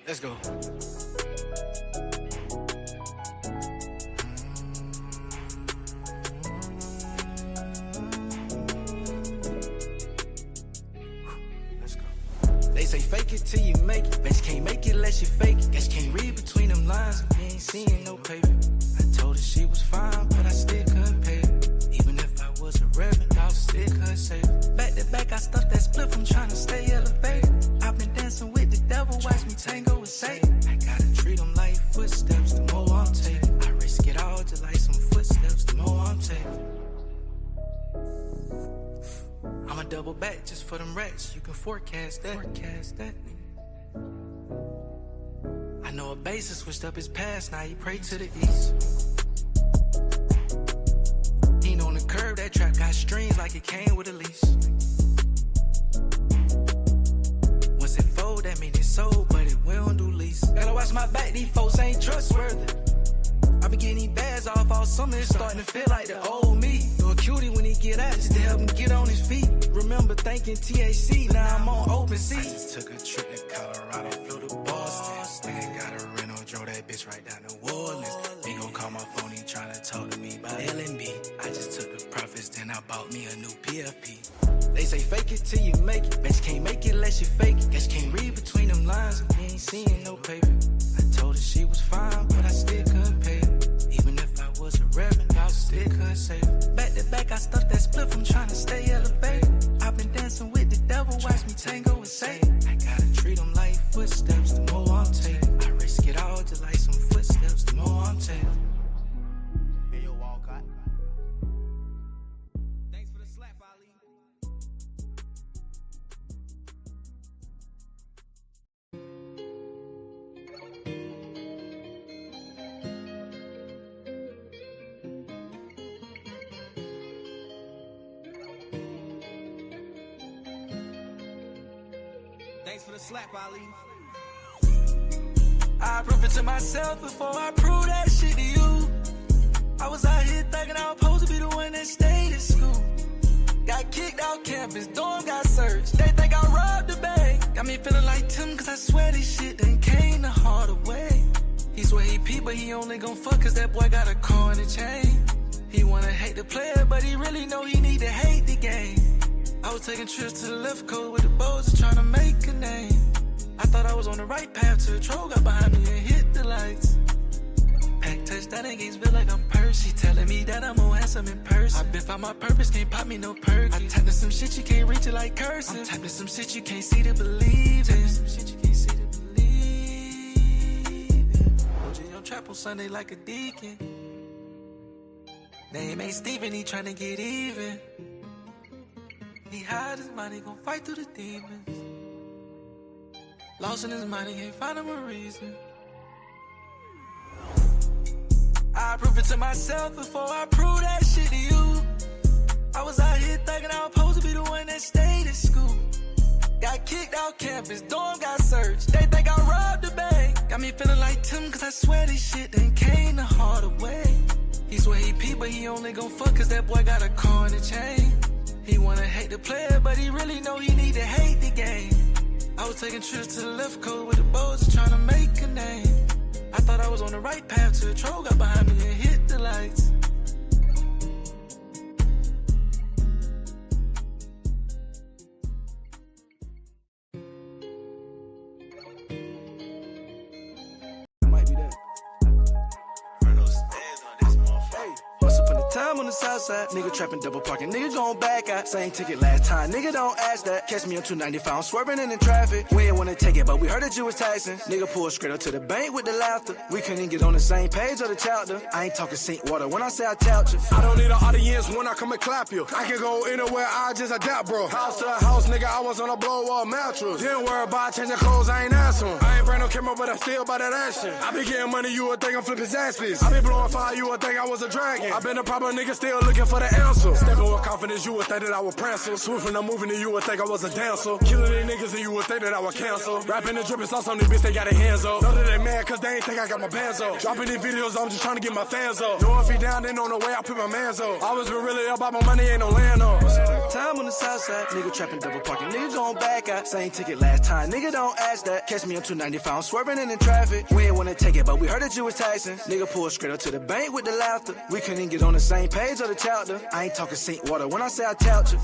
Let's go. They say fake it till you make it. Bet you can't make it unless you fake it. Guess you can't read between them lines. You ain't seeing no paper. I told her she was fine, but I still couldn't pay her. Even if I was a reverend, I still couldn't save her. Back to back, I stuffed that split from trying to stay elevated. I've been dancing with the devil, watch me tango with Satan. I gotta treat them like footsteps, the more I'm taking. I risk it all just like some footsteps, the more I'm taking. I'ma double back just for them rats. You can forecast that. I know a basis switched up his past. Now he pray to the east. He ain't on the curb. That trap got strings like it came with a lease. Once it fold, that mean it's sold, but it will do lease. Gotta watch my back. These folks ain't trustworthy. I been getting these bags off all summer. It's starting to feel like the old me. Do a cutie when he get out just to help him get on his feet. Remember thinking THC, now I'm on open seat. I just took a trip to Colorado, flew to Boston. Nigga got a rental, drove that bitch right down to New Orleans. He gon' call my phone, he tryna talk to me about L&B. I just took the profits, then I bought me a new PFP. They say fake it till you make it. Bet you can't make it unless you fake it. Guess you can't read between them lines. You ain't seeing no paper. I told her she was fine, but I still couldn't pay her. Even if I was a reverend, I still couldn't save her. Back to back, I stuffed that split from trying to stay elevated. I've been dancing with the devil, watch me tango with Satan. I gotta treat them like footsteps, the more I'm taking. I risk it all just like some footsteps, the more I'm taking. Hey, yo, Walcott. Thanks for the slap, Ali. Thanks for the slap, Ali. I prove it to myself before I prove that shit to you. I was out here thinking I was supposed to be the one that stayed at school. Got kicked out campus, dorm got searched. They think I robbed the bank. Got me feeling like Tim, cause I swear this shit done came the harder way. He swear he pee, but he only gon' fuck cause that boy got a car and a chain. He wanna hate the player, but he really know he need to hate the game. I was taking trips to the left coast with the bows and trying to make a name. I thought I was on the right path till the troll got behind me and hit the lights. Pack touchdown in Gainesville like I'm Percy, telling me that I'm more handsome in person. I been found my purpose, can't pop me no perky. I typed in some shit you can't reach it like cursive. I'm typing some shit you can't see to believe in. Some shit you can't see to believe in. OJ on trap on Sunday like a deacon. Name ain't Steven, he tryna get even. He hide his mind, he gon' fight through the demons. Lost in his mind, he can't find him a reason. I prove it to myself before I prove that shit to you. I was out here thinking I was supposed to be the one that stayed at school. Got kicked out campus, dorm got searched. They think I robbed the bank. Got me feeling like Tim, cause I swear this shit done came the harder way. He swear he pee, but he only gon' fuck cause that boy got a car and a chain. He wanna hate the player, but he really know he need to hate the game. I was taking trips to the left coast with the bows and trying to make a name. I thought I was on the right path till the troll got behind me and hit the lights. Might be that. Time on the south side, nigga trapping double parking, nigga going back out. Same ticket last time, nigga don't ask that. Catch me on 295, I'm swerving in the traffic. We ain't wanna take it, but we heard that you was taxing. Nigga pulled straight up to the bank with the laughter. We couldn't get on the same page of the chapter. I ain't talking sink water when I say I tout you. I don't need an audience when I come and clap you. I can go anywhere, I just adapt, bro. House to house, nigga, I was on a blow-up mattress. Didn't worry about changing clothes, I ain't asking. I ain't bring no camera, but I'm still by that action. I be getting money, you would think I'm flipping Zaxby's. I be blowing fire, you would think I was a dragon. I been a proper nigga, still looking for the answer. Stepping with confidence, you would think that I would prancer. Swift I'm moving, and you would think I was a dancer. Killing these niggas, and you would think that I would cancel. Rapping and dripping sauce on these bitch, they got their hands up. Know that they mad, cause they ain't think I got my bands up. Dropping these videos, I'm just trying to get my fans up. Know if he down, then on the way, I put my mans up. Always been really about my money, ain't no land up. time on the south side. Nigga trapping double parking, nigga going back out. Same ticket last time, nigga don't ask that. Catch me on 295, I'm swerving in the traffic. We ain't wanna take it, but we heard that you was taxing. Nigga pulled straight up to the bank with the laughter. We couldn't get on the same page of the chapter. I ain't talking sink water when I say I tout you.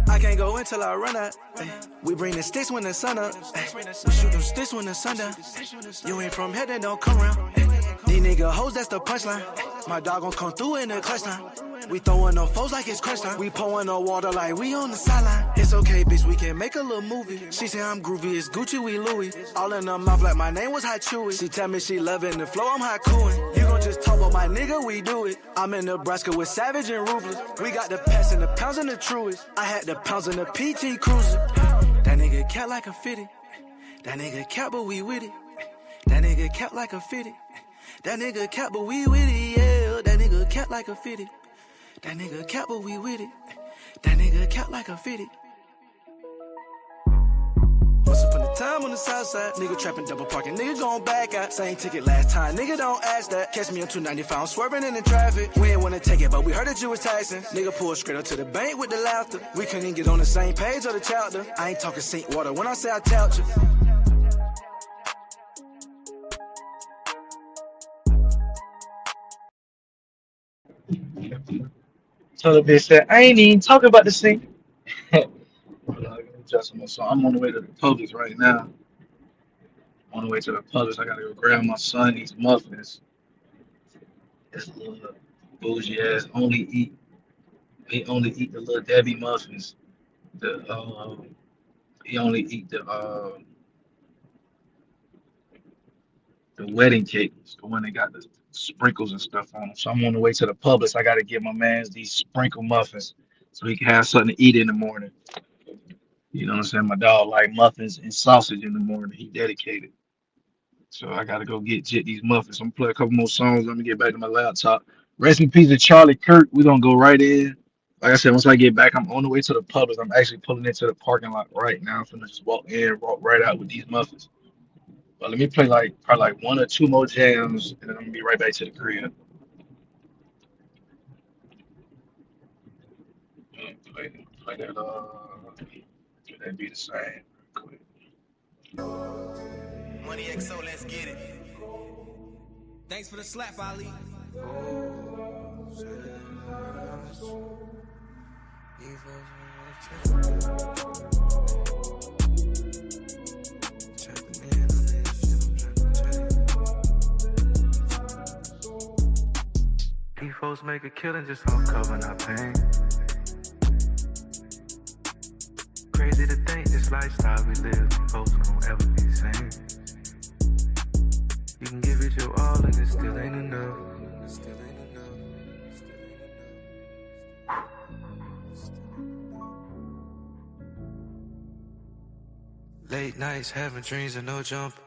I can't go until I run out. Ay, we bring the sticks when the sun up. Ay, we shoot them sticks when the sun down. You ain't from here, then don't come around. Ay, these nigga hoes, that's the punchline. My dog gon' come through in the clutch line. We throwin' no foes like it's crunch time. We pouring no water like we on the sideline. It's okay, bitch, we can make a little movie. She say I'm groovy, it's Gucci, we Louis. All in her mouth like my name was Hot Chewy. She tell me she loving the flow, I'm hot cooling. You gon' just talk about my nigga, we do it. I'm in Nebraska with Savage and Ruthless. We got the packs and the pounds and the truest. I had the pounds and the PT Cruiser. That nigga cat like a 50. That nigga cat, but we with it. That nigga cat like a 50. That nigga cat, but we with it, yeah. That nigga cat like a 50. That nigga cat, but we with it. That nigga cat like a 50. Once upon a time on the south side. Nigga trapping double parking, nigga going back out. Same ticket last time, nigga don't ask that. Catch me on 295, I'm swerving in the traffic. We ain't wanna take it, but we heard that you was taxing. Nigga pulled straight up to the bank with the laughter. We couldn't get on the same page of the chapter. I ain't talking sink water when I say I tout you. So the bitch said, I ain't even talking about this thing. So I'm on the way to the Publix right now. On the way to the Publix, I gotta go grab my son these muffins. This little bougie ass they only eat the little Debbie muffins. He only eat the wedding cake, the one that got the sprinkles and stuff on them. So I'm on the way to the Publix. I gotta give my man these sprinkle muffins so he can have something to eat in the morning. You know what I'm saying? My dog like muffins and sausage in the morning. He dedicated. So I gotta go get these muffins. I'm gonna play a couple more songs. Let me get back to my laptop. Rest in peace to Charlie Kirk. We're gonna go right in. Like I said, once I get back, I'm on the way to the Publix. I'm actually pulling into the parking lot right now. I'm gonna just walk right out with these muffins. But let me play probably one or two more jams, and then I'm gonna be right back to the crib. Play that. That'd be the same. Quick. Money XO, let's get it. Thanks for the slap, Ali. These folks make a killing just on covering our pain. Crazy to think this lifestyle we live, folks won't ever be the same. You can give it your all and it still ain't enough. Late nights having dreams and no jumper.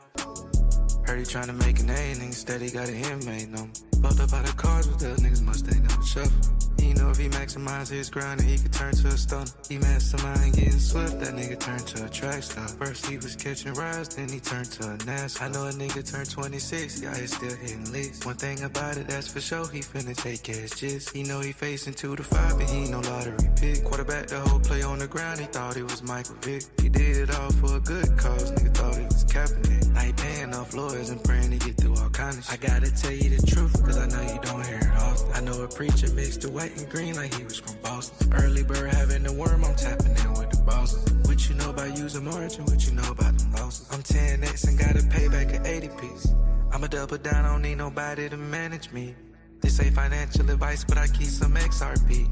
Heard he tryna make a name, instead he got an inmate number. Fucked up by the cars with the niggas Mustang never shuffle. He know if he maximize his grind, he could turn to a stunner. He mastermind getting swift, that nigga turned to a track star. First he was catching rides, then he turned to a NASCAR. I know a nigga turned 26, y'all is still hitting licks. One thing about it, that's for sure, he finna take his gist. He know he facing 2 to 5, but he ain't no lottery pick. Quarterback the whole play on the ground, he thought it was Michael Vick. He did it all for a good cause, nigga thought he was capping it. Now he paying off lawyers and praying to get through all kind of shit. I gotta tell you the truth, cause I know you don't hear it often. I know a preacher mixed the white and green like he was from Boston. Early bird having the worm, I'm tapping in with the bosses. What you know about using margin, what you know about them losses. I'm 10x and gotta pay back an 80 piece. I'ma double down, I don't need nobody to manage me. This ain't financial advice, but I keep some XRP.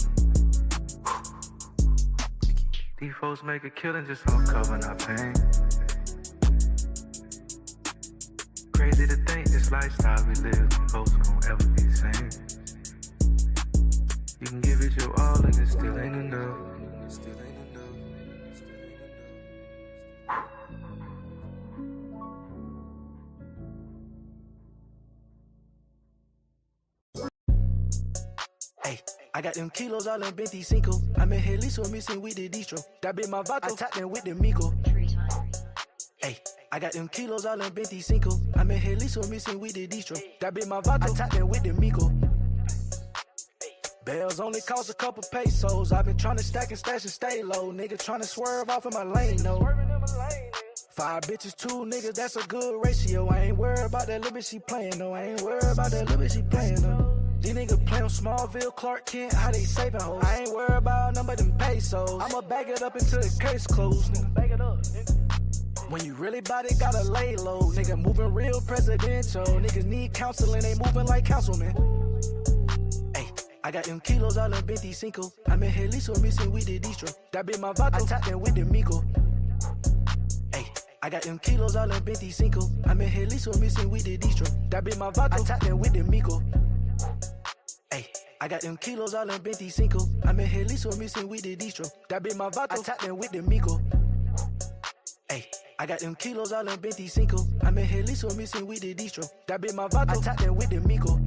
These folks make a killing just on covering our pain. Crazy to think this lifestyle we live, folks won't ever be the same. You can give it your all and it still ain't enough. Hey, I got them kilos all in 25. I'm in Jalisco missing with the distro. That be my vato, I tapped in with the Mico. Hey, I got them kilos all in 25. I'm in Jalisco missing with the distro. That be my vato, I tapped in with the Mico. Bells only cost a couple pesos. I've been trying to stack and stash and stay low. Nigga trying to swerve off in my lane, no. 5 bitches, 2 niggas, that's a good ratio. I ain't worried about that little bitch she playing, no. I ain't worried about that little bitch she playing, no. These niggas play on Smallville, Clark Kent, how they saving hoes. I ain't worried about none but them pesos. I'ma bag it up until the case closed, nigga. Bag it up, nigga. When you really bout it, gotta lay low. Nigga moving real presidential. Niggas need counseling, they moving like councilmen. Ay, I got them kilos all in 25. I'm in Jalisco missing with the distro. That be my vato, I tapped in with the Mico. Ay, I got them kilos all in 25. I'm in Jalisco missing with the distro. That be my vato, I tapped in with the Mico. Ay, I got them kilos all in 25. I'm in Jalisco missing with the distro. That be my vato, I tapped in with the Mico. Ay, I got them kilos all in 25. I'm in Jalisco missing with the distro. That be my vato, I tapped in with the Mico.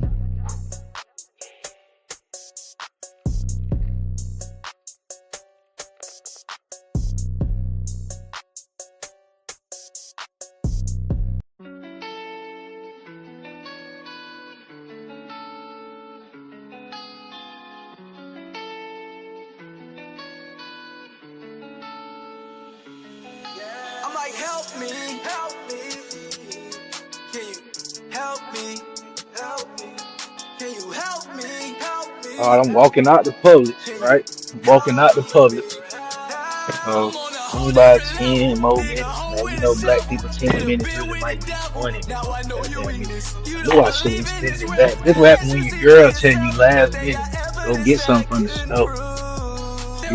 Help me, help me. Can you help me, help me? Can you help me, help me? All right, I'm walking out the Publix, right? I'm walking out the Publix. Only about 10 more minutes, man. You know, black people 10 minutes really might be 20. No, I shouldn't extend it back. This what happens when your girl tell you last minute, go get something from the store.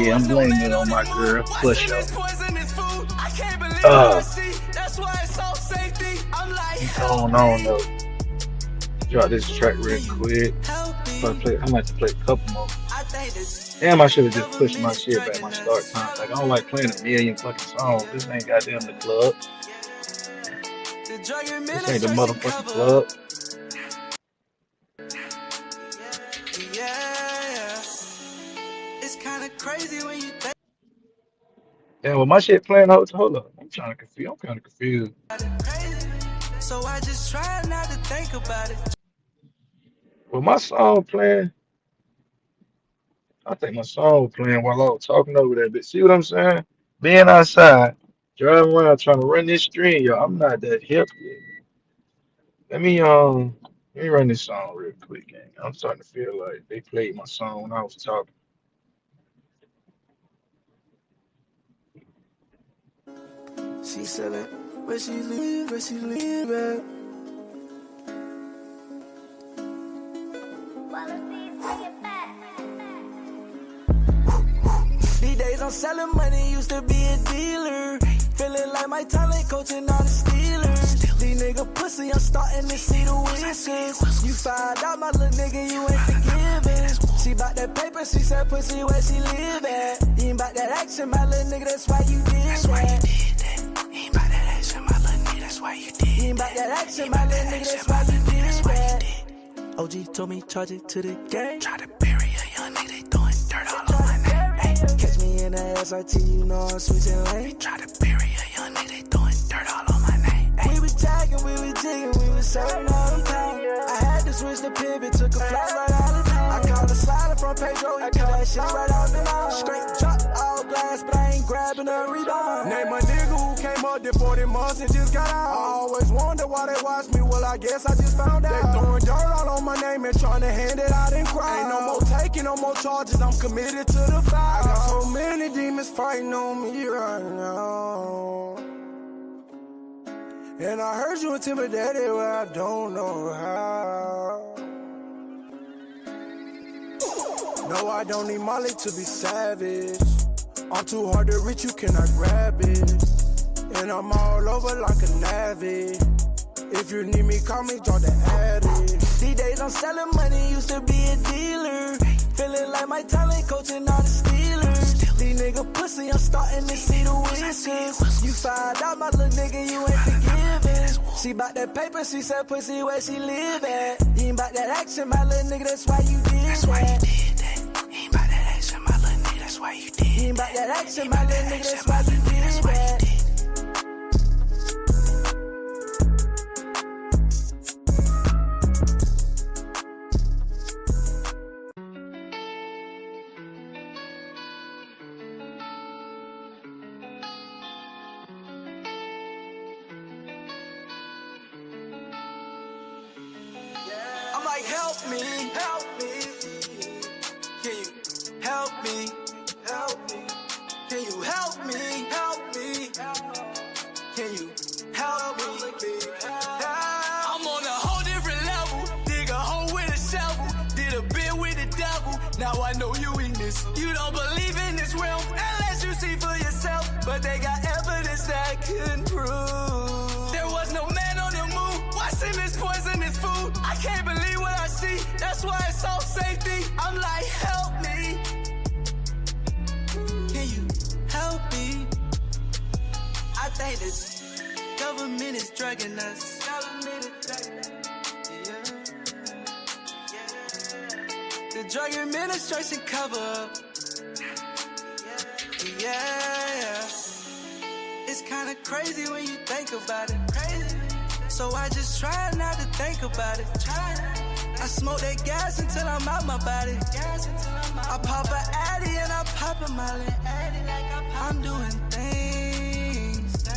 Yeah, I'm blaming it on my girl. Push up. What's going on though? Drop this track real quick. I'm gonna have to play a couple more. Damn, I should have just pushed my shit back my start time. Like, I don't like playing a million fucking songs. This ain't goddamn the club. This ain't the motherfucking club. It's kind of crazy when you think. Damn, well, my shit playing out. Hold up. I'm kind of confused. So I just try not to think about it. Well, my song playing. I think my song was playing while I was talking over that bit. See what I'm saying? Being outside, driving around trying to run this stream, yo. I'm not that hip yet. Let me run this song real quick, gang. I'm starting to feel like they played my song when I was talking. She said it, where she live at. These days I'm selling money, used to be a dealer. Feeling like my talent coaching all the Steelers. These nigga pussy, I'm starting to see the whiskers. You find out my little nigga, you ain't forgiving. She bout that paper, she said pussy where she live at. You ain't bout that action, my little nigga, that's why you did that. Ain't about that action, my little nigga, that's why you did. Ain't about that action, my little nigga, that's why you did. OG told me charge it to the game. Try to bury a young nigga, they throwing dirt all on my name. Ay, catch me in the SRT, you know I'm switching lane. Try to bury a young nigga, they throwing dirt all on my name. Ay, we was tagging, we was jigging, we was serving all the time. I had to switch the pivot, took a flight right out of town. I called a slider from Pedro, he cut that shit right out the line. Straight drop, all glass, but I ain't grabbing a rebound. Name a nigga who came up there 40 months and just got out. I always wonder why they watch me, well I guess I just found out. They throwing dirt all on my name and trying to hand it out and cry. Ain't no more taking, no more charges, I'm committed to the fight. I got so many demons fighting on me right now. And I heard you intimidated, well I don't know how. No, I don't need Molly to be savage. I'm too hard to reach, you cannot grab it. And I'm all over like a navy. If you need me, call me, draw the addict. These days I'm selling money, used to be a dealer. Feeling like my talent coaching all the Steelers. These nigga pussy, I'm starting to see the whiskers. You find out my little nigga, you ain't forgiving. She bout that paper, she said pussy where she live at. You ain't bout that action, my little nigga, that's why you did that. Ain't bout that action, my little nigga, that's why you did. Ain't bout that action, my little nigga, that's why you did that. help me, help me. Can you help me, help me? Can you help me, help me? Can you help me? I'm on a whole different level. Dig a hole with a shovel. Did a bit with the devil. Now I know your weakness. You don't believe in this realm unless you see for yourself. But they got evidence that couldn't prove. There was no man on the moon. Watching this poisonous food. I can't believe what I see. That's why it's all safety. I'm like, help me. Can you help me? I think this government is drugging us. The drug administration cover up. Yeah. It's kinda crazy when you think about it. So I just try not to think about it. I smoke that gas until I'm out my body. I pop a Addy and I pop a Molly. I'm doing things.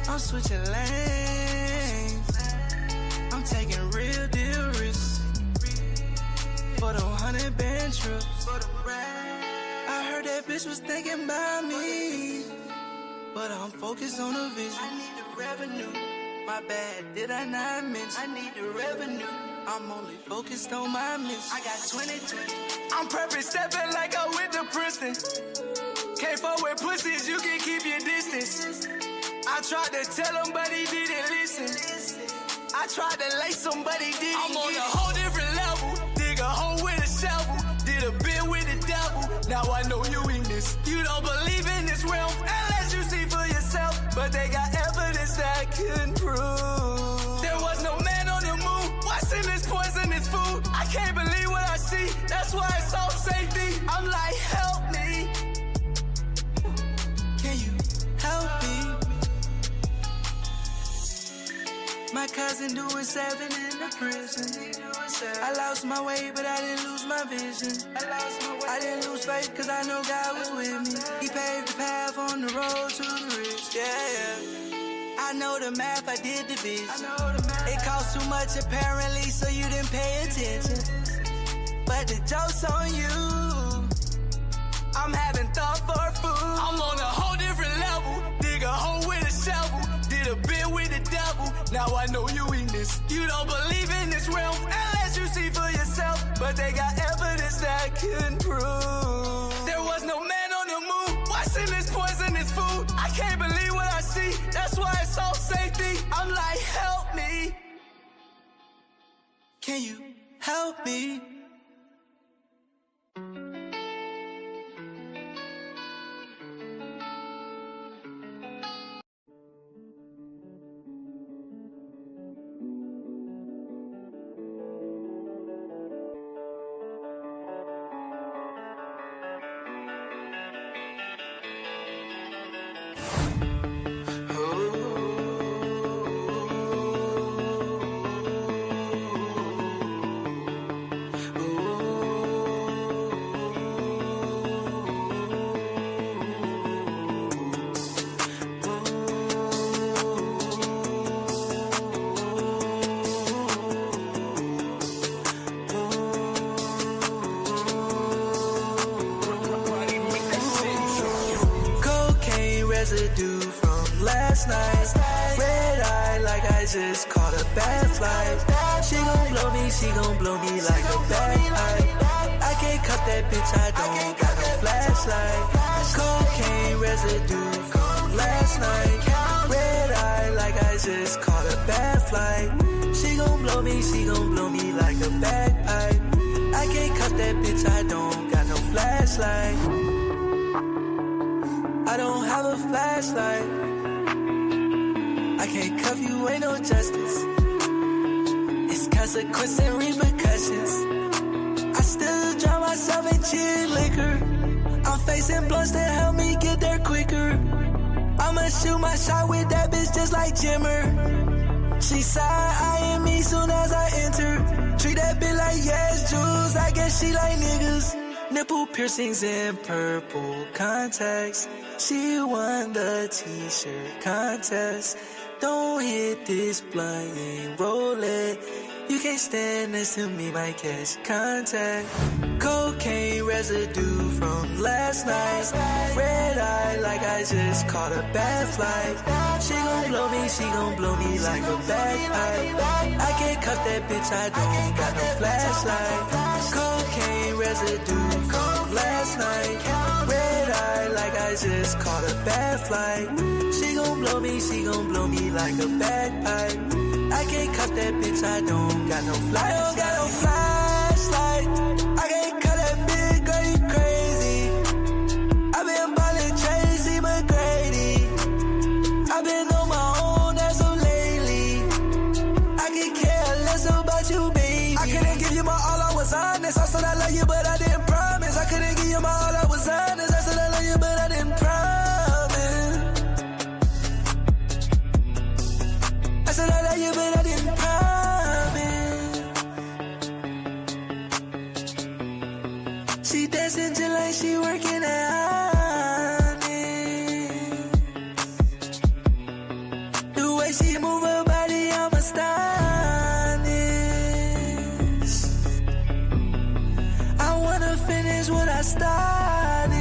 I'm switching lanes. I'm taking real deal risks. For them 100 band trips. I heard that bitch was thinking about me. But I'm focused on the vision. I need the revenue. My bad, did I not mention? I need the revenue. I'm only focused on my mission. I got 2020. I'm perfect stepping like I went to Princeton. Can't fuck with pussies, you can keep your distance. I tried to tell him, but he didn't listen. I tried to lace him, but he didn't. I'm on a whole different level. Dig a hole with a shovel. Did a bit with the devil. Now I know your weakness. You don't believe in this realm unless you see for yourself. But they got evidence that couldn't prove. There was no man on the moon. Watching this poisonous food. I can't believe what I see. That's why it's all safety. I'm like, help me. Can you help me? My cousin doing 7 in the prison. I lost my way, but I didn't lose my vision. I didn't lose faith, cause I know God was with me. He paved the path on the road to the rich. Yeah. I know the math, I did division. It cost too much apparently, so you didn't pay attention. But the joke's on you. I'm having thought for food. I'm on a whole different level. Dig a hole with a shovel. Did a bit with the devil. Now I know your weakness. You don't believe in this realm unless you see for yourself. But they got evidence that couldn't prove. There was no man on the moon. Watching this poisonous food. I can't believe what I see. That's why it's all safety. I'm like, help me. Can you help me? Residue from last night. Red eye like I just caught a bad flight. She gon' blow me like a bad eye. I can't cut that bitch, I don't got no flashlight. Cocaine residue from last night. Red eye like I just caught a bad flight. She gon' blow me like a bad pipe. I can't cut that bitch, I don't got no flashlight. I don't have a flashlight. I can't cuff you, ain't no justice. It's consequence and repercussions. I still drown myself in gin liquor. I'm facing blunts that help me get there quicker. I'ma shoot my shot with that bitch just like Jimmer. She side-eyeing me soon as I enter. Treat that bitch like yes, Jules. I guess she like niggas. Nipple piercings and purple contacts. She won the t-shirt contest. Don't hit this blunt and roll it. You can't stand next to me, might catch contact. Cocaine residue from last night. Red eye like I just caught a bad flight. She gon' blow me like a bagpipe. I can't cuff that bitch, I don't got no flashlight. Cocaine residue from last night. Red eye like I just caught a bad flight. She gon' blow me like a bagpipe. I can't cuff that bitch, I don't got no flashlight. I don't got no flashlight. I can't cut that bitch, girl, you crazy. I been ballin' Tracy McGrady. I been on my own as of lately. I could care less about you, baby. I couldn't give you my all, I was honest. I said I love you, but I didn't promise. I couldn't give you my all, I was honest. I said I love you, but I didn't promise. I said I love you, but I didn't promise. She dancing just like she working at Honest. The way she move her body, I'm astonished. I wanna finish what I started,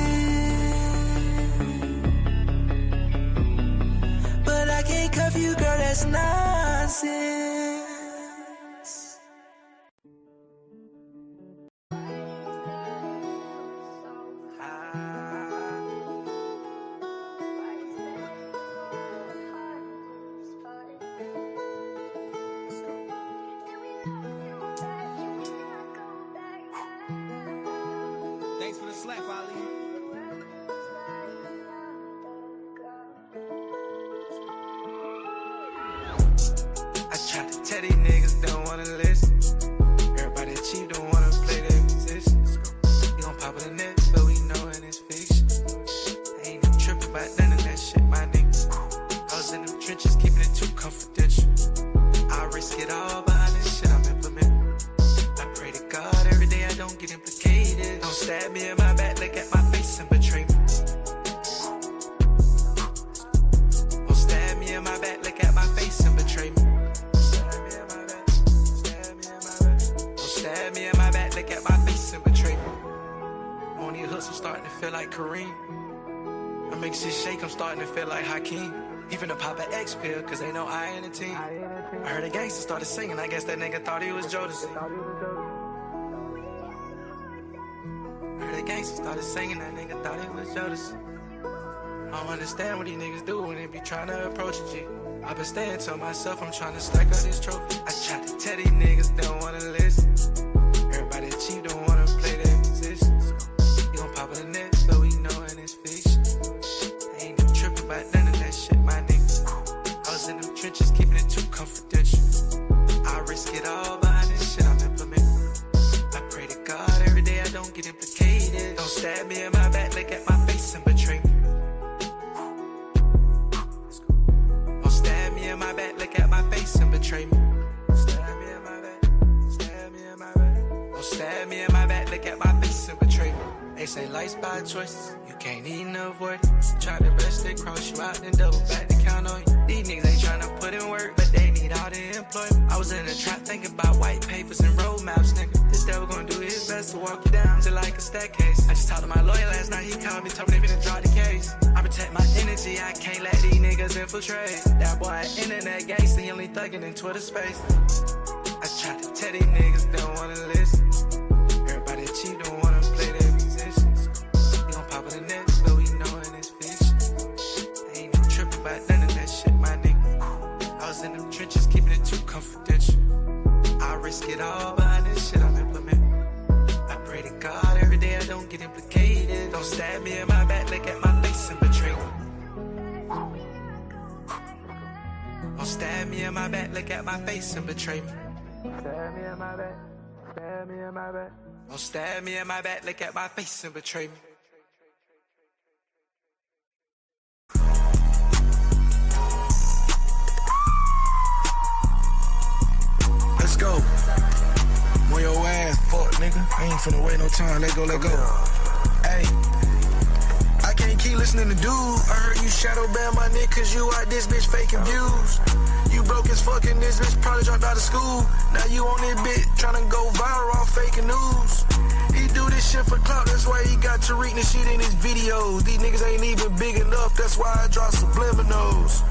but I can't cuff you, girl, that's nonsense. Thanks for the slap, Ali. I try to tell these niggas don't wanna listen. Everybody cheap don't wanna play their position. You gon' pop in the net, but we knowin' it's fiction. I ain't even trippin' about none of that shit, my nigga. I was in them trenches, keeping it too confidential. I risk it all behind this shit I'm implementing. I pray to God every day I don't get implicated. Don't stab me in my back, look at my face and betray me. Don't stab me in my back, look at my face and betray me. Stab me in my back, stab me in my back. Don't stab me in my back, look at my face and betray me. On these hooks, I'm starting to feel like Kareem. I make shit shake, I'm starting to feel like Hakeem. Even to pop an X pill, cause ain't no I in the team. I heard a gangster started singing, I guess that nigga thought he was Jodeci. I heard a gangster started singing, that nigga thought he was Jodeci. I don't understand what these niggas do when they be trying to approach a G. I been staying to myself, I'm trying to stack up this trophy. I try to tell these niggas they don't wanna listen. Everybody cheap don't wanna play their position. You gon' pop in the net, but we knowin' it's fiction. I ain't even trippin' about none of that shit, my nigga. I was in them trenches, keeping it too confidential. I risk it all behind this shit I'm implementing. I pray to God every day I don't get implicated. Don't stab me in my back, look at my face and betray me. Don't stab me in my back, look at my face and betray me. Stab me in my back, stab me in my back. Don't stab me in my back, look at my face and betray me. They say life's by choices, you can't even avoid it. Try to best they cross you out, then double back to count on you. These niggas ain't tryna put in work, but they need all the employment. I was in the trap thinking about white papers and road maps, nigga. This devil gonna do his best to walk you down just like a staircase. I just talked to my lawyer last night, he called me, told me they finna drop the case. I protect my energy, I can't let these niggas infiltrate. That boy internet gangster, he only thuggin' in Twitter space. I try to tell these niggas they don't wanna listen. Everybody cheap don't wanna play their position. You gon' pop in the net, but we knowin' it's fiction. I ain't even trippin' about none of that shit, my nigga. I was in them trenches, keeping it too confidential. I risk it all behind this shit I'm implementing. I pray to God every day I don't get implicated. Don't stab me in my back, look at my face and betray me. Don't stab me in my back, look at my face and betray me. Stab me in my back, stab me in my back. Don't stab me in my back, look at my face and betray me. Let's go. On your ass, fuck nigga. I ain't finna wait no time. Let go, let go. Hey, I I can't keep listening to dude. I heard you shadow ban my nigga cause you out this bitch faking views. You broke as fuck in this bitch, probably dropped out of school. Now you on this bitch tryna go viral off faking news. He do this shit for clout, that's why he got to read this shit in his videos. These niggas ain't even big enough, that's why I draw subliminals.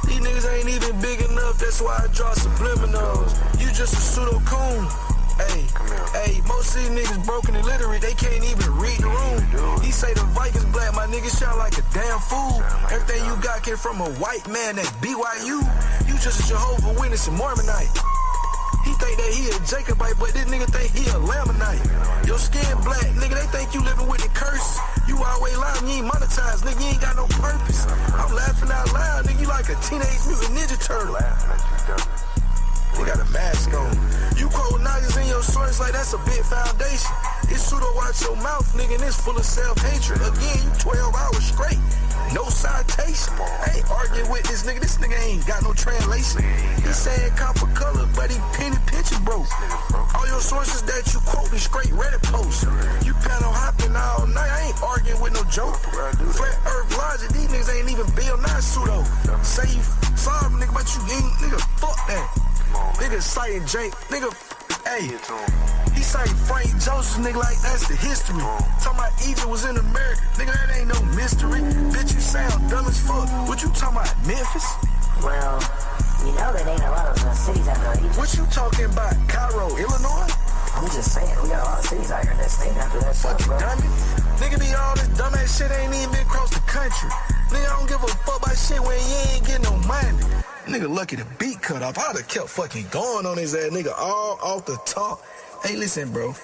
These niggas ain't even big enough, that's why I draw subliminals. You just a pseudo-coon. Hey, most of these niggas broken and illiterate, they can't even read the room. He say the Vikings black, my niggas sound like a damn fool. Everything you got came from a white man, that's BYU. You just a Jehovah's Witness and Mormonite. He think that he a Jacobite, but this nigga think he a Lamanite. Your skin black, nigga, they think you living with the curse. You always lying, you ain't monetized, nigga, you ain't got no purpose. I'm laughing out loud, nigga, you like a Teenage Mutant Ninja Turtle. They got a mask on. You quote niggas in your source like that's a big foundation. It's pseudo watch your mouth, nigga, and it's full of self-hatred. Again, you 12 hours straight, no citation. I ain't arguing with this nigga ain't got no translation. He saying copper color, but he penny picture broke. All your sources that you quote me straight Reddit posts. You plan on hopping all night, I ain't arguing with no joke. Flat earth logic, these niggas ain't even Bill Nye pseudo. Say you sorry, nigga, but you ain't, nigga, fuck that. Nigga citing Jake, nigga, hey, he citing Frank Joseph, nigga, like that's the history. Talking about Egypt was in America, nigga, that ain't no mystery. Bitch, you sound dumb as fuck. What you talking about, Memphis? Well, you know that ain't a lot of cities out there. What you talking about, Cairo, Illinois? I'm just saying, we got a lot of cities out here that's named after that stuff, Fucking bro. dummy. Nigga be all this dumbass shit ain't even been across the country. Nigga, I don't give a fuck about shit when you ain't getting no money. Nigga lucky the beat cut off. I'd have kept fucking going on his ass, nigga, all off the top. Hey, listen, bro.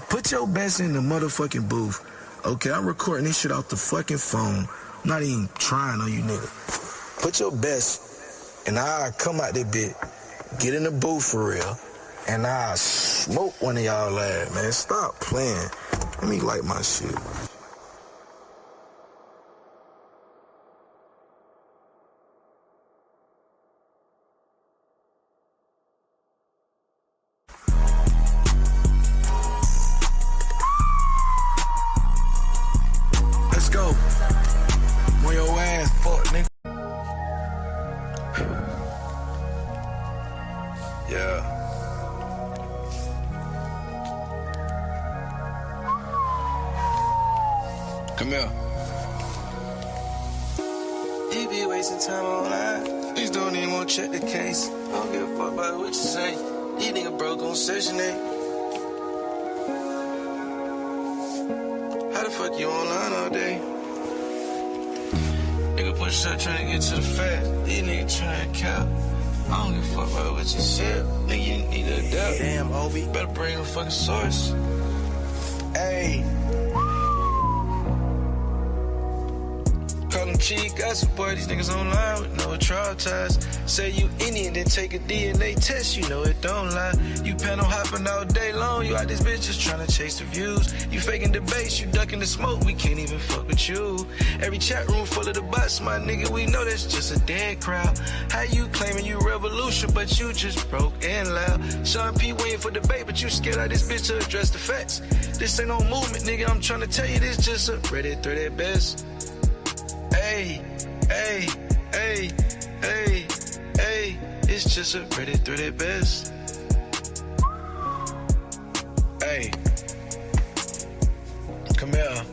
Put your best in the motherfucking booth. Okay, I'm recording this shit off the fucking phone. I'm not even trying on you, nigga. Put your best, and I'll come out there bit, get in the booth for real, and I'll smoke one of y'all ass, man. Stop playing. Let me light my shit. Let's go. On your ass, fuck, nigga. Yeah. Come here. He be wasting time online. These don't even want to check the case. I don't give a fuck about what you say. These niggas broke on Session 8. How the fuck you online all day? Nigga push up trying to get to the fact. These niggas trying to cap. I don't give a fuck about what you said. Nigga, you need to adapt. Damn, Obi. Better bring a fucking source. Hey. Call them cheap gossip boy, these niggas online with no trial ties. Say you Indian, then take a DNA test, you know it don't lie. You plan on hopping all day long, you out this bitch just trying to chase the views. You faking debates, you ducking the smoke, we can't even fuck with you. Every chat room full of the bots, my nigga, we know that's just a dead crowd. How you claiming you revolution, but you just broke and loud. Sean P waiting for debate, but you scared out this bitch to address the facts. This ain't no movement, nigga, I'm trying to tell you this just a Reddit thread at best. Hey, hey, hey, hey, hey, it's just a Reddit thread at best. Hey, come here.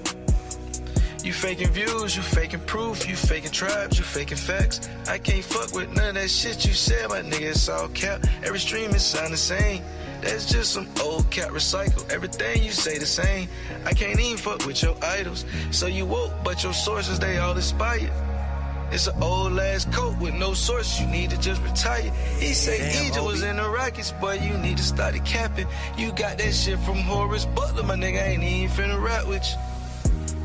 You faking views, you faking proof, you faking tribes, you faking facts. I can't fuck with none of that shit you said, my nigga, it's all cap. Every stream is sound the same. That's just some old cat recycle. Everything you say the same. I can't even fuck with your idols. So you woke, but your sources, they all inspired. It's an old ass coat with no source, you need to just retire. He say Egypt was in the Rockets, boy, you need to start the capping. You got that shit from Horace Butler, my nigga, ain't even finna rap with you.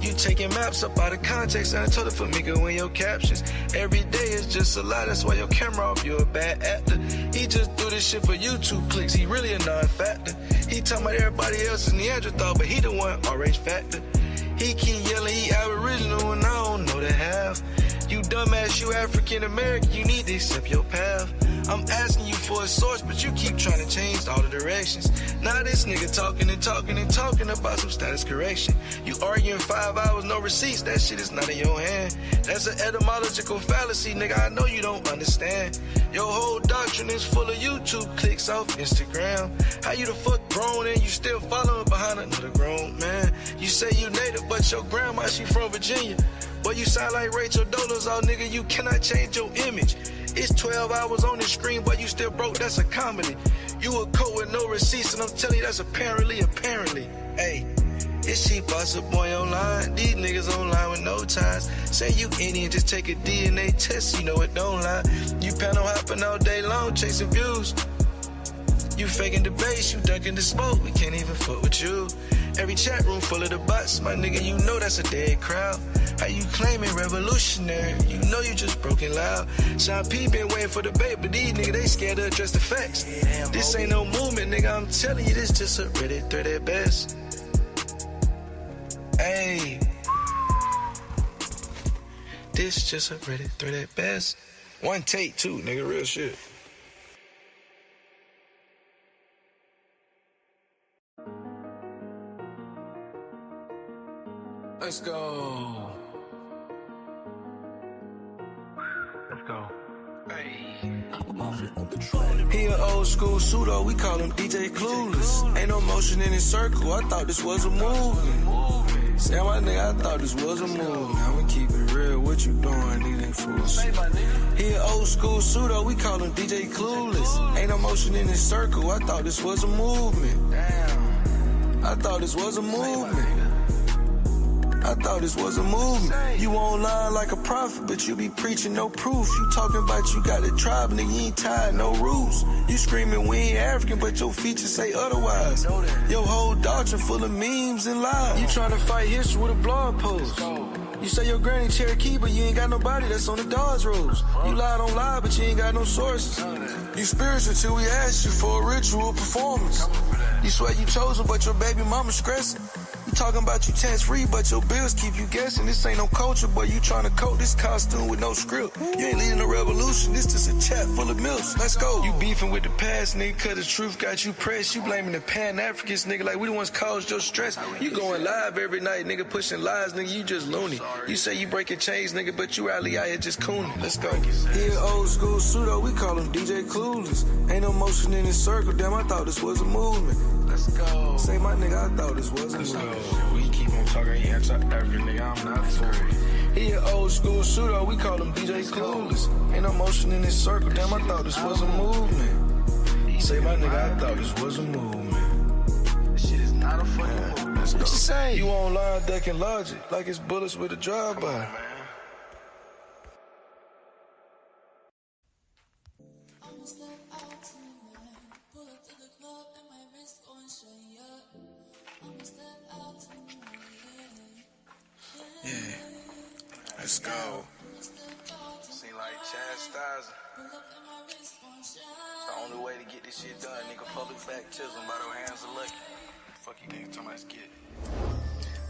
You taking maps up out of context, and I told it for me go in your captions. Every day is just a lie, that's why your camera off, you a bad actor. He just do this shit for YouTube clicks, he really a non-factor. He talking about everybody else is Neanderthal, but he the one RH factor. He keep yelling he aboriginal and I don't know the half. You dumbass, you African American, you need to accept your path. I'm asking you for a source, but you keep trying to change all the directions. Now this nigga talking and talking and talking about some status correction. You arguing 5 hours, no receipts, that shit is not in your hand. That's an etymological fallacy, nigga, I know you don't understand. Your whole doctrine is full of YouTube clicks off Instagram. How you the fuck grown and you still following behind another grown man? You say you native, but your grandma, she from Virginia. Boy, you sound like Rachel Dolezal, nigga, you cannot change your image. It's 12 hours on the screen, but you still broke, that's a comedy. You a coat with no receipts, and I'm telling you that's apparently. Hey, it's cheap bossa boy online. These niggas online with no ties. Say you Indian, just take a DNA test, you know it don't lie. You panel hopping all day long, chasing views. You faking the bass, you dunking the smoke, we can't even fuck with you. Every chat room full of the bots, my nigga, you know that's a dead crowd. How you claiming revolutionary? You know you just broken loud. Sean P been waiting for the bait, but these niggas, they scared to address the facts. This ain't no movement, nigga, I'm telling you, this just a Reddit thread at best. Hey, this just a Reddit thread at best. One take too, nigga, real shit. Let's go. Let's go. Hey. He an old school pseudo, we call him DJ Clueless. Ain't no motion in his circle, I thought this was a movement. Say my nigga, I thought this was a movement. I'ma keep it real, what you doing, these ain't fools. He an old school pseudo, we call him DJ Clueless. Ain't no motion in his circle, I thought this was a movement. I thought this was a movement. I thought this was a movement. You online like a prophet, but you be preaching no proof. You talking about you got a tribe, nigga, you ain't tied no rules. You screaming we ain't African, but your features say otherwise. Your whole doctrine full of memes and lies. You trying to fight history with a blog post. You say your granny Cherokee, but you ain't got nobody that's on the Dodge Rolls. You lied on live, but you ain't got no sources. You spiritual till we ask you for a ritual performance. You swear you chosen, but your baby mama stressing. You talking about you tax-free, but your bills keep you guessing. This ain't no culture, boy, you trying to coat this costume with no script. You ain't leading a revolution, this just a chat full of milfs. Let's go. You beefing with the past, nigga, cause the truth got you pressed. You blaming the Pan-Africans, nigga, like we the ones caused your stress. You going live every night, nigga, pushing lies, nigga, you just loony. You say you breaking chains, nigga, but you really out here just cooning. Let's go. He an old school pseudo, we call him DJ Clueless. Ain't no motion in his circle, damn, I thought this was a movement. Let's go. Say my nigga, I thought this was a movement. We keep on talking, he anti-African, nigga, I'm not for it. He an old school shooter, we call him DJ Clueless. Ain't no motion in his circle, damn, I thought this was a movement. Say my nigga, I thought this was a movement. This shit is not a fucking movement. What you say? You online decking logic, like it's bullets with a drive-by. Yeah, let's go. Seem like chastising. It's the only way to get this shit done, nigga. Public baptism by the hands of lucky. Fuck you niggas talking about this kid.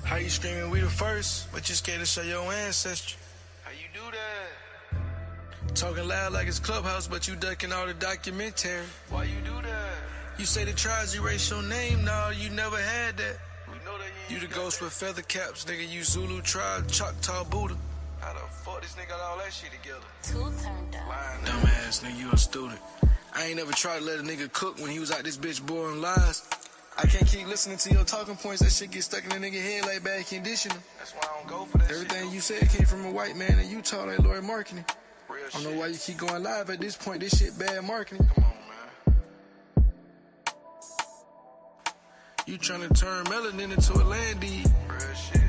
How you screaming we the first, but you scared to show your ancestry? How you do that? Talking loud like it's Clubhouse, but you ducking all the documentary. Why you do that? You say the tribes erase your name, nah, you never had that. We know that you the ghost with feather caps, nigga, you Zulu tribe, Choctaw Buddha. How the fuck this nigga got all that shit together? Too turned up. Dumbass nigga, you a student. I ain't never tried to let a nigga cook when he was out this bitch boring lies. I can't keep listening to your talking points, that shit get stuck in the nigga head like bad conditioner. That's why I don't go for that Everything shit. You said came from a white man in Utah like Lori Marketing. Real I don't know shit. why you keep going live at this point, this shit bad marketing. Come on, man. You tryna turn melanin into a land deed. Real shit.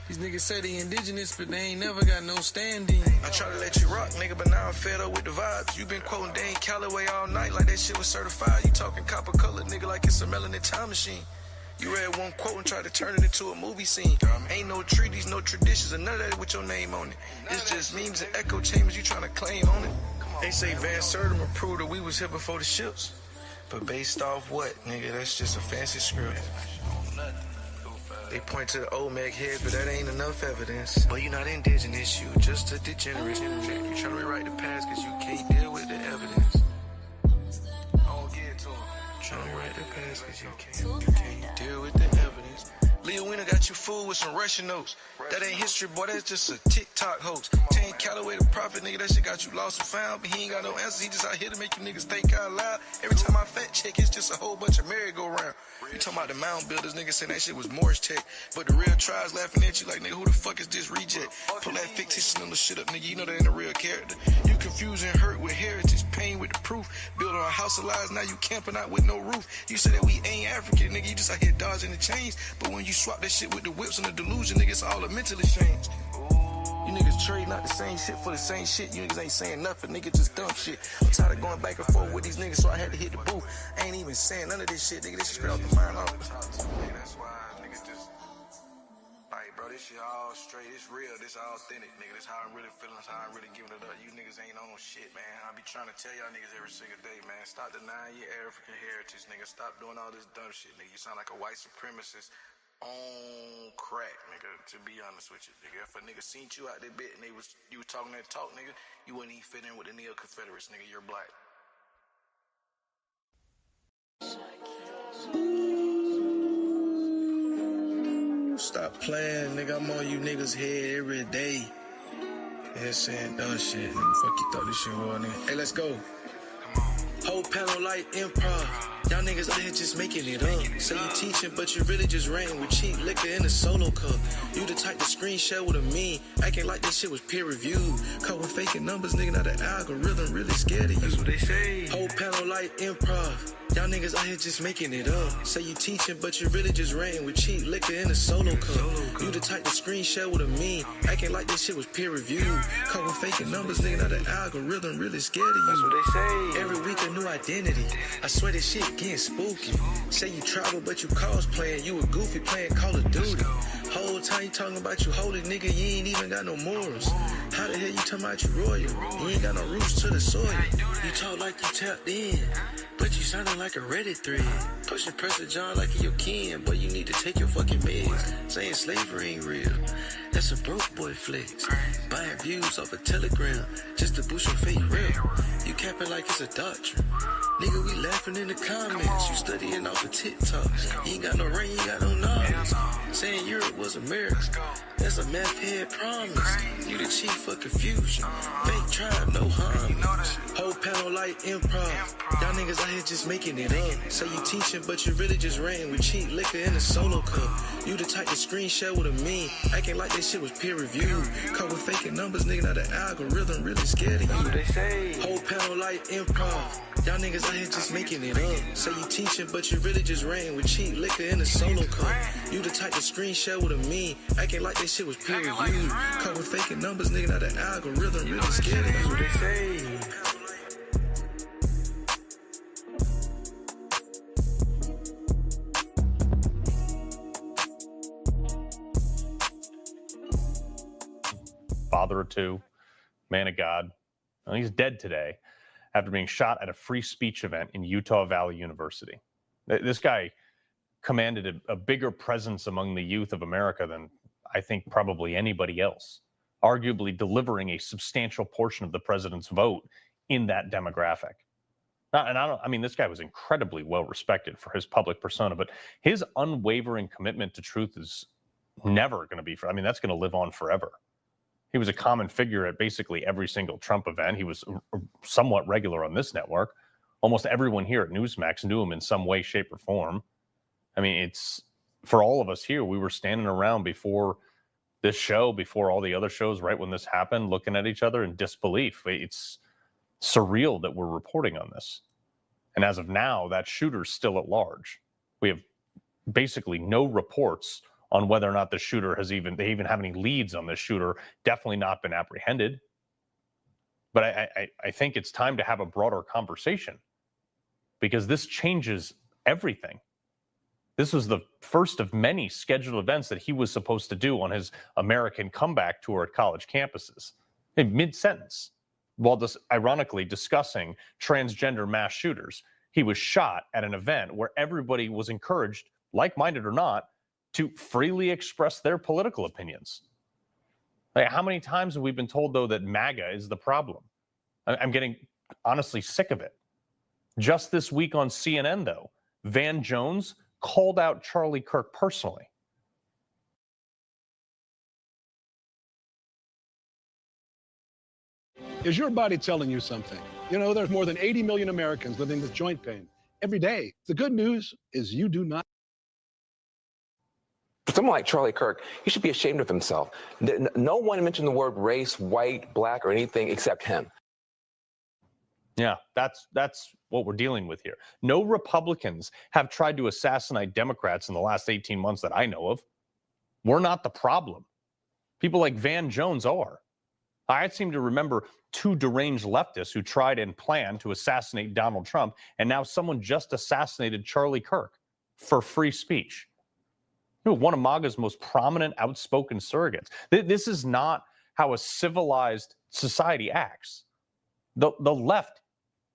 These niggas say they indigenous, but they ain't never got no standing. I try to let you rock, nigga, but now I'm fed up with the vibes. You been quoting Dane Calloway all night like that shit was certified. You talking copper colored, nigga, like it's a melanin time machine. You read one quote and tried to turn it into a movie scene. Ain't no treaties, no traditions, and none of that with your name on it. It's just memes and echo chambers you trying to claim on it. They say Van Sertima proved that we was here before the ships. But based off what, nigga? That's just a fancy script. They point to the Olmec head, but that ain't enough evidence. But you not indigenous, you just a degenerate. You trying to rewrite the past cause you can't deal with the evidence. the past cause you can't deal with the evidence. Leo Wiener got you fooled with some Russian notes. That ain't history, boy, that's just a TikTok hoax. Tane Calloway the prophet, nigga, that shit got you lost and found. But he ain't got no answers, he just out here to make you niggas think out loud. Every time I fact check, it's just a whole bunch of merry-go-round. You talking about the mound builders, nigga saying that shit was Morse tech. But the real trials laughing at you like, nigga, who the fuck is this reject? Pull that fictitious little shit up, nigga, you know that ain't a real character. You confusing hurt with heritage, pain with the proof. Build on a house of lies, now you camping out with no roof. You said that we ain't African, nigga, you just out here dodging the chains. But when you swap that shit with the whips and the delusion, nigga, it's all a mental exchange. You niggas trade not the same shit for the same shit. You niggas ain't saying nothing, nigga, just dumb shit. I'm tired of going back and forth with these niggas, so I had to hit the booth. I ain't even saying none of this shit, nigga. This shit straight off the mind off. That's why niggas just like, bro, this shit all straight. It's real. This all authentic, nigga. This how I'm really feeling. This how I'm really giving it up. You niggas ain't on shit, man. I be trying to tell y'all niggas every single day, man. Stop denying your African heritage, nigga. Stop doing all this dumb shit, nigga. You sound like a white supremacist on crack, nigga, to be honest with you, nigga. If a nigga seen you out there bit and you was talking that talk, nigga, you wouldn't even fit in with the neo-Confederates, nigga. You're black. Stop playing, nigga. I'm on you niggas' head every day. Yeah, saying dumb shit, nigga. Fuck you thought this shit was, nigga. Hey, let's go. Whole panel like improv. Y'all niggas out here just making it up. Say you teaching, but you really just ranting with cheap liquor in a solo cup. You the type to screenshot with a meme, acting like this shit was peer reviewed. Caught with faking numbers, nigga, now the algorithm really scared of you. That's what they say. Whole panel like improv. Y'all niggas out here just making it up. Say you teaching, but you really just ranting with cheap liquor in a solo cup. You the type to screenshot with a meme, acting like this shit was peer reviewed. Caught with faking numbers, nigga, now the algorithm really scared of you. That's what they say. Every week a new identity. I swear this shit getting spooky. Say you travel, but you cosplaying. You a goofy playing Call of Duty. Whole time you talking about you holy, nigga, you ain't even got no morals. How the hell you talking about you royal? You ain't got no roots to the soil. You talk like you tapped in, but you sounding like a Reddit thread. Pushing Pressure John like your kin, but you need to take your fucking meds. Saying slavery ain't real, that's a broke boy flex. Buying views off a Telegram just to boost your fake real. You capping like it's a doctrine. Nigga, we laughing in the comments. You studying off of TikTok. You ain't got no rain, you ain't got no knowledge. Saying Europe was America, that's a meth head promise. You the chief for confusion. Fake tribe, no harm. Whole panel like improv. Y'all niggas out here just making it up. Say you teaching, but you really just ranting with cheap liquor in a solo cup. You the type to screenshot with a meme, acting like this shit was peer reviewed. Caught with faking numbers, nigga, now the algorithm really scared of you. That's what they say. Whole panel like improv. Y'all niggas out here just making it up. Say you teaching, but you really just ranting with cheap liquor in a solo cup. You the type to screenshot with a meme, acting like this shit was peer reviewed. Caught with faking numbers, nigga, now the algorithm really scared of you. That's what they say. Father of two, man of God. Well, he's dead today after being shot at a free speech event in Utah Valley University. This guy commanded a bigger presence among the youth of America than I think probably anybody else, arguably delivering a substantial portion of the president's vote in that demographic. I mean, this guy was incredibly well respected for his public persona, but his unwavering commitment to truth is never going to be, that's going to live on forever. He was a common figure at basically every single Trump event. He was somewhat regular on this network. Almost everyone here at Newsmax knew him in some way, shape, or form. I mean, it's for all of us here, we were standing around before this show, before all the other shows, right when this happened, looking at each other in disbelief. It's surreal that we're reporting on this. And as of now, that shooter's still at large. We have basically no reports on whether or not the shooter they even have any leads on this shooter, definitely not been apprehended. But I think it's time to have a broader conversation because this changes everything. This was the first of many scheduled events that he was supposed to do on his American comeback tour at college campuses. In mid-sentence, while ironically discussing transgender mass shooters, he was shot at an event where everybody was encouraged, like-minded or not, to freely express their political opinions. Like, how many times have we been told, though, that MAGA is the problem? I'm getting honestly sick of it. Just this week on CNN, though, Van Jones called out Charlie Kirk personally. Is your body telling you something? You know, there's more than 80 million Americans living with joint pain every day. The good news is you do not. Someone like Charlie Kirk, he should be ashamed of himself. No one mentioned the word race, white, black, or anything except him. Yeah, that's what we're dealing with here. No Republicans have tried to assassinate Democrats in the last 18 months that I know of. We're not the problem. People like Van Jones are. I seem to remember two deranged leftists who tried and planned to assassinate Donald Trump, and now someone just assassinated Charlie Kirk for free speech. One of MAGA's most prominent, outspoken surrogates. This is not how a civilized society acts. The left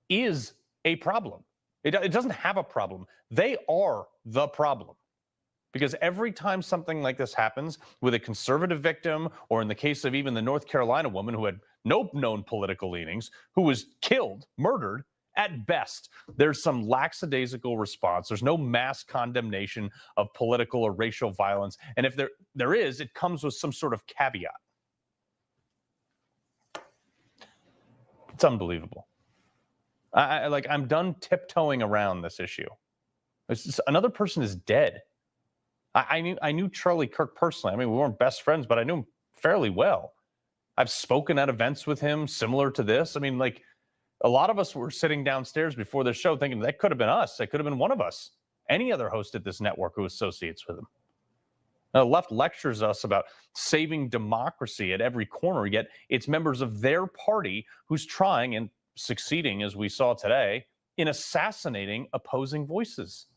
is a problem. It doesn't have a problem. They are the problem. Because every time something like this happens with a conservative victim, or in the case of even the North Carolina woman who had no known political leanings, who was killed, murdered, at best, there's some lackadaisical response. There's no mass condemnation of political or racial violence. And if there is, it comes with some sort of caveat. It's unbelievable. I'm done tiptoeing around this issue. Another person is dead. I knew Charlie Kirk personally. I mean, we weren't best friends, but I knew him fairly well. I've spoken at events with him similar to this. I mean, like, a lot of us were sitting downstairs before the show thinking that could have been us. That could have been one of us. Any other host at this network who associates with him. The left lectures us about saving democracy at every corner, yet it's members of their party who's trying and succeeding, as we saw today, in assassinating opposing voices,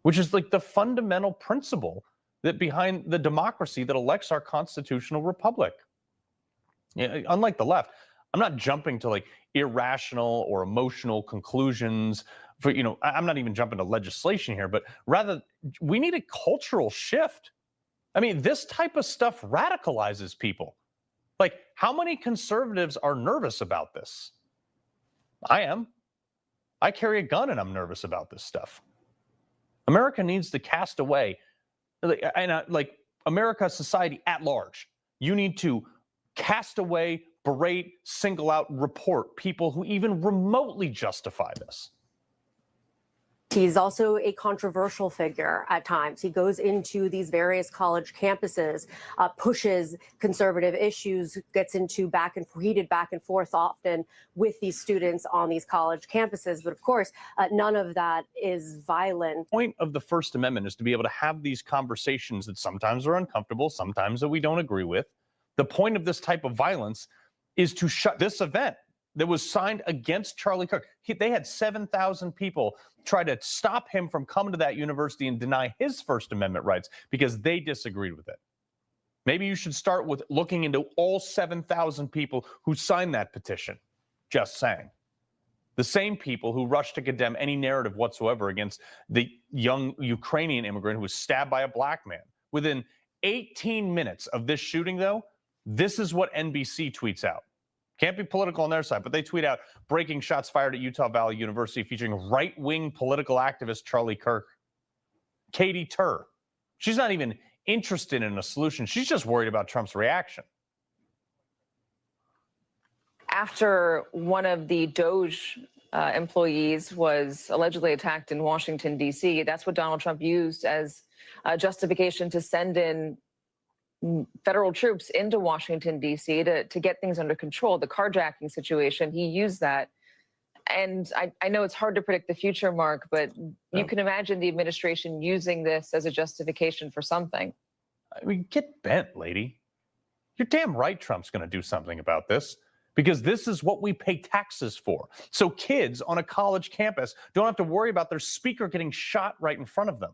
which is like the fundamental principle that behind the democracy that elects our constitutional republic. Yeah, unlike the left, I'm not jumping to like irrational or emotional conclusions for, I'm not even jumping to legislation here, but rather we need a cultural shift. I mean, this type of stuff radicalizes people. Like, how many conservatives are nervous about this? I am. I carry a gun and I'm nervous about this stuff. America needs to cast away, like America, society at large. You need to cast away, berate, single out, report people who even remotely justify this. He's also a controversial figure at times. He goes into these various college campuses, pushes conservative issues, gets into heated back and forth often with these students on these college campuses. But of course, none of that is violent. The point of the First Amendment is to be able to have these conversations that sometimes are uncomfortable, sometimes that we don't agree with. The point of this type of violence is to shut this event that was signed against Charlie Kirk. They had 7,000 people try to stop him from coming to that university and deny his First Amendment rights because they disagreed with it. Maybe you should start with looking into all 7,000 people who signed that petition. Just saying. The same people who rushed to condemn any narrative whatsoever against the young Ukrainian immigrant who was stabbed by a black man. Within 18 minutes of this shooting, though, this is what NBC tweets out. Can't be political on their side, but they tweet out breaking shots fired at Utah Valley University featuring right-wing political activist Charlie Kirk. Katie Tur. She's not even interested in a solution. She's just worried about Trump's reaction. After one of the Doge employees was allegedly attacked in Washington, D.C., that's what Donald Trump used as justification to send in federal troops into Washington, D.C. to get things under control. The carjacking situation, he used that. And I know it's hard to predict the future, Mark, but you can imagine the administration using this as a justification for something. I mean, get bent, lady. You're damn right Trump's going to do something about this because this is what we pay taxes for. So kids on a college campus don't have to worry about their speaker getting shot right in front of them.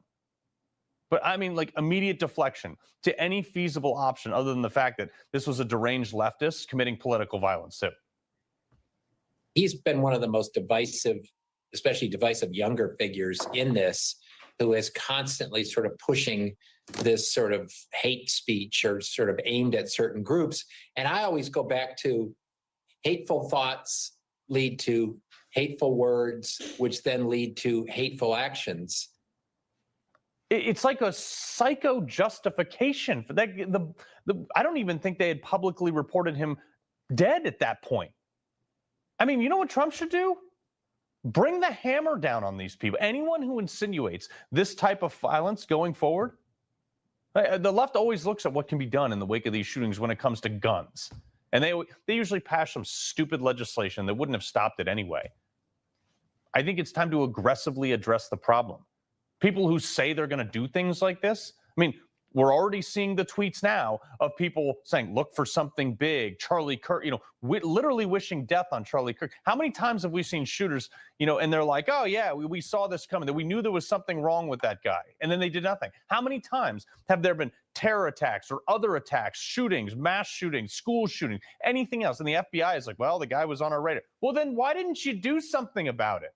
But I mean, like, immediate deflection to any feasible option other than the fact that this was a deranged leftist committing political violence too. He's been one of the most divisive, especially divisive younger figures in this, who is constantly sort of pushing this sort of hate speech or sort of aimed at certain groups. And I always go back to hateful thoughts lead to hateful words, which then lead to hateful actions. It's like a psycho justification for that. I don't even think they had publicly reported him dead at that point. I mean, you know what Trump should do? Bring the hammer down on these people. Anyone who insinuates this type of violence going forward, the left always looks at what can be done in the wake of these shootings when it comes to guns. And they usually pass some stupid legislation that wouldn't have stopped it anyway. I think it's time to aggressively address the problem. People who say they're going to do things like this, I mean, we're already seeing the tweets now of people saying, look for something big, Charlie Kirk, literally wishing death on Charlie Kirk. How many times have we seen shooters, and they're like, oh, yeah, we saw this coming, that we knew there was something wrong with that guy, and then they did nothing. How many times have there been terror attacks or other attacks, shootings, mass shootings, school shootings, anything else? And the FBI is like, well, the guy was on our radar. Well, then why didn't you do something about it?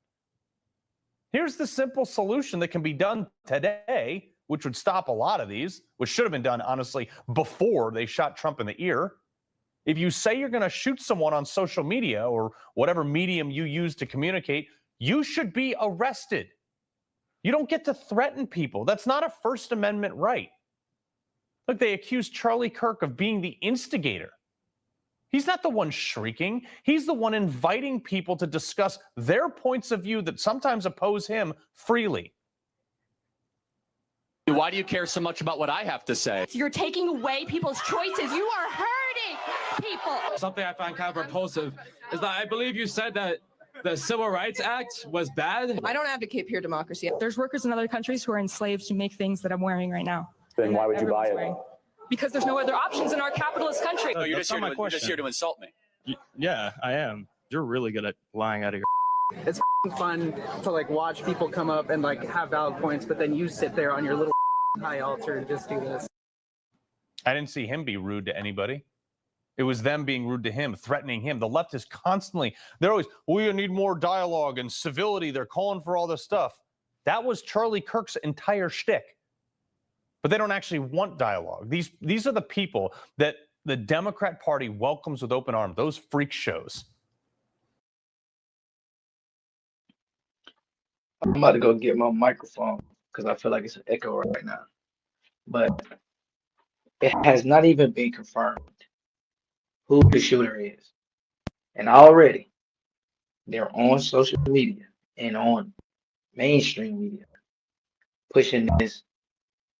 Here's the simple solution that can be done today, which would stop a lot of these, which should have been done, honestly, before they shot Trump in the ear. If you say you're going to shoot someone on social media or whatever medium you use to communicate, you should be arrested. You don't get to threaten people. That's not a First Amendment right. Look, they accused Charlie Kirk of being the instigator. He's not the one shrieking. He's the one inviting people to discuss their points of view that sometimes oppose him freely. Why do you care so much about what I have to say? You're taking away people's choices. You are hurting people. Something I find kind of repulsive is that I believe you said that the Civil Rights Act was bad. I don't advocate pure democracy. There's workers in other countries who are enslaved to make things that I'm wearing right now. Then why would you buy it? Because there's no other options in our capitalist country. No, you're just here to insult me. Yeah, I am. You're really good at lying out of your. It's fun to watch people come up and have valid points, but then you sit there on your little high altar and just do this. I didn't see him be rude to anybody. It was them being rude to him, threatening him. The left is constantly, they're always, we need more dialogue and civility. They're calling for all this stuff. That was Charlie Kirk's entire shtick. But they don't actually want dialogue. These are the people that the Democrat Party welcomes with open arms, those freak shows. I'm about to go get my microphone because I feel like it's an echo right now. But it has not even been confirmed who the shooter is. And already they're on social media and on mainstream media pushing this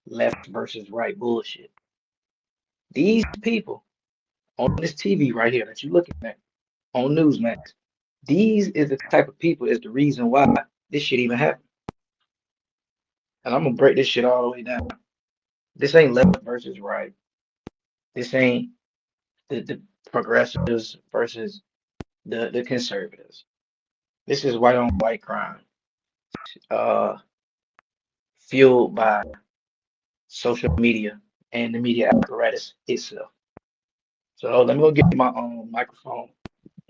left versus right bullshit. These people on this TV right here that you're looking at on Newsmax, these is the type of people is the reason why this shit even happened. And I'm gonna break this shit all the way down. This ain't left versus right. This ain't the progressives versus the conservatives. This is white on white crime, fueled by social media and the media apparatus itself. So let me go get my own microphone.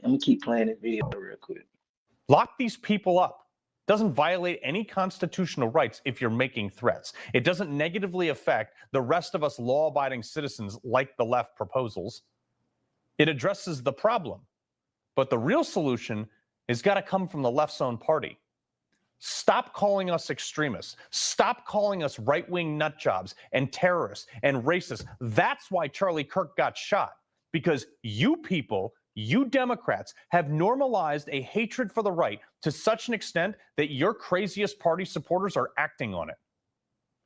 Let me keep playing this video real quick. Lock these people up. Doesn't violate any constitutional rights if you're making threats. It doesn't negatively affect the rest of us law-abiding citizens like the left proposals. It addresses the problem. But the real solution has got to come from the left's own party. Stop calling us extremists. Stop calling us right-wing nutjobs and terrorists and racists. That's why Charlie Kirk got shot. Because you people, you Democrats, have normalized a hatred for the right to such an extent that your craziest party supporters are acting on it.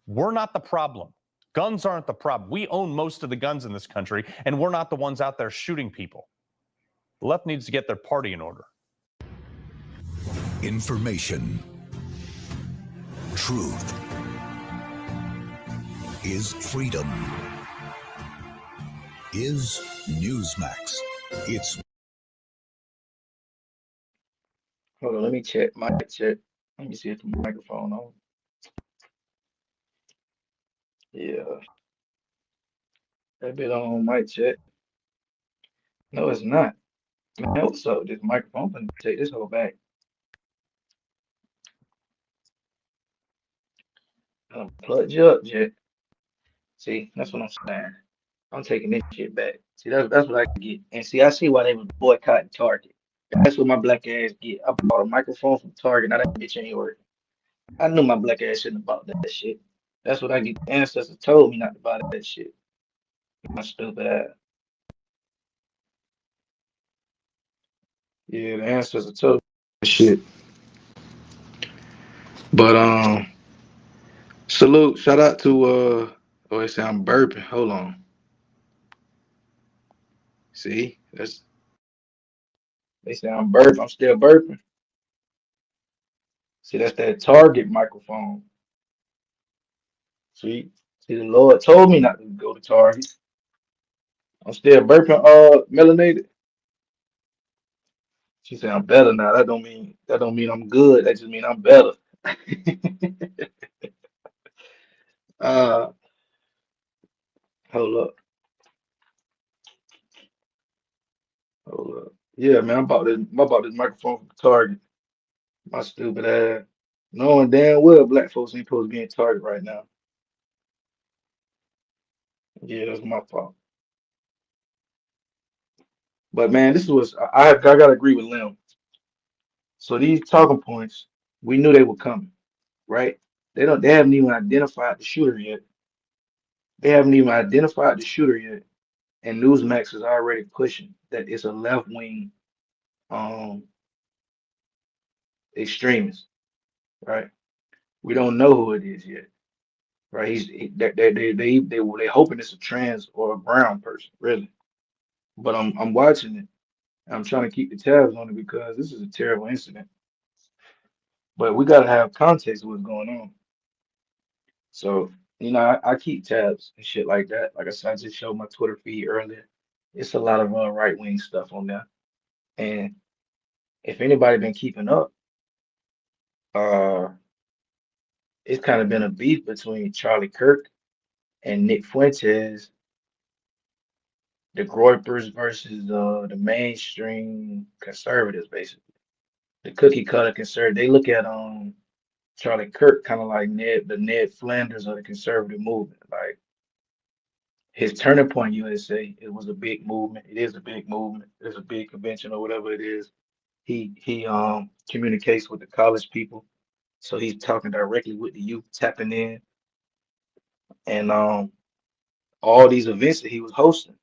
We're not the problem. Guns aren't the problem. We own most of the guns in this country, and we're not the ones out there shooting people. The left needs to get their party in order. Information. Truth is freedom. Is Newsmax. It's. Hold on, let me check. Mic check. Let me see if the microphone on. Yeah. That bit on mic check. No, it's not. Man, what's up with this microphone? I'm gonna take this whole back. I'm plug you up, Jet. See, that's what I'm saying. I'm taking this shit back. See, that's what I can get. And see, I see why they was boycotting Target. That's what my black ass get. I bought a microphone from Target. Now that bitch ain't working. I knew my black ass shouldn't have bought that shit. That's what I get. The ancestors told me not to buy that shit. My stupid ass. Yeah, the ancestors told me that shit. But salute, shout out to oh they say I'm burping. Hold on. See? They say I'm burping. I'm still burping. See, that's that Target microphone. See, the Lord told me not to go to Target. I'm still burping, melanated. She said I'm better now. That don't mean I'm good. That just mean I'm better. uh, hold up, hold up. Yeah, man, I bought this microphone from Target. My stupid ass. Knowing damn well black folks ain't supposed to be in Target right now. Yeah, that's my fault. But man, this was I gotta agree with Lim. So these talking points, we knew they were coming, right? They haven't even identified the shooter yet. They haven't even identified the shooter yet. And Newsmax is already pushing that it's a left wing um extremist, right? We don't know who it is yet, right? They hoping it's a trans or a brown person, really. But I'm watching it. I'm trying to keep the tabs on it because this is a terrible incident. But we gotta have context of what's going on. So, I keep tabs and shit like that. Like I said, I just showed my Twitter feed earlier. It's a lot of right wing stuff on there. And if anybody been keeping up, uh, it's kind of been a beef between Charlie Kirk and Nick Fuentes, the Groypers versus the mainstream conservatives, basically. The cookie cutter conservative. They look at Charlie Kirk kind of like the Ned Flanders of the conservative movement. Like his Turning Point USA, it was a big movement. It is a big movement. It's a big convention or whatever it is. He communicates with the college people, so he's talking directly with the youth, tapping in, and all these events that he was hosting,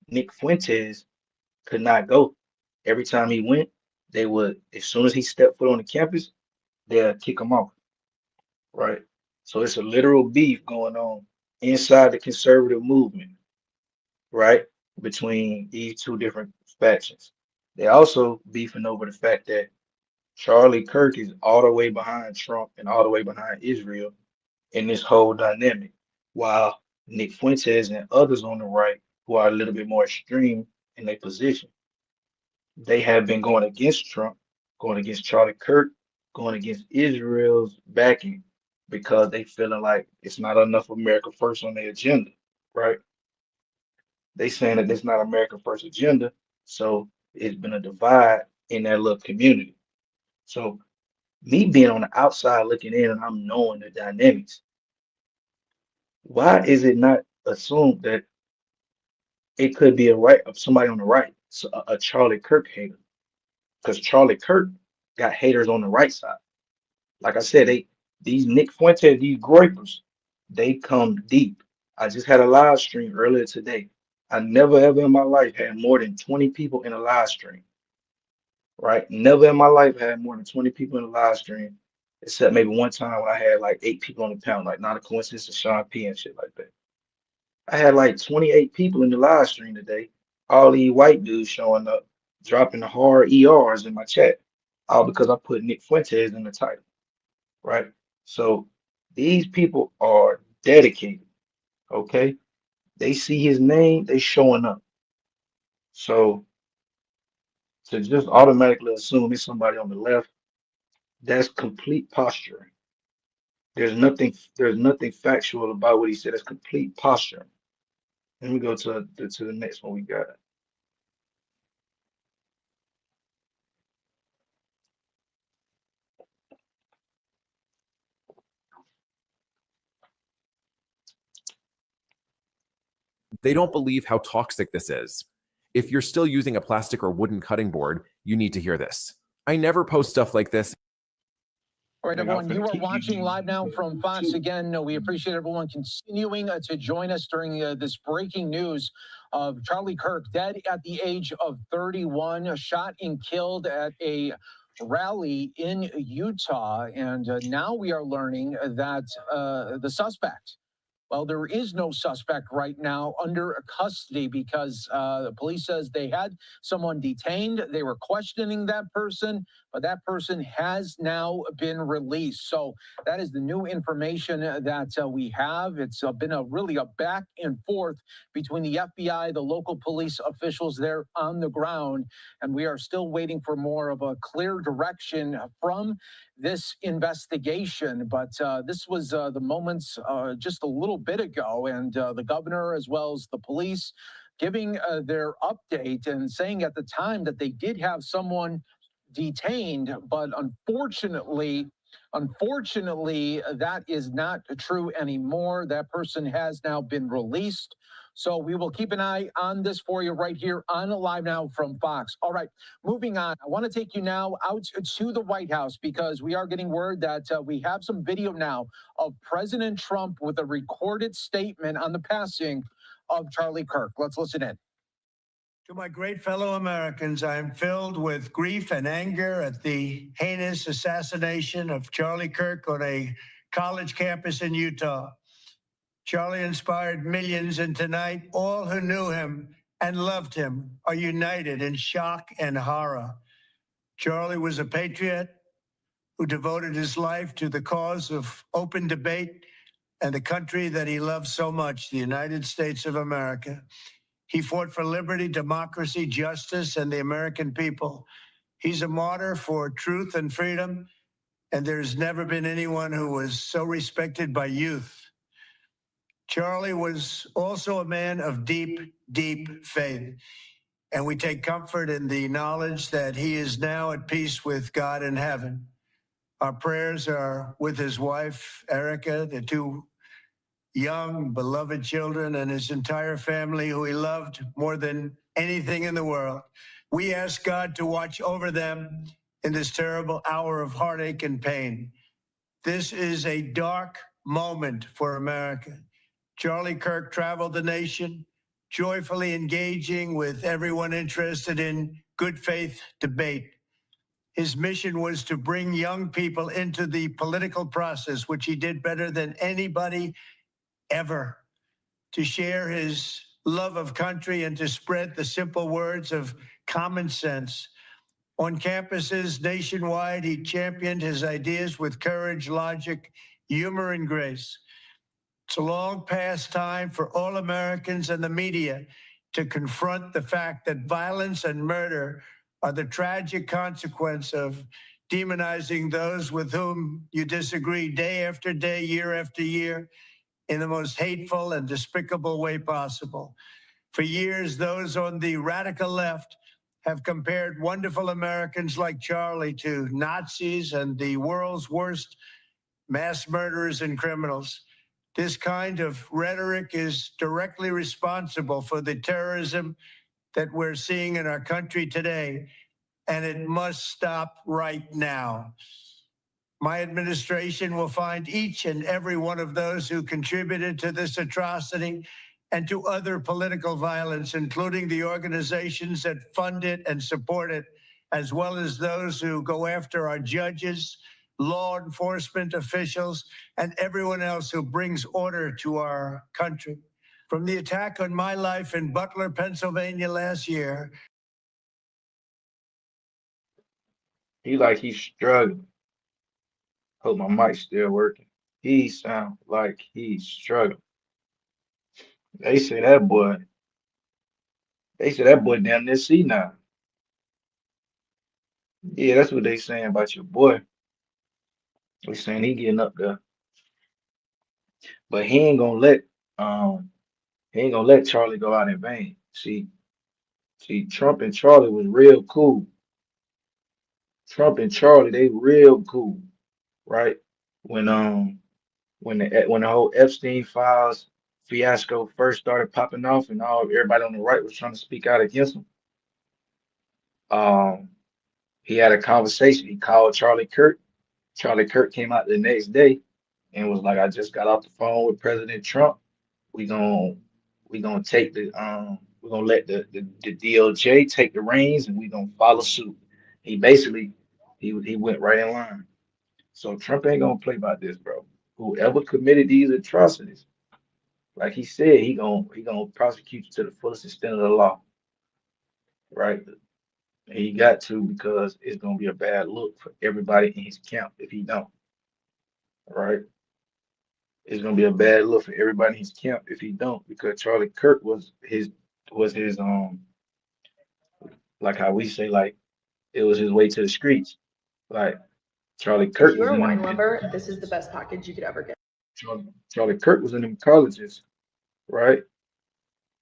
Nick Fuentes could not go. Every time he went, they would, as soon as he stepped foot on the campus, they'll kick him off, right? So it's a literal beef going on inside the conservative movement, right? Between these two different factions. They also beefing over the fact that Charlie Kirk is all the way behind Trump and all the way behind Israel in this whole dynamic, while Nick Fuentes and others on the right who are a little bit more extreme in their position, they have been going against Trump, going against Charlie Kirk, going against Israel's backing because they feeling like it's not enough America first on their agenda, right? They saying that there's not America first agenda, so it's been a divide in that little community. So me being on the outside looking in and I'm knowing the dynamics, why is it not assumed that it could be somebody on the right, so a Charlie Kirk hater? Because Charlie Kirk got haters on the right side. Like I said, these Nick Fuentes, these groypers, they come deep. I just had a live stream earlier today. I never ever in my life had more than 20 people in a live stream. Right? Never in my life had more than 20 people in a live stream, except maybe one time when I had like 8 people on the panel, like not a coincidence of Sean P and shit like that. I had like 28 people in the live stream today. All these white dudes showing up, dropping the hard ERs in my chat, all because I put Nick Fuentes in the title, right? So these people are dedicated, okay? They see his name, they showing up. So to just automatically assume it's somebody on the left, that's complete posturing. There's nothing factual about what he said. That's complete posturing. Let me go to the next one we got. They don't believe how toxic this is. If you're still using a plastic or wooden cutting board, you need to hear this. I never post stuff like this. All right, everyone, you are watching live now from Fox again. We appreciate everyone continuing to join us during this breaking news of Charlie Kirk, dead at the age of 31, shot and killed at a rally in Utah. And now we are learning that the suspect, well, there is no suspect right now under custody because the police says they had someone detained. They were questioning that person, but that person has now been released. So that is the new information that we have. It's been really a back and forth between the FBI, the local police officials there on the ground, and we are still waiting for more of a clear direction from this investigation. But this was the moments just a little bit ago, and the governor as well as the police giving their update and saying at the time that they did have someone detained, but unfortunately, that is not true anymore. That person has now been released. So we will keep an eye on this for you right here on Live Now from Fox. All right, moving on. I want to take you now out to the White House because we are getting word that we have some video now of President Trump with a recorded statement on the passing of Charlie Kirk. Let's listen in. To my great fellow Americans, I am filled with grief and anger at the heinous assassination of Charlie Kirk on a college campus in Utah. Charlie inspired millions, and tonight, all who knew him and loved him are united in shock and horror. Charlie was a patriot who devoted his life to the cause of open debate and the country that he loved so much, the United States of America. He fought for liberty, democracy, justice, and the American people. He's a martyr for truth and freedom, and there's never been anyone who was so respected by youth. Charlie was also a man of deep, deep faith, and we take comfort in the knowledge that he is now at peace with God in heaven. Our prayers are with his wife, Erica, the two young, beloved children, and his entire family, who he loved more than anything in the world. We ask God to watch over them in this terrible hour of heartache and pain. This is a dark moment for America. Charlie Kirk traveled the nation, joyfully engaging with everyone interested in good faith debate. His mission was to bring young people into the political process, which he did better than anybody ever, to share his love of country and to spread the simple words of common sense. On campuses nationwide, he championed his ideas with courage, logic, humor, and grace. It's a long past time for all Americans and the media to confront the fact that violence and murder are the tragic consequence of demonizing those with whom you disagree day after day, year after year, in the most hateful and despicable way possible. For years, those on the radical left have compared wonderful Americans like Charlie to Nazis and the world's worst mass murderers and criminals. This kind of rhetoric is directly responsible for the terrorism that we're seeing in our country today, and it must stop right now. My administration will find each and every one of those who contributed to this atrocity and to other political violence, including the organizations that fund it and support it, as well as those who go after our judges, law enforcement officials, and everyone else who brings order to our country. From the attack on my life in Butler, Pennsylvania last year. He's struggling. Hope my mic's still working. He sounds like he's struggling. They say that boy down there see now. Yeah, that's what they saying about your boy. They saying he getting up there. But he ain't gonna let Charlie go out in vain. See, Trump and Charlie was real cool. Trump and Charlie, they real cool, right? When the whole Epstein Files fiasco first started popping off, and everybody on the right was trying to speak out against him. He had a conversation. He called Charlie Kirk, Charlie Kirk came out the next day and was like, I just got off the phone with President Trump. We gon' we gonna take we're gonna let the DOJ take the reins and we gonna follow suit. He basically he went right in line. So Trump ain't gonna play by this, bro. Whoever committed these atrocities, like he said, he gonna prosecute you to the fullest extent of the law, right? And he got to because it's gonna be a bad look for everybody in his camp if he don't, right? It's gonna be a bad look for everybody in his camp if he don't, because Charlie Kirk was his like how we say, like it was his way to the streets. Like Charlie If Kirk was you're a in wine them lover, this is the best package you could ever get. Charlie Kirk was in them colleges, right?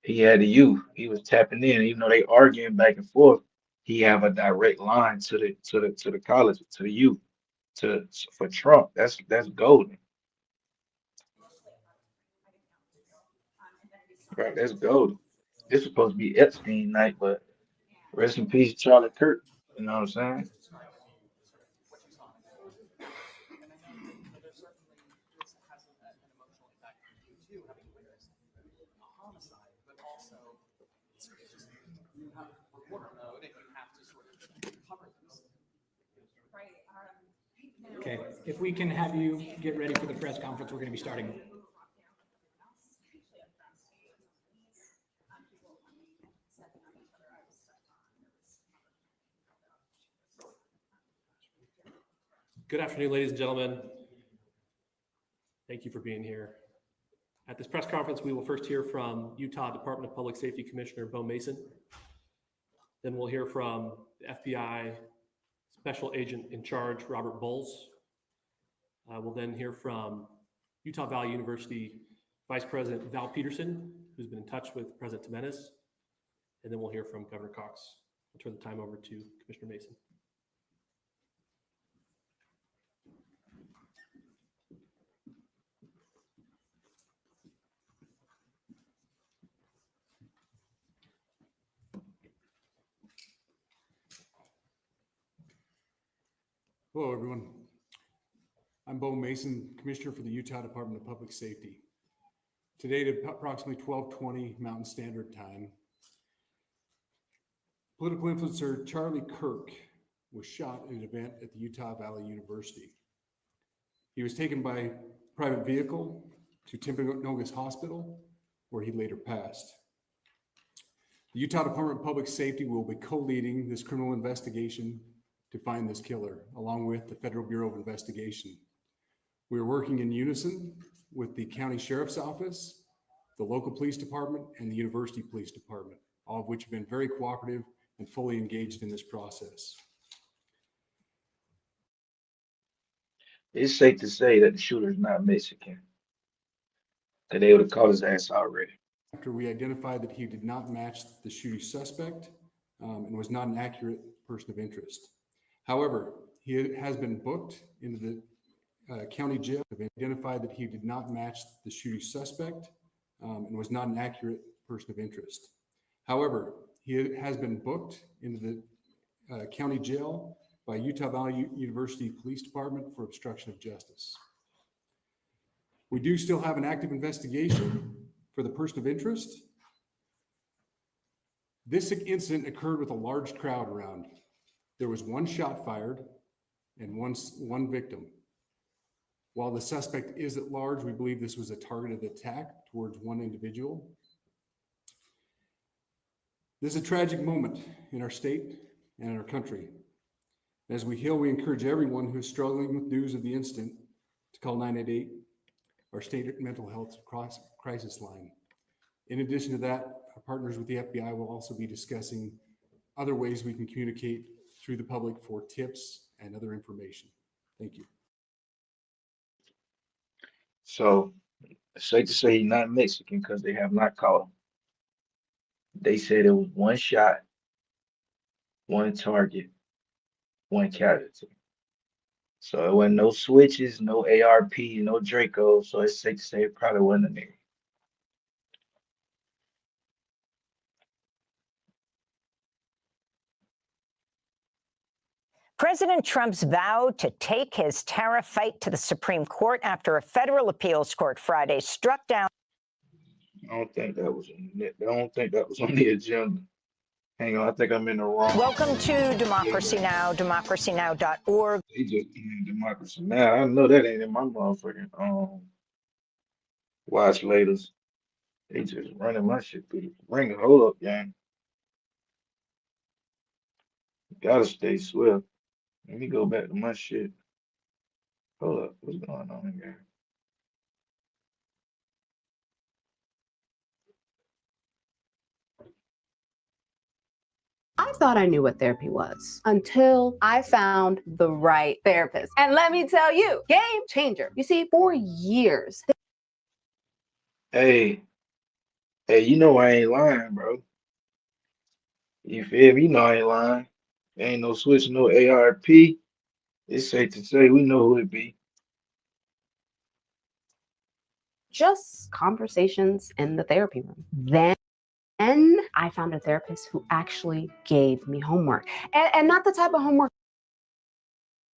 He had the youth. He was tapping in, even though they arguing back and forth. He have a direct line to the college, to the youth, to for Trump. That's golden, right? That's golden. This is supposed to be Epstein night, but rest in peace, Charlie Kirk. You know what I'm saying? Okay, if we can have you get ready for the press conference, we're going to be starting. Good afternoon, ladies and gentlemen. Thank you for being here. At this press conference, we will first hear from Utah Department of Public Safety Commissioner Bo Mason. Then we'll hear from the FBI Special Agent in Charge, Robert Bowles. We'll then hear from Utah Valley University Vice President Val Peterson, who's been in touch with President Jimenez. And then we'll hear from Governor Cox. I'll turn the time over to Commissioner Mason. Hello, everyone. I'm Bo Mason, Commissioner for the Utah Department of Public Safety. Today at approximately 12:20 Mountain Standard Time, political influencer Charlie Kirk was shot at an event at the Utah Valley University. He was taken by private vehicle to Timpanogos Hospital, where he later passed. The Utah Department of Public Safety will be co-leading this criminal investigation to find this killer, along with the Federal Bureau of Investigation. We are working in unison with the County Sheriff's Office, the local police department, and the University Police Department, all of which have been very cooperative and fully engaged in this process. It's safe to say that the shooter's not Mexican, because they would have caught his ass already. After we identified that he did not match the shooting suspect and was not an accurate person of interest. However, he has been booked into the county jail. We identified that he did not match the shooting suspect and was not an accurate person of interest. However, he has been booked into the county jail by Utah Valley University Police Department for obstruction of justice. We do still have an active investigation for the person of interest. This incident occurred with a large crowd around. There was one shot fired and one victim. While the suspect is at large, we believe this was a targeted attack towards one individual. This is a tragic moment in our state and in our country. As we heal, we encourage everyone who is struggling with news of the incident to call 988, our state mental health crisis line. In addition to that, our partners with the FBI will also be discussing other ways we can communicate through the public for tips and other information. Thank you. So it's safe to say he's not Mexican because they have not caught him. They said it was one shot, one target, one casualty. So it wasn't no switches, no ARP, no Draco. So it's safe to say it probably wasn't a nigga. President Trump's vow to take his tariff fight to the Supreme Court after a federal appeals court Friday struck down. I don't think that was on the agenda. Hang on, I think I'm in the wrong. Welcome to Democracy Now!, democracynow.org. They just in Democracy Now! I know that ain't in my motherfucking watch laters. They just running my shit through the ringer. Hold up, gang. Gotta stay swift. Let me go back to my shit. Hold up, what's going on here? I thought I knew what therapy was until I found the right therapist. And let me tell you, game changer. You see, for years. Hey, you know I ain't lying, bro. You feel me? You know I ain't lying. Ain't no switch, no ARP. It's safe to say we know who it be. Just conversations in the therapy room. Then I found a therapist who actually gave me homework. And not the type of homework.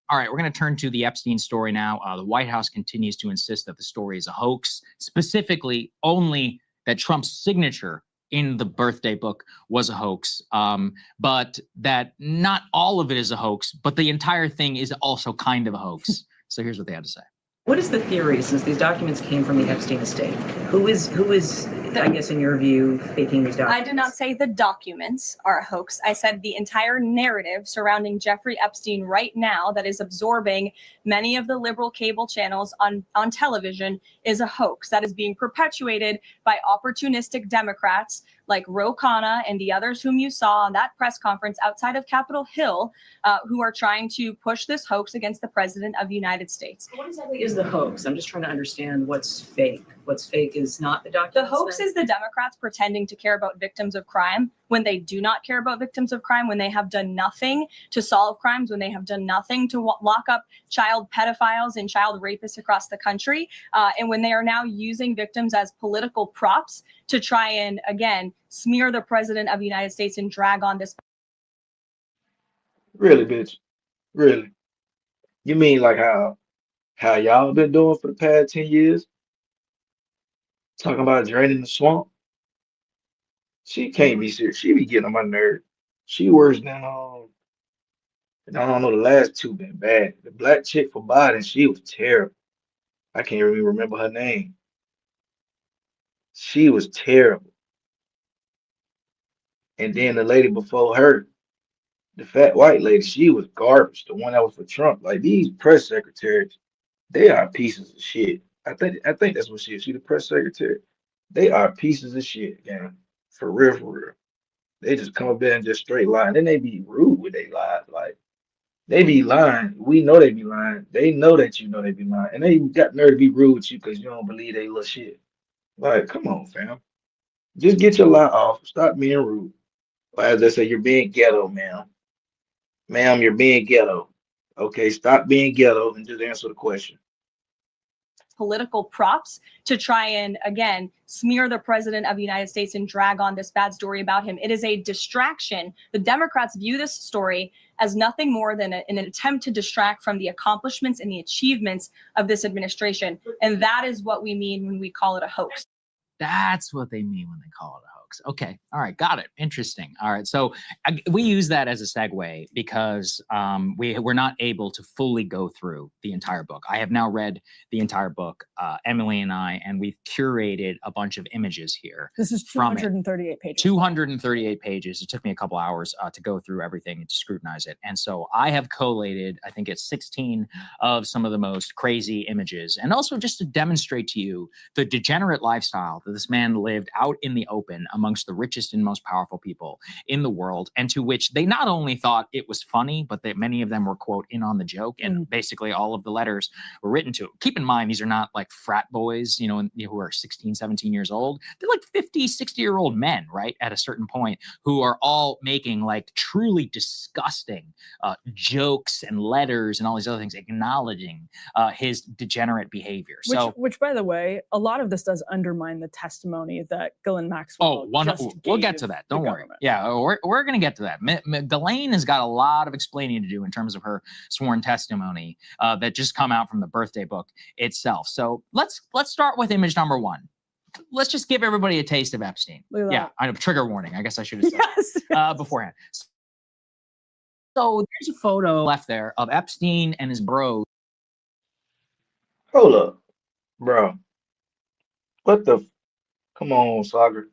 All right, we're going to turn to the Epstein story now. The White House continues to insist that the story is a hoax, specifically only that Trump's signature in the birthday book was a hoax, but that not all of it is a hoax, but the entire thing is also kind of a hoax. So here's what they had to say. What is the theory, since these documents came from the Epstein estate? Who is, I guess, in your view, faking these documents? I did not say the documents are a hoax. I said the entire narrative surrounding Jeffrey Epstein right now that is absorbing many of the liberal cable channels on television is a hoax that is being perpetuated by opportunistic Democrats like Ro Khanna and the others whom you saw on that press conference outside of Capitol Hill, who are trying to push this hoax against the president of the United States. What exactly is the hoax? I'm just trying to understand what's fake. What's fake is not the documents. The hoax is the Democrats pretending to care about victims of crime when they do not care about victims of crime, when they have done nothing to solve crimes, when they have done nothing to lock up child pedophiles and child rapists across the country, and when they are now using victims as political props to try and, again, smear the president of the United States and drag on this. Really, bitch. Really. You mean like how y'all been doing for the past 10 years? Talking about draining the swamp? She can't be serious. She be getting on my nerve. She worse than and I don't know, the last two been bad. The black chick for Biden, she was terrible. I can't even remember her name. She was terrible. And then the lady before her, the fat white lady, she was garbage. The one that was for Trump. Like these press secretaries, they are pieces of shit. I think that's what she is. She the press secretary. They are pieces of shit, gang. For real, for real. They just come up there and just straight lie. And then they be rude with they lies. Like they be lying. We know they be lying. They know that you know they be lying. And they got nerve to be rude with you because you don't believe they little shit. Like, come on, fam. Just get your lie off. Stop being rude. Or as I say, you're being ghetto, ma'am. Ma'am, you're being ghetto. Okay, stop being ghetto and just answer the question. Political props to try and, again, smear the president of the United States and drag on this bad story about him. It is a distraction. The Democrats view this story as nothing more than an attempt to distract from the accomplishments and the achievements of this administration. And that is what we mean when we call it a hoax. That's what they mean when they call it a hoax. Okay. All right. Got it. Interesting. All right. So we use that as a segue because we're not able to fully go through the entire book. I have now read the entire book, Emily and I, and we've curated a bunch of images here. This is 238 pages. 238 pages. It took me a couple hours to go through everything and to scrutinize it. And so I have collated, I think it's 16 of some of the most crazy images. And also just to demonstrate to you the degenerate lifestyle that this man lived out in the open amongst the richest and most powerful people in the world, and to which they not only thought it was funny, but that many of them were, quote, in on the joke, and basically all of the letters were written to. Keep in mind, these are not like frat boys, you know, who are 16, 17 years old. They're like 50, 60-year-old men, right, at a certain point, who are all making like truly disgusting jokes and letters and all these other things, acknowledging his degenerate behavior. Which, by the way, a lot of this does undermine the testimony that Ghislaine Maxwell we'll get to that. Don't worry. Yeah, we're going to get to that. Ghislaine has got a lot of explaining to do in terms of her sworn testimony that just come out from the birthday book itself. So let's start with image number one. Let's just give everybody a taste of Epstein. Yeah, I know, trigger warning. I guess I should have said beforehand. So there's a photo left there of Epstein and his bros. Hold up, bro. What the? Come on, Sagar.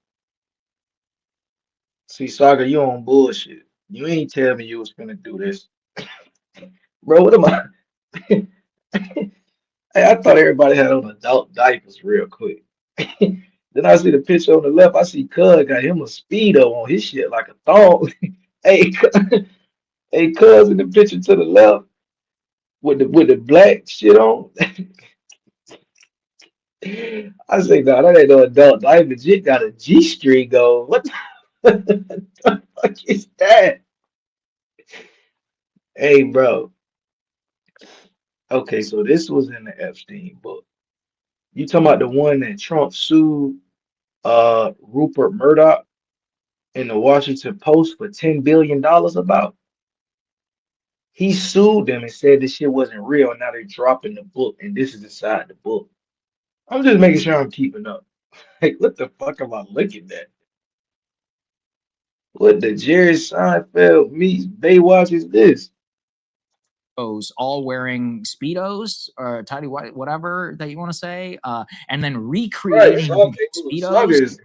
See, Sagar, you on bullshit. You ain't tell me you was gonna do this, bro. What am I? Hey, I thought everybody had on adult diapers real quick. Then I see the picture on the left. I see Cuz got him a Speedo on his shit like a thong. Hey, hey, Cuz in the picture to the left with the black shit on. I say, no, that ain't no adult diaper. Jit got a G-string going. What the fuck is that? Hey, bro. Okay, so this was in the Epstein book. You talking about the one that Trump sued Rupert Murdoch in the Washington Post for $10 billion about? He sued them and said this shit wasn't real, and now they're dropping the book, and this is inside the book. I'm just making sure I'm keeping up. Like, what the fuck am I looking at? What the Jerry Seinfeld meets Baywatch is this? All wearing Speedos or tidy white, whatever that you want to say, and then recreating Speedos.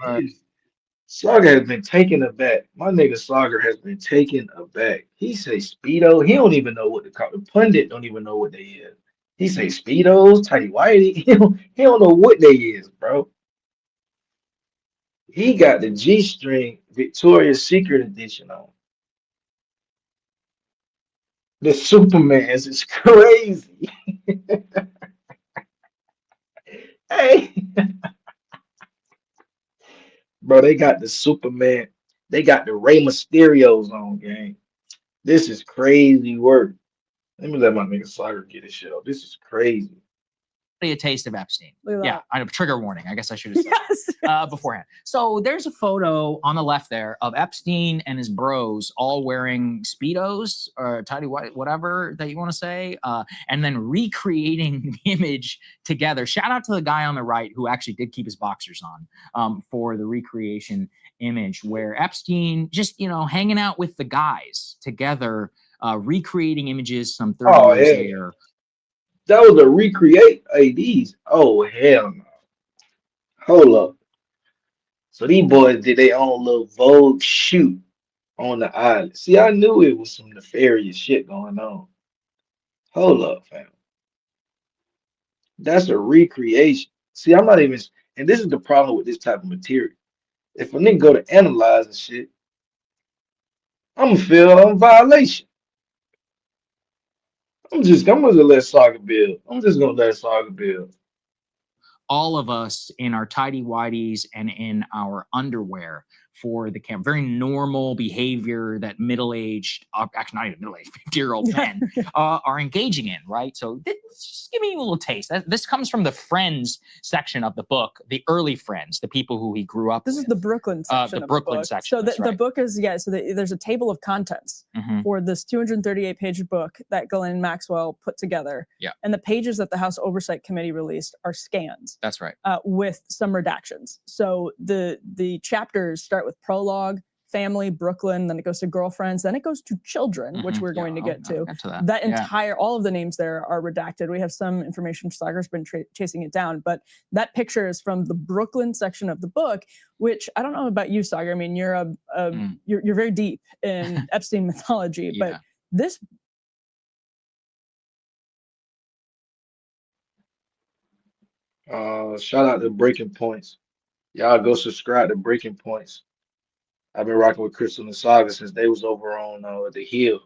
Saga has been taken aback. My nigga Saga has been taken aback. He say Speedo. He don't even know what to call. The pundit don't even know what they is. He say Speedos, tidy whitey. He don't know what they is, bro. He got the G-string Victoria's Secret edition on. The Supermans is crazy. Hey, bro, they got the Superman. They got the Rey Mysterios on, gang. This is crazy work. Let me let my nigga Saga get his shit off. This is crazy. A taste of Epstein. Yeah, I know, trigger warning. I guess I should have said beforehand. So there's a photo on the left there of Epstein and his bros all wearing Speedos or tidy white, whatever that you want to say, and then recreating the image together. Shout out to the guy on the right who actually did keep his boxers on for the recreation image where Epstein just, hanging out with the guys together, recreating images some 30 years later. That was a recreate ADs. Oh, hell no. Hold up. So these boys did their own little Vogue shoot on the island. See, I knew it was some nefarious shit going on. Hold up, fam. That's a recreation. See, I'm not even, and this is the problem with this type of material. If a nigga go to analyze and shit, I'm gonna feel on violation. I'm gonna let Saga build. I'm just gonna let Saga build. All of us in our tidy whities and in our underwear for the camp. Very normal behavior that middle-aged, actually not even middle-aged, 50-year-old men are engaging in, right? So just give me a little taste. This comes from the Friends section of the book, the early Friends, the people who he grew up with. This is the Brooklyn section. The Brooklyn section. So the book is, there's a table of contents for this 238-page book that Ghislaine Maxwell put together. Yeah. And the pages that the House Oversight Committee released are scans. That's right. With some redactions. So the chapters start with prologue, family, Brooklyn, then it goes to girlfriends, then it goes to children, which we're going to get to. That entire, all of the names there are redacted. We have some information, Sagar's been chasing it down, but that picture is from the Brooklyn section of the book, which I don't know about you, Sagar. I mean, you're you're very deep in Epstein mythology, but this. Shout out to Breaking Points. Y'all go subscribe to Breaking Points. I've been rocking with Crystal and Saga since they was over on the Hill.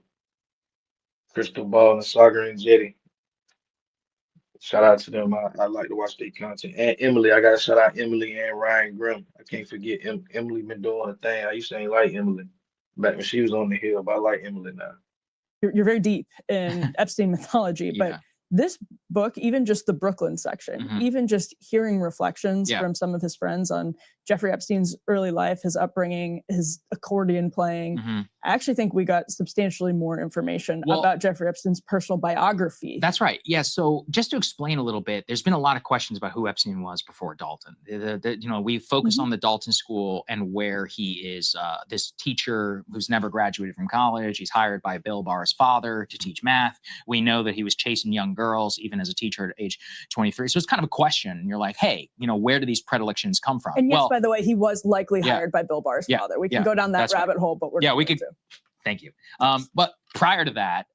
Crystal Ball and Saga and Jetty. Shout out to them. I like to watch their content. And Emily, I gotta shout out Emily and Ryan Grimm. I can't forget Emily been doing her thing. I used to ain't like Emily back when she was on the Hill, but I like Emily now. You're very deep in Epstein mythology, but this book, even just the Brooklyn section, even just hearing reflections from some of his friends on Jeffrey Epstein's early life, his upbringing, his accordion playing, I actually think we got substantially more information about Jeffrey Epstein's personal biography. That's right. Yeah. So just to explain a little bit, there's been a lot of questions about who Epstein was before Dalton. We focus on the Dalton School and where he is this teacher who's never graduated from college. He's hired by Bill Barr's father to teach math. We know that he was chasing young girls, even as a teacher at age 23. So it's kind of a question. And you're like, hey, where do these predilections come from? And yes, by the way, he was likely hired by Bill Barr's father. We can go down that rabbit hole, but we could. Thank you. But prior to that,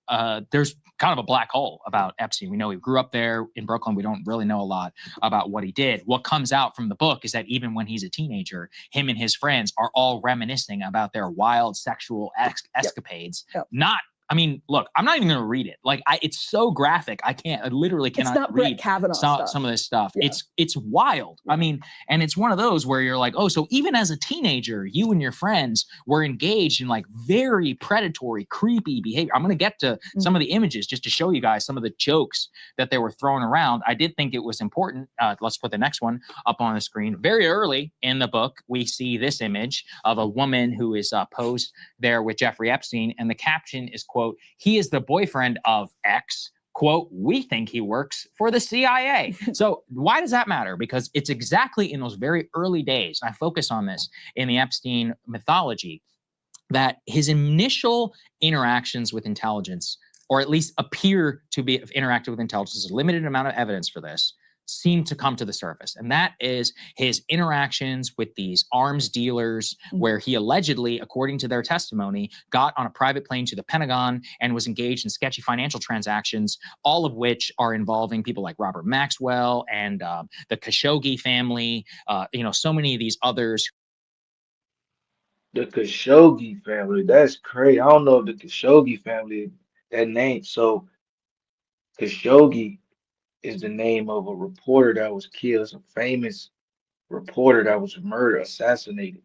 there's kind of a black hole about Epstein. We know he grew up there in Brooklyn. We don't really know a lot about what he did. What comes out from the book is that even when he's a teenager, him and his friends are all reminiscing about their wild sexual escapades. Not, look, I'm not even going to read it. Like, it's so graphic. I literally cannot read some of this stuff. Yeah. It's wild. Yeah. And it's one of those where you're like, oh, so even as a teenager, you and your friends were engaged in like very predatory, creepy behavior. I'm going to get to some of the images just to show you guys some of the jokes that they were throwing around. I did think it was important. Let's put the next one up on the screen. Very early in the book, we see this image of a woman who is posed there with Jeffrey Epstein, and the caption is, quote, "He is the boyfriend of X." Quote, "We think he works for the CIA." So why does that matter? Because it's exactly in those very early days, and I focus on this in the Epstein mythology, that his initial interactions with intelligence, or at least appear to be interacted with intelligence, there's a limited amount of evidence for this, seem to come to the surface. And that is his interactions with these arms dealers, where he allegedly, according to their testimony, got on a private plane to the Pentagon and was engaged in sketchy financial transactions, all of which are involving people like Robert Maxwell and the Khashoggi family, so many of these others. The Khashoggi family, that's crazy. I don't know if the Khashoggi family, that name. So Khashoggi is the name of a reporter that was killed. It's a famous reporter that was murdered, assassinated.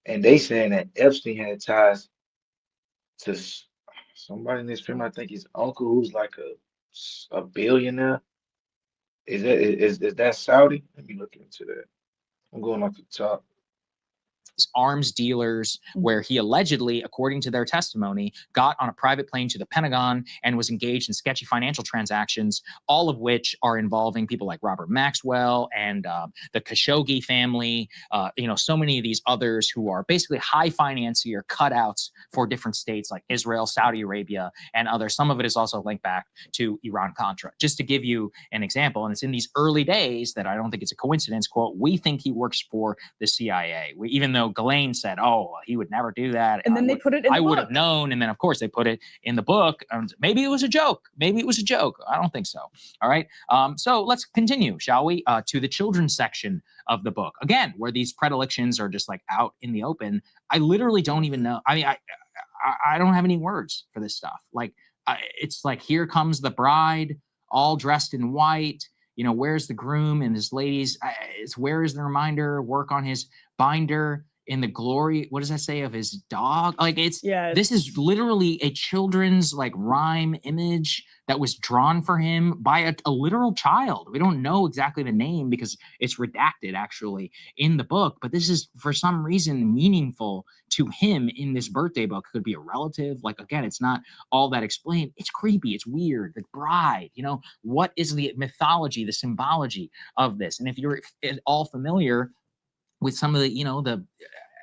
And they saying that Epstein had ties to somebody in his family. I think his uncle, who's like a billionaire. Is that Saudi? Let me look into that. I'm going off the top. Arms dealers, where he allegedly, according to their testimony, got on a private plane to the Pentagon and was engaged in sketchy financial transactions, all of which are involving people like Robert Maxwell and the Khashoggi family, so many of these others who are basically high financier cutouts for different states like Israel, Saudi Arabia, and others. Some of it is also linked back to Iran-Contra. Just to give you an example, and it's in these early days that I don't think it's a coincidence, quote, "We think he works for the CIA." Even though Ghislaine said, "Oh, he would never do that," and then they put it in the book. I would have known, and then of course they put it in the book. Maybe it was a joke. Maybe it was a joke. I don't think so. All right. So let's continue, shall we? To the children's section of the book, again, where these predilections are just like out in the open. I literally don't even know. I don't have any words for this stuff. Like, it's like, here comes the bride, all dressed in white. Where's the groom and his ladies? Where is the reminder? Work on his binder in the glory. What does that say of his dog? Like, this is literally a children's like rhyme image that was drawn for him by a literal child. We don't know exactly the name because it's redacted actually in the book, but this is for some reason meaningful to him in this birthday book. Could be a relative. Like, again, it's not all that explained. It's creepy. It's weird. The bride, what is the mythology, the symbology of this? And if you're at all familiar with some of the,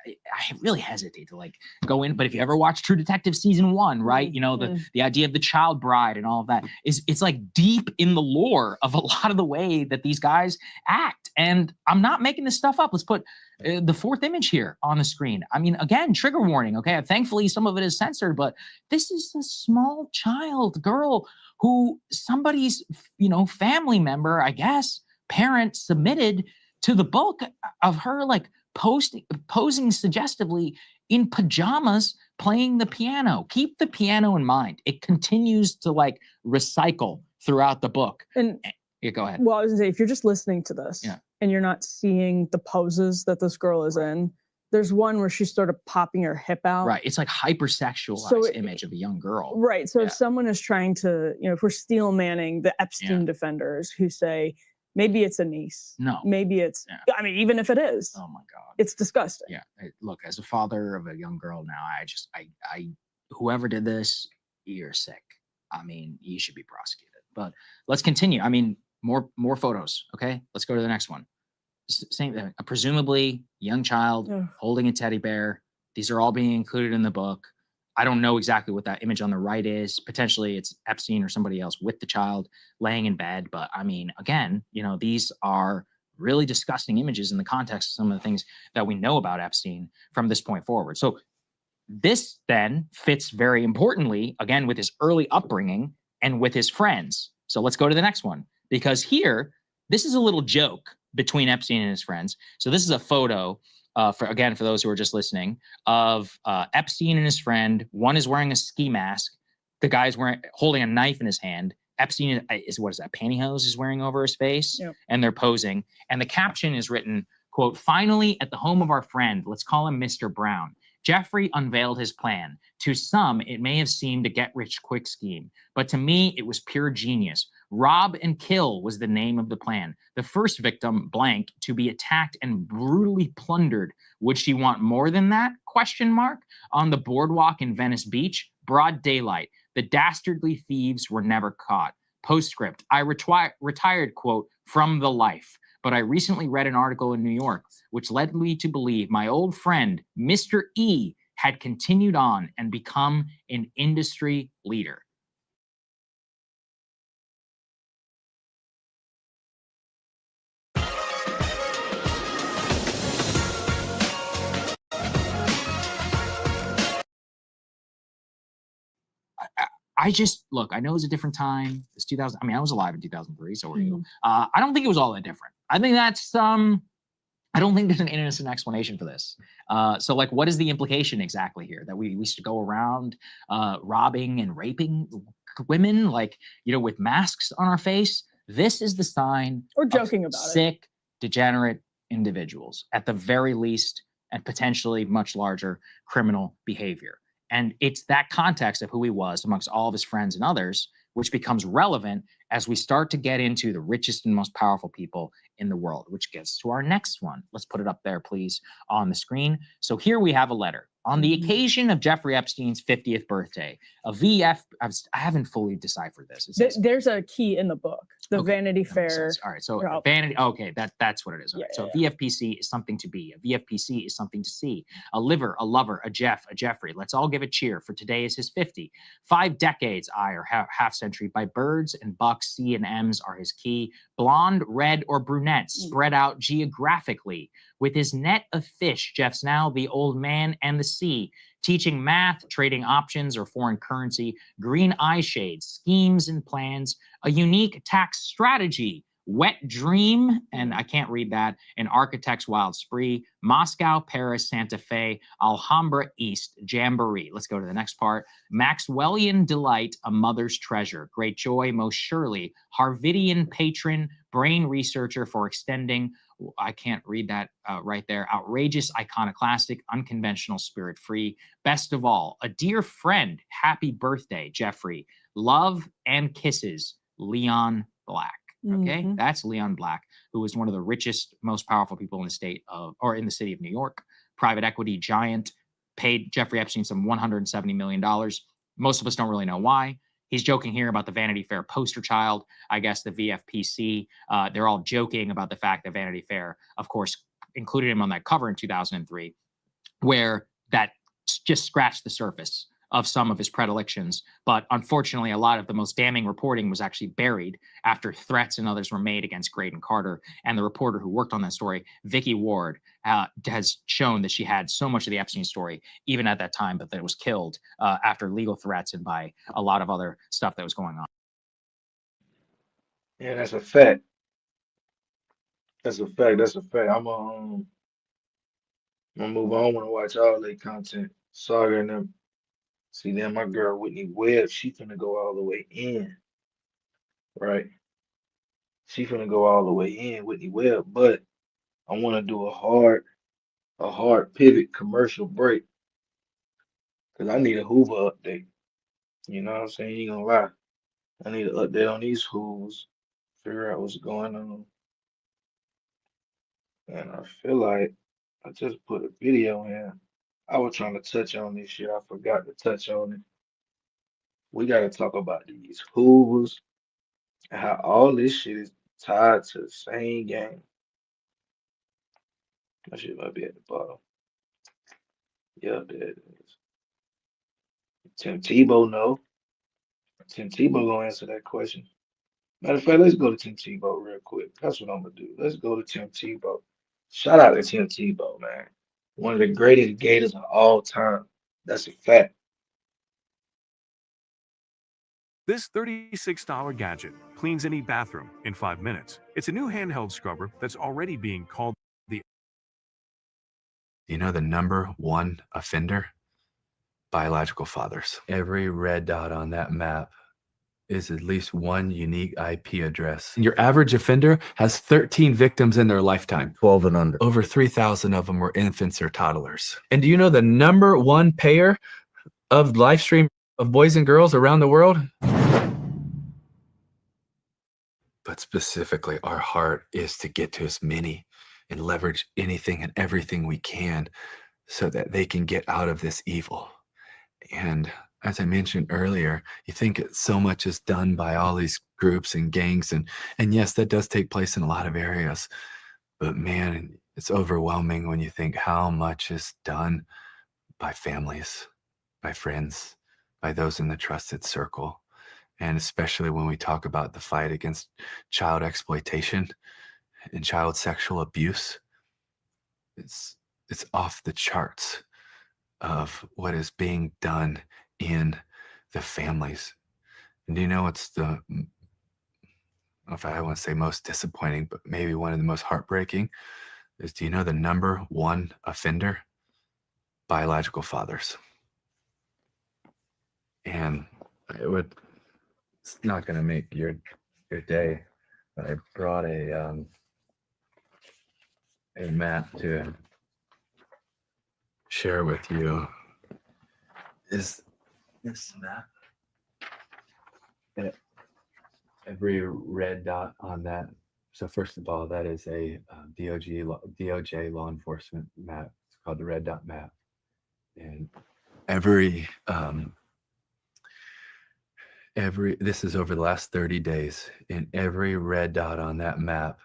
I really hesitate to like go in, but if you ever watch True Detective season 1, right, the idea of the child bride and all of that it's like deep in the lore of a lot of the way that these guys act. And I'm not making this stuff up. Let's put the fourth image here on the screen. Again, trigger warning. Okay, thankfully some of it is censored, but this is a small child girl who somebody's family member, I guess, parent, submitted to the book of her like posing suggestively in pajamas, playing the piano. Keep the piano in mind. It continues to like recycle throughout the book. And go ahead. Well, I was gonna say, if you're just listening to this and you're not seeing the poses that this girl is in, There's one where she's sort of popping her hip out. Right. It's like hypersexualized image of a young girl. Right. So Yeah. if someone is trying to, if we're steel manning the Epstein defenders who say, maybe it's a niece. No. Maybe it's, I mean, even if it is. Oh my God. It's disgusting. Yeah. Look, as a father of a young girl now, I whoever did this, you're sick. I mean, you should be prosecuted. But let's continue. I mean, more photos. Okay. Let's go to the next one. Same thing. A presumably young child holding a teddy bear. These are all being included in the book. I don't know exactly what that image on the right is. Potentially it's Epstein or somebody else with the child laying in bed. But I mean, again, these are really disgusting images in the context of some of the things that we know about Epstein from this point forward. So this then fits very importantly, again, with his early upbringing and with his friends. So let's go to the next one, because here, this is a little joke between Epstein and his friends. So this is a photo, for those who are just listening, of Epstein and his friend. One is wearing a ski mask. The guy's holding a knife in his hand. Epstein is pantyhose is wearing over his face, and they're posing. And the caption is written, quote, "Finally at the home of our friend, let's call him Mr. Brown. Jeffrey unveiled his plan. To some, it may have seemed a get-rich-quick scheme, but to me, it was pure genius. Rob and kill was the name of the plan. The first victim, blank, to be attacked and brutally plundered. Would she want more than that? Question mark. On the boardwalk in Venice Beach, broad daylight. The dastardly thieves were never caught. Postscript. I retired, quote, from the life. But I recently read an article in New York, which led me to believe my old friend, Mr. E, had continued on and become an industry leader." I just look, I know it was a different time. It's 2000. I mean, I was alive in 2003, so were you. I don't think it was all that different. I think that's I don't think there's an innocent explanation for this. So like, what is the implication exactly here? That we should go around robbing and raping women, like, with masks on our face? This is the sign Or joking about sick, degenerate individuals, at the very least, and potentially much larger criminal behavior. And it's that context of who he was amongst all of his friends and others, which becomes relevant as we start to get into the richest and most powerful people in the world, which gets to our next one. Let's put it up there, please, on the screen. So here we have a letter. On the occasion of Jeffrey Epstein's 50th birthday, a VF, I haven't fully deciphered this. It says, There's a key in the book, the Vanity Fair. all right, so vanity, okay, that's what it is. All right. So VFPC is something to be. A VFPC is something to see. A liver, a lover, a Jeff, a Jeffrey. Let's all give a cheer, for today is his 50. 5 decades, or half century, by birds and bucks, C and M's are his key. Blonde, red, or brunette, spread out geographically. With his net of fish, Jeff's now the old man and the sea, teaching math, trading options or foreign currency, green eye shades, schemes and plans, a unique tax strategy, wet dream, and I can't read that, an architect's wild spree, Moscow, Paris, Santa Fe, Alhambra East, Jamboree. Let's go to the next part. Maxwellian delight, a mother's treasure, great joy, most surely, Harvidian patron, brain researcher for extending, I can't read that right there, outrageous, iconoclastic, unconventional, spirit-free, best of all, a dear friend, happy birthday, Jeffrey, love and kisses, Leon Black. Okay, that's Leon Black, who was one of the richest, most powerful people in the in the city of New York. Private equity giant, paid Jeffrey Epstein some $170 million. Most of us don't really know why. He's joking here about the Vanity Fair poster child. I guess the VFPC, they're all joking about the fact that Vanity Fair, of course, included him on that cover in 2003, where that just scratched the surface of some of his predilections. But unfortunately, a lot of the most damning reporting was actually buried after threats and others were made against Graydon Carter. And the reporter who worked on that story, Vicky Ward, has shown that she had so much of the Epstein story, even at that time, but that it was killed after legal threats and by a lot of other stuff that was going on. Yeah, that's a fact. That's a fact. That's a fact. I'm gonna move on. I want to watch all that content. Saga and them. See, then my girl Whitney Webb, she finna go all the way in, right? She finna go all the way in, Whitney Webb, but I want to do a hard a hard pivot commercial break because I need a Hoover update. You know what I'm saying? You ain't gonna lie. I need an update on these Hoovers, figure out what's going on. And I feel like I just put a video in. I was trying to touch on this shit. I forgot to touch on it. We gotta talk about these Hoovers and how all this shit is tied to the same game. That shit might be at the bottom. Yeah, there it is. Tim Tebow, no. Tim Tebow gonna answer that question. Matter of fact, let's go to Tim Tebow real quick. That's what I'm gonna do. Let's go to Tim Tebow. Shout out to Tim Tebow, man. One of the greatest Gators of all time. That's a fact. This $36 gadget cleans any bathroom in 5 minutes. It's a new handheld scrubber that's already being called the... You know the number one offender? Biological fathers. Every red dot on that map is at least one unique IP address. Your average offender has 13 victims in their lifetime. 12 and under. Over 3,000 of them were infants or toddlers. And do you know the number one payer of live stream of boys and girls around the world? But specifically, our heart is to get to as many and leverage anything and everything we can so that they can get out of this evil. And as I mentioned earlier, you think so much is done by all these groups and gangs, and yes, that does take place in a lot of areas. But man, it's overwhelming when you think how much is done by families, by friends, by those in the trusted circle. And especially when we talk about the fight against child exploitation and child sexual abuse, it's off the charts of what is being done in the families. And do you know what's the, I don't know if I want to say most disappointing, but maybe one of the most heartbreaking is, do you know the number one offender? Biological fathers. And it's not going to make your day, but I brought a map to share with you. Is this map? Every red dot on that. So first of all, that is a DOJ law enforcement map. It's called the red dot map. And this is over the last 30 days, and every red dot on that map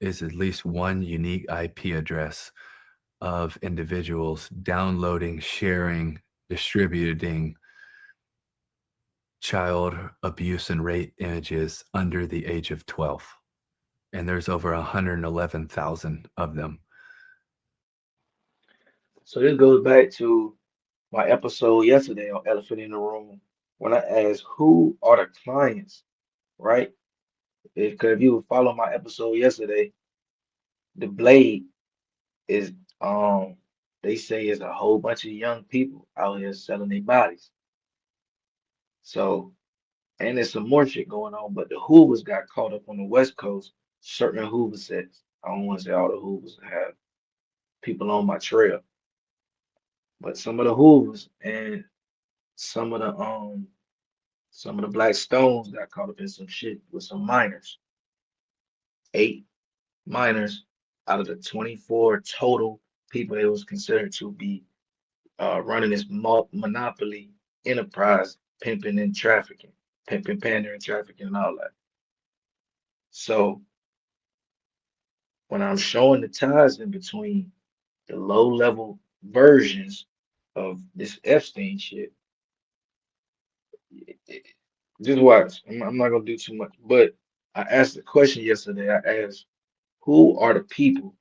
is at least one unique IP address of individuals downloading, sharing, distributing child abuse and rape images under the age of 12. And there's over 111,000 of them. So this goes back to my episode yesterday on Elephant in the Room when I asked who are the clients, right? Because if you follow my episode yesterday, the blade is they say it's a whole bunch of young people out here selling their bodies. So, and there's some more shit going on, but the Hoovers got caught up on the West Coast, certain Hoover sets. I don't want to say all the Hoovers have people on my trail, but some of the Hoovers and some of the Black Stones got caught up in some shit with some minors. 8 minors out of the 24 total people it was considered to be running this monopoly enterprise, pimping and trafficking, pimping, pandering, trafficking, and all that. So when I'm showing the ties in between the low-level versions of this Epstein shit, just watch. I'm not gonna do too much, but I asked the question yesterday. I asked, who are the people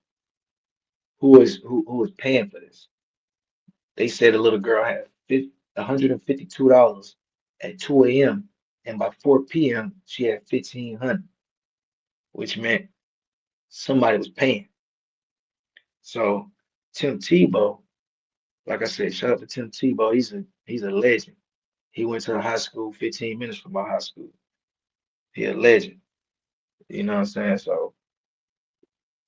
who is paying for this? They said a little girl had $152 at 2 a.m. and by 4 p.m. she had $1,500, which meant somebody was paying. So Tim Tebow, like I said, shout out to Tim Tebow. He's a legend. He went to the high school 15 minutes from my high school. He a legend. You know what I'm saying? So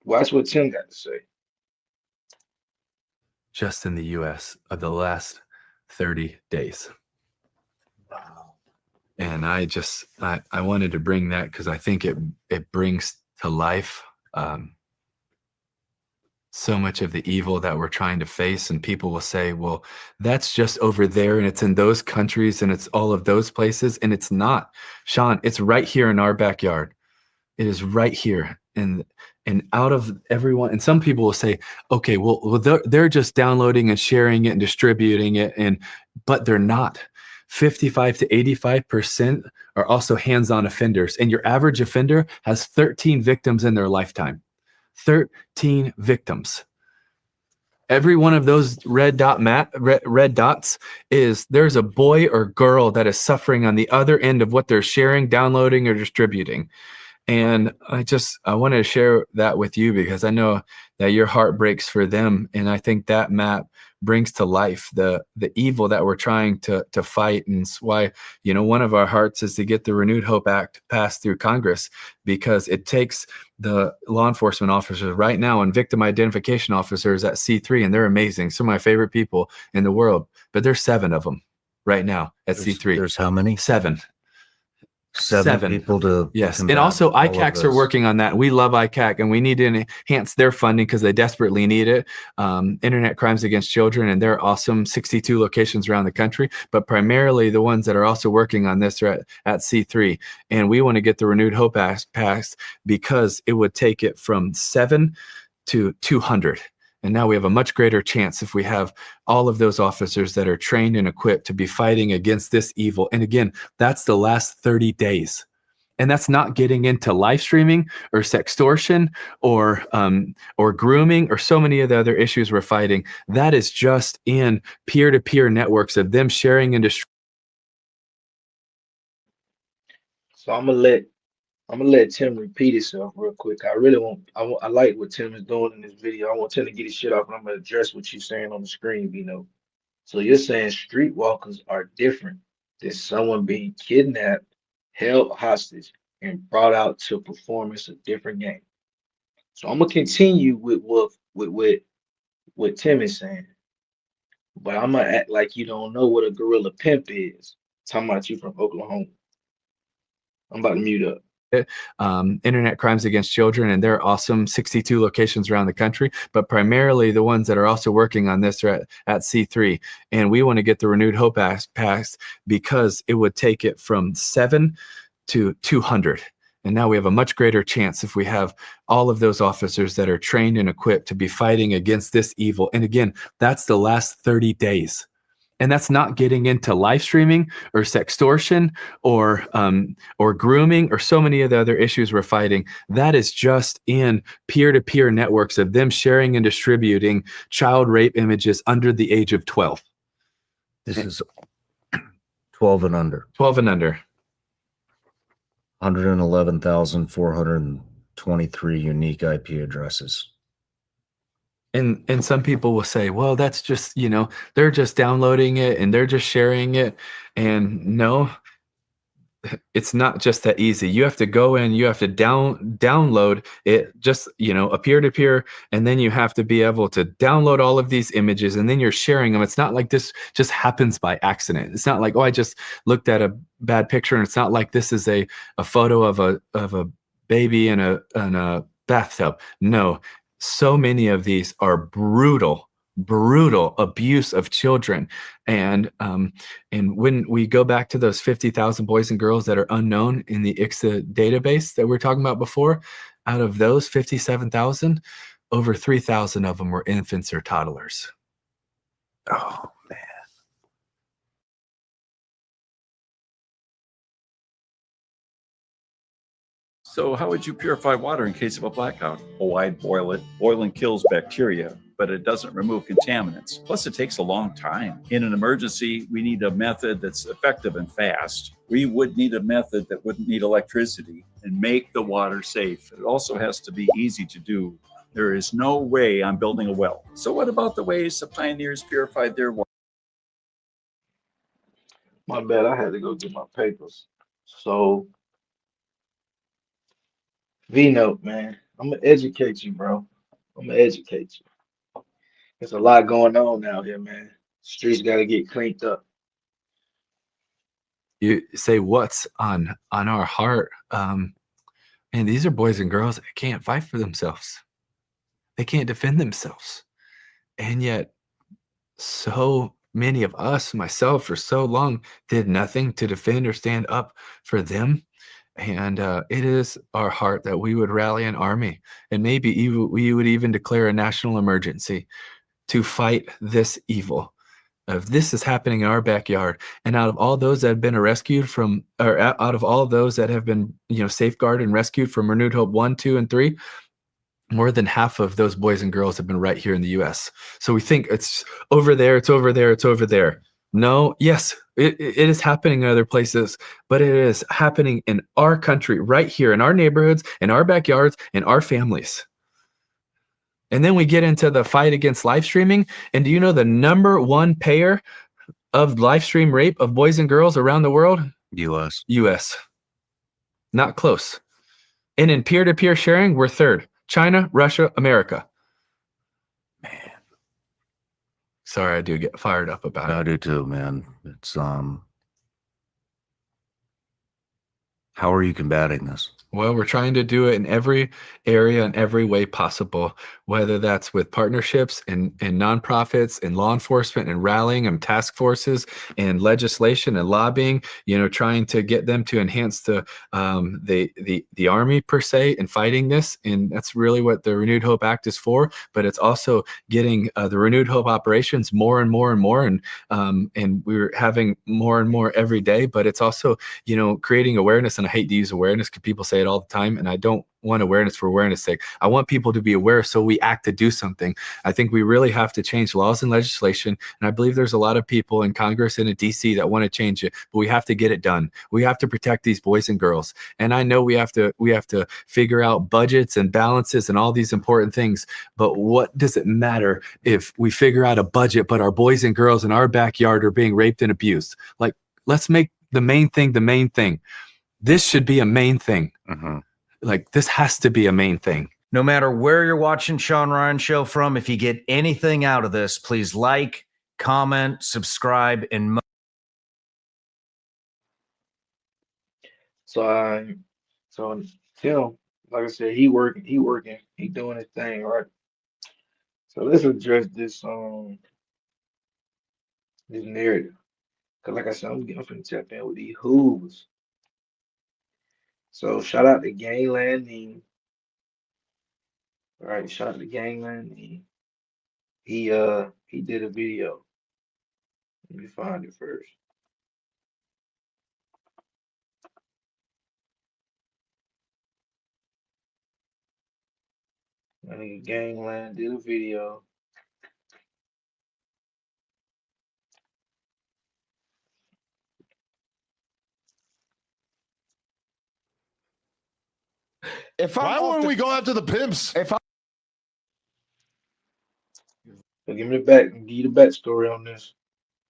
watch what Tim got to say. just in the US of the last 30 days. Wow. And I wanted to bring that because I think it brings to life so much of the evil that we're trying to face. And people will say, well, that's just over there and it's in those countries and it's all of those places. And it's not, Sean, it's right here in our backyard. It is right here. And out of everyone, and some people will say, okay, well they're just downloading and sharing it and distributing it, but they're not. 55 to 85% are also hands-on offenders. And your average offender has 13 victims in their lifetime. 13 victims. Every one of those red dots is there's a boy or girl that is suffering on the other end of what they're sharing, downloading, or distributing. And I wanted to share that with you because I know that your heart breaks for them. And I think that map brings to life the evil that we're trying to fight. And it's why, one of our hearts is to get the Renewed Hope Act passed through Congress, because it takes the law enforcement officers right now and victim identification officers at C3, and they're amazing. Some of my favorite people in the world, but there's 7 of them right now at C3. There's how many? 7. 7 people to yes, and combat also all of ICACs are this. working on that. We love ICAC, and we need to enhance their funding because they desperately need it. Internet crimes against children, and they're awesome. 62 locations around the country, but primarily the ones that are also working on this are at C3. And we want to get the Renewed Hope Act passed because it would take it from 7 to 200. And now we have a much greater chance if we have all of those officers that are trained and equipped to be fighting against this evil. And again, that's the last 30 days. And that's not getting into live streaming or sextortion or grooming or so many of the other issues we're fighting. That is just in peer-to-peer networks of them sharing and distributing. So I'm gonna let Tim repeat himself real quick. I like what Tim is doing in this video. I want Tim to get his shit off, and I'm gonna address what you're saying on the screen, So you're saying streetwalkers are different than someone being kidnapped, held hostage, and brought out to performance a different game. So I'm gonna continue with what Tim is saying, but I'm gonna act like you don't know what a gorilla pimp is. Talking about you from Oklahoma. I'm about to mute up. Internet crimes against children, and they're awesome. 62 locations around the country, but primarily the ones that are also working on this are at C3. And we want to get the Renewed Hope Act passed because it would take it from 7 to 200. And now we have a much greater chance if we have all of those officers that are trained and equipped to be fighting against this evil. And again, that's the last 30 days. And that's not getting into live streaming or sextortion or grooming or so many of the other issues we're fighting. That is just in peer-to-peer networks of them sharing and distributing child rape images under the age of 12. This is 12 and under. 12 and under. 111,423 unique IP addresses. And some people will say, well, that's just, they're just downloading it and they're just sharing it. And no, it's not just that easy. You have to go in, you have to download it, just, a peer-to-peer, and then you have to be able to download all of these images and then you're sharing them. It's not like this just happens by accident. It's not like, oh, I just looked at a bad picture, and it's not like this is a photo of a baby in a bathtub. No. So many of these are brutal abuse of children. And when we go back to those 50,000 boys and girls that are unknown in the ICSA database that we were talking about before, out of those 57,000, over 3,000 of them were infants or toddlers. Oh, man. So how would you purify water in case of a blackout? Oh, I'd boil it. Boiling kills bacteria, but it doesn't remove contaminants. Plus, it takes a long time. In an emergency, we need a method that's effective and fast. We would need a method that wouldn't need electricity and make the water safe. It also has to be easy to do. There is no way I'm building a well. So what about the ways the pioneers purified their water? My bad, I had to go get my papers. So, V-Note, man, I'm gonna educate you, bro. I'm gonna educate you. There's a lot going on out here, man. Streets got to get cleaned up. You say what's on our heart. And these are boys and girls that can't fight for themselves. They can't defend themselves. And yet so many of us, myself for so long, did nothing to defend or stand up for them. And it is our heart that we would rally an army, and maybe we would even declare a national emergency to fight this evil. If this is happening in our backyard, and out of all those that have been rescued from, or out of all those that have been, safeguarded and rescued from Renewed Hope 1, 2, and 3, more than half of those boys and girls have been right here in the US. So we think it's over there, it's over there, it's over there. No, yes, it is happening in other places, but it is happening in our country, right here, in our neighborhoods, in our backyards, in our families. And then we get into the fight against live streaming. And do you know the number one payer of live stream rape of boys and girls around the world? US. US. Not close. And in peer-to-peer sharing, we're third. China, Russia, America. Man. Sorry, I do get fired up about it. I do too, man. It's how are you combating this? Well, we're trying to do it in every area, in every way possible, whether that's with partnerships and nonprofits and law enforcement and rallying and task forces and legislation and lobbying, trying to get them to enhance the army per se in fighting this. And that's really what the Renewed Hope Act is for. But it's also getting the Renewed Hope operations more and more and more. And we're having more and more every day. But it's also, creating awareness. And I hate to use awareness because people say it all the time, and I don't want awareness for awareness sake. I want people to be aware so we act to do something. I think we really have to change laws and legislation, and I believe there's a lot of people in Congress and in DC that want to change it, but we have to get it done. We have to protect these boys and girls. And I know we have to figure out budgets and balances and all these important things, but what does it matter if we figure out a budget but our boys and girls in our backyard are being raped and abused? Like, let's make the main thing the main thing. This should be a main thing. Like, this has to be a main thing. No matter where you're watching Sean Ryan Show from, if you get anything out of this, please like, comment, subscribe, and So Tim, like I said, he working, he doing his thing, right? So let's address this this narrative. Cause like I said, I'm finna tap in with these Hoovers. So shout out to Gangland Neem. All right, shout out to Gangland Neem. He did a video. Let me find it first. I think Gangland did a video. Why wouldn't we go after the pimps? So give me give you the backstory on this.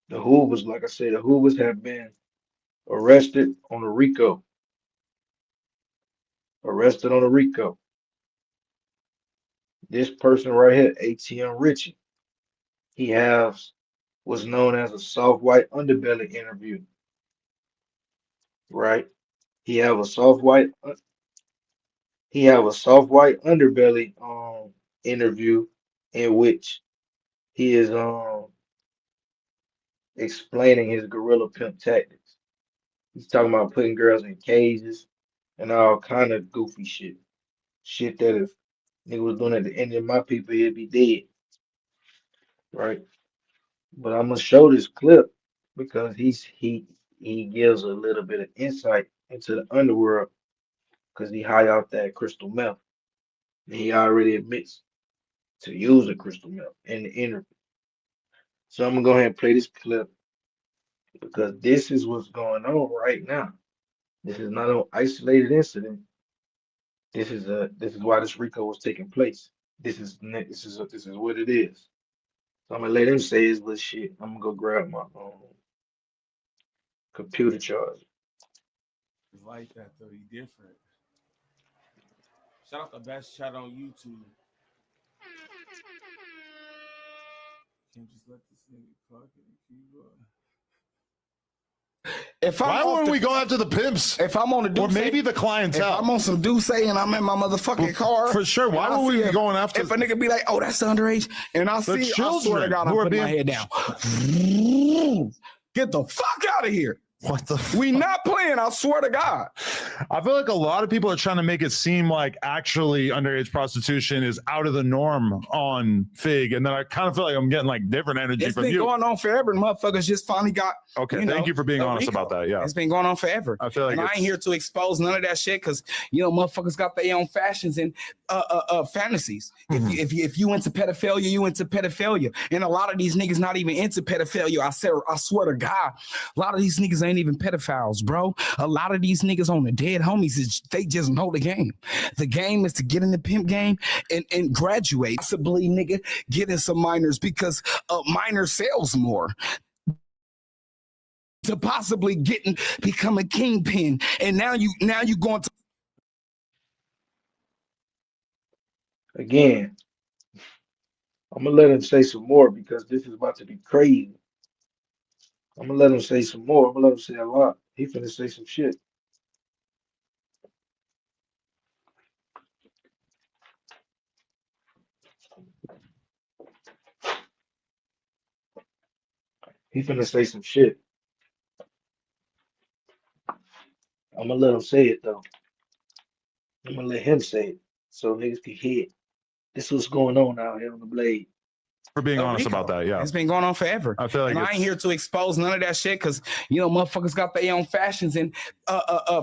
The Hoovers, like I said, the Hoovers have been arrested on a RICO. Arrested on a RICO. This person right here, ATM Richie, he has what's known as a soft white underbelly interview. Right? He have a soft white underbelly interview in which he is explaining his gorilla pimp tactics. He's talking about putting girls in cages and all kind of goofy shit. Shit that if nigga was doing at the end of my people, he'd be dead. Right? But I'm gonna show this clip because he gives a little bit of insight into the underworld because he high off that crystal meth. And he already admits to using crystal meth in the interview. So I'm gonna go ahead and play this clip because this is what's going on right now. This is not an isolated incident. This is why this RICO was taking place. This is what it is. So I'm gonna let him say his little shit. I'm gonna go grab my computer charger. It's like that though. He different. Shout out the best chat on YouTube. Can't just let this nigga talk and keep going. If why wouldn't we go after the pimps? If I'm on a Duce, or maybe the clientele. If I'm on some Duce and I'm in my motherfucking car, for sure. Why would we be going after? If a nigga be like, "Oh, that's the underage," and I see, I swear to God, I'm putting my head down. Get the fuck out of here. What the? We not playing. I swear to God. I feel like a lot of people are trying to make it seem like actually underage prostitution is out of the norm on Fig, and then I kind of feel like I'm getting like different energy It's from been you. going on forever, and motherfuckers just finally got. Okay, thank you for being honest RICO. about that. Yeah, it's been going on forever. I feel like and I ain't here to expose none of that shit because motherfuckers got their own fashions and fantasies. If you into pedophilia, you into pedophilia, and a lot of these niggas not even into pedophilia. I swear to God, a lot of these niggas ain't even pedophiles, bro. A lot of these niggas on the dead homies, they just know the game. The game is to get in the pimp game and graduate. Possibly, nigga, get in some minors because minor sells more. To possibly become a kingpin, and now you going to Again, I'm gonna let him say some more because this is about to be crazy. I'm gonna let him say some more. I'm gonna let him say a lot. He finna say some shit. He finna say some shit. I'm gonna let him say it though. I'm gonna let him say it so niggas can hear it. This is what's going on out here on the blade. For being honest RICO. about that, yeah. It's been going on forever. I feel like and I ain't here to expose none of that shit because motherfuckers got their own fashions and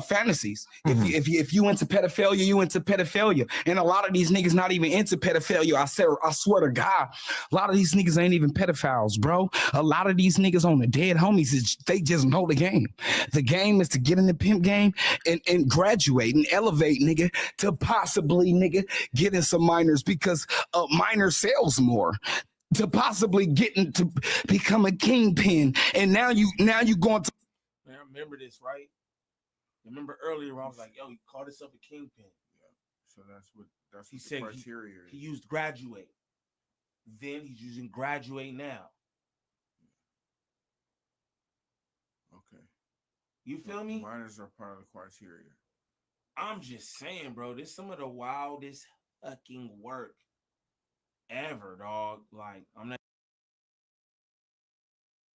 fantasies. If you into pedophilia, you into pedophilia, and a lot of these niggas not even into pedophilia. I swear to God, a lot of these niggas ain't even pedophiles, bro. A lot of these niggas on the dead homies, they just know the game. The game is to get in the pimp game and graduate and elevate, nigga, to possibly, nigga, get in some minors because minor sells more. To possibly get into become a kingpin, and now you going to. Man, I remember this, right? Remember earlier I was like, "Yo, you called yourself a kingpin." Yeah. So that's he said. Criteria he used graduate. Then he's using graduate now. Okay. You feel me? Minors are part of the criteria. I'm just saying, bro. This is some of the wildest fucking work ever, dog. Like I'm not.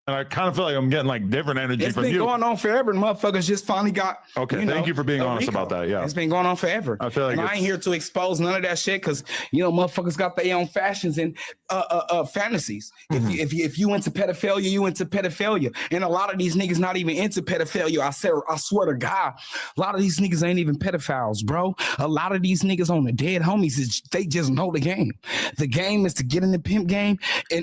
And I kind of feel like I'm getting like different energy It's from been you. going on forever, and motherfuckers just finally got. Okay, thank you for being honest RICO. about that. Yeah, it's been going on forever. I feel like and I ain't here to expose none of that shit because motherfuckers got their own fashions and fantasies. If you into pedophilia, you into pedophilia, and a lot of these niggas not even into pedophilia. I swear to God, a lot of these niggas ain't even pedophiles, bro. A lot of these niggas on the dead homies, they just know the game. The game is to get in the pimp game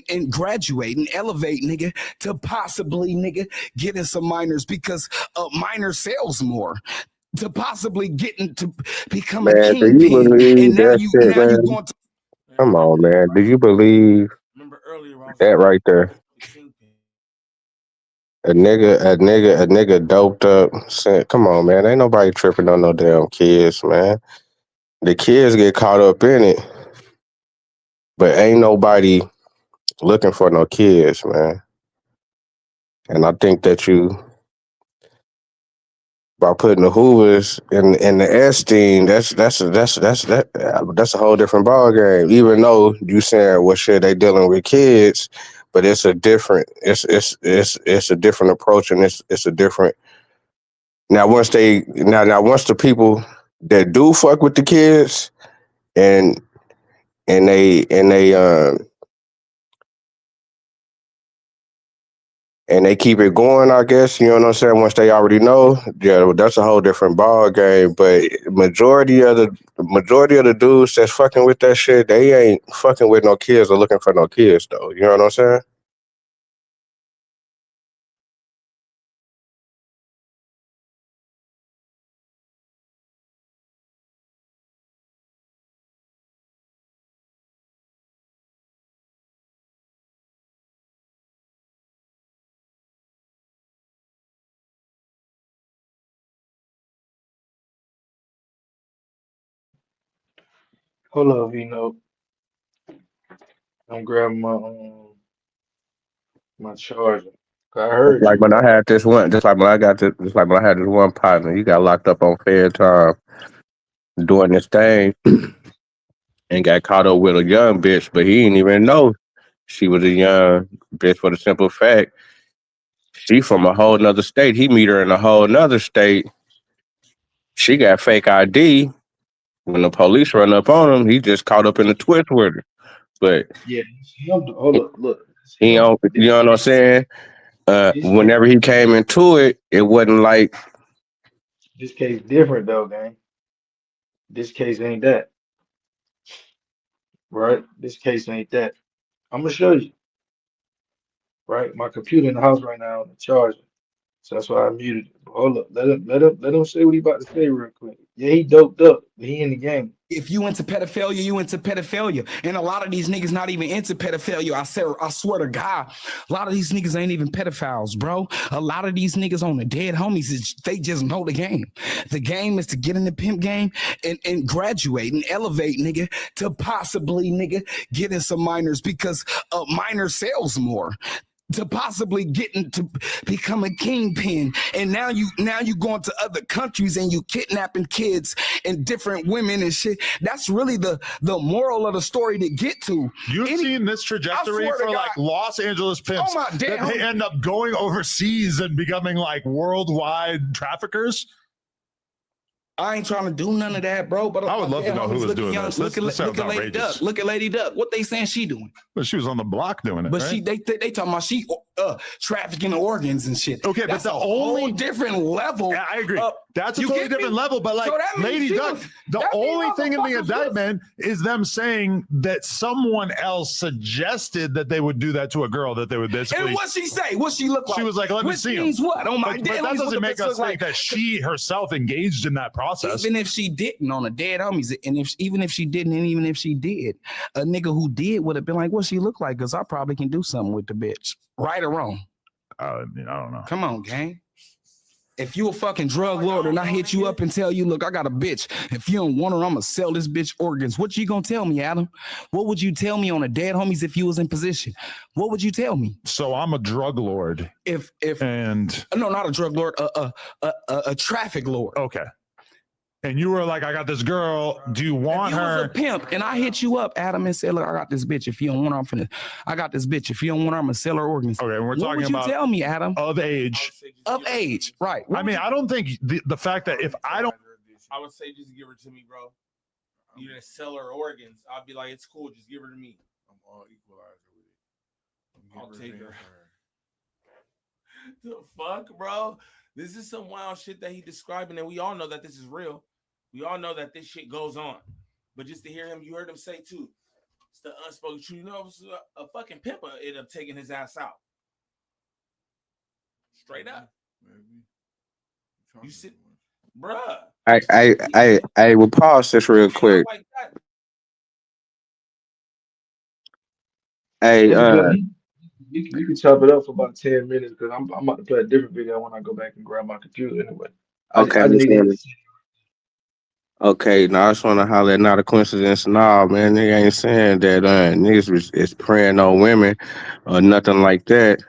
and graduate and elevate, nigga, to possibly, nigga, get in some minors because minor sells more. To possibly get into become a Man, do you kingpin, believe and now that you shit, man? going to. Come on, man. Do you believe Remember earlier I was that right there? A nigga doped up. Said, come on, man. Ain't nobody tripping on no damn kids, man. The kids get caught up in it, but ain't nobody looking for no kids, man. And I think that by putting the Hoovers in the Epstein, that's a whole different ball game. Even though you saying well shit they dealing with kids, but it's a different it's a different approach, and it's a different. Now once the people that do fuck with the kids and they and they keep it going, I guess, you know what I'm saying? Once they already know, yeah, that's a whole different ball game. But majority of the dudes that's fucking with that shit, they ain't fucking with no kids or looking for no kids though. You know what I'm saying? Hold up, I'm grabbing my My charger. I heard Like you. when I had this one, just like when I got this, just like when I had this one partner, he got locked up on fair time doing this thing and got caught up with a young bitch, but he didn't even know she was a young bitch for the simple fact she from a whole nother state. He meet her in a whole nother state. She got fake ID. When the police run up on him, he just caught up in the twist with her. But Yeah, hold up, look. he don't, you know what I'm saying? Whenever he came into it, it wasn't like This case different though, gang. This case ain't that, right? This case ain't that. I'm gonna show you, right? My computer in the house right now on the charger, so that's why I muted it. But hold up, let him say what he about to say real quick. Yeah, he doped up. He in the game. If you into pedophilia, you into pedophilia. And a lot of these niggas not even into pedophilia. I swear to God, a lot of these niggas ain't even pedophiles, bro. A lot of these niggas on the dead homies, they just know the game. The game is to get in the pimp game and graduate and elevate, nigga, to possibly, nigga, get in some minors because a minor sells more. To possibly get into become a kingpin, and now you going to other countries and you kidnapping kids and different women and shit. That's really the moral of the story to get to. You've seen this trajectory for like Los Angeles pimps that they end up going overseas and becoming like worldwide traffickers. I ain't trying to do none of that, bro. But I would love to know who was doing this. Look This sounds at Lady outrageous. Duck. Look at Lady Duck. What they saying she doing? But she was on the block doing it. But right? they talking about she trafficking organs and shit. Okay, that's but the whole only different level. Yeah, I agree. That's a you totally get me? different level. But like So that means Lady she Duck, was- the that means only thing in the motherfuckers was- indictment is them saying that someone else suggested that they would do that to a girl, that they would basically. And what she say? What she look like? She was like, "Let me Which see him." means what? Oh my But dead that homies, what doesn't the make bitch us look think like? that she herself engaged in that process. Even if she didn't on the dead homies, and even if she didn't, and even if she did, a nigga who did would have been like, what she look like? Because I probably can do something with the bitch. Right or wrong? I don't know. Come on, gang. If you a fucking drug lord and I hit you up and tell you, look, I got a bitch. If you don't want her, I'm gonna sell this bitch organs. What you gonna tell me, Adam? What would you tell me on a dead homies if you was in position? What would you tell me? So I'm a drug lord. No, not a drug lord, a traffic lord. Okay. And you were like, I got this girl. Do you want If you her? was a pimp and I hit you up, Adam, and said, look, I got this bitch. If you don't want her, I got this bitch. If you don't want her, I'm gonna sell her organs. Okay, and we're what talking would you about tell me, Adam? Of age. Of age, right. I mean, I don't think the fact that if I don't. I would say just give her to me, bro. You didn't sell her organs. I'd be like, it's cool, just give her to me. I'm all equalizer with it. I'll take her. The fuck, bro? This is some wild shit that he describing, and we all know that this is real. We all know that this shit goes on. But just to hear him, you heard him say too, it's the unspoken truth. You know, if a fucking pimper ended up taking his ass out. Straight up. Maybe. You sit, bruh. I will pause this real quick. Like that. Hey, You can chop it up for about 10 minutes because I'm about to play a different video when I go back and grab my computer anyway. Okay, I just need to okay, now I just want to holler at not a coincidence. Nah, man, nigga ain't saying that niggas is preying on women or nothing like that.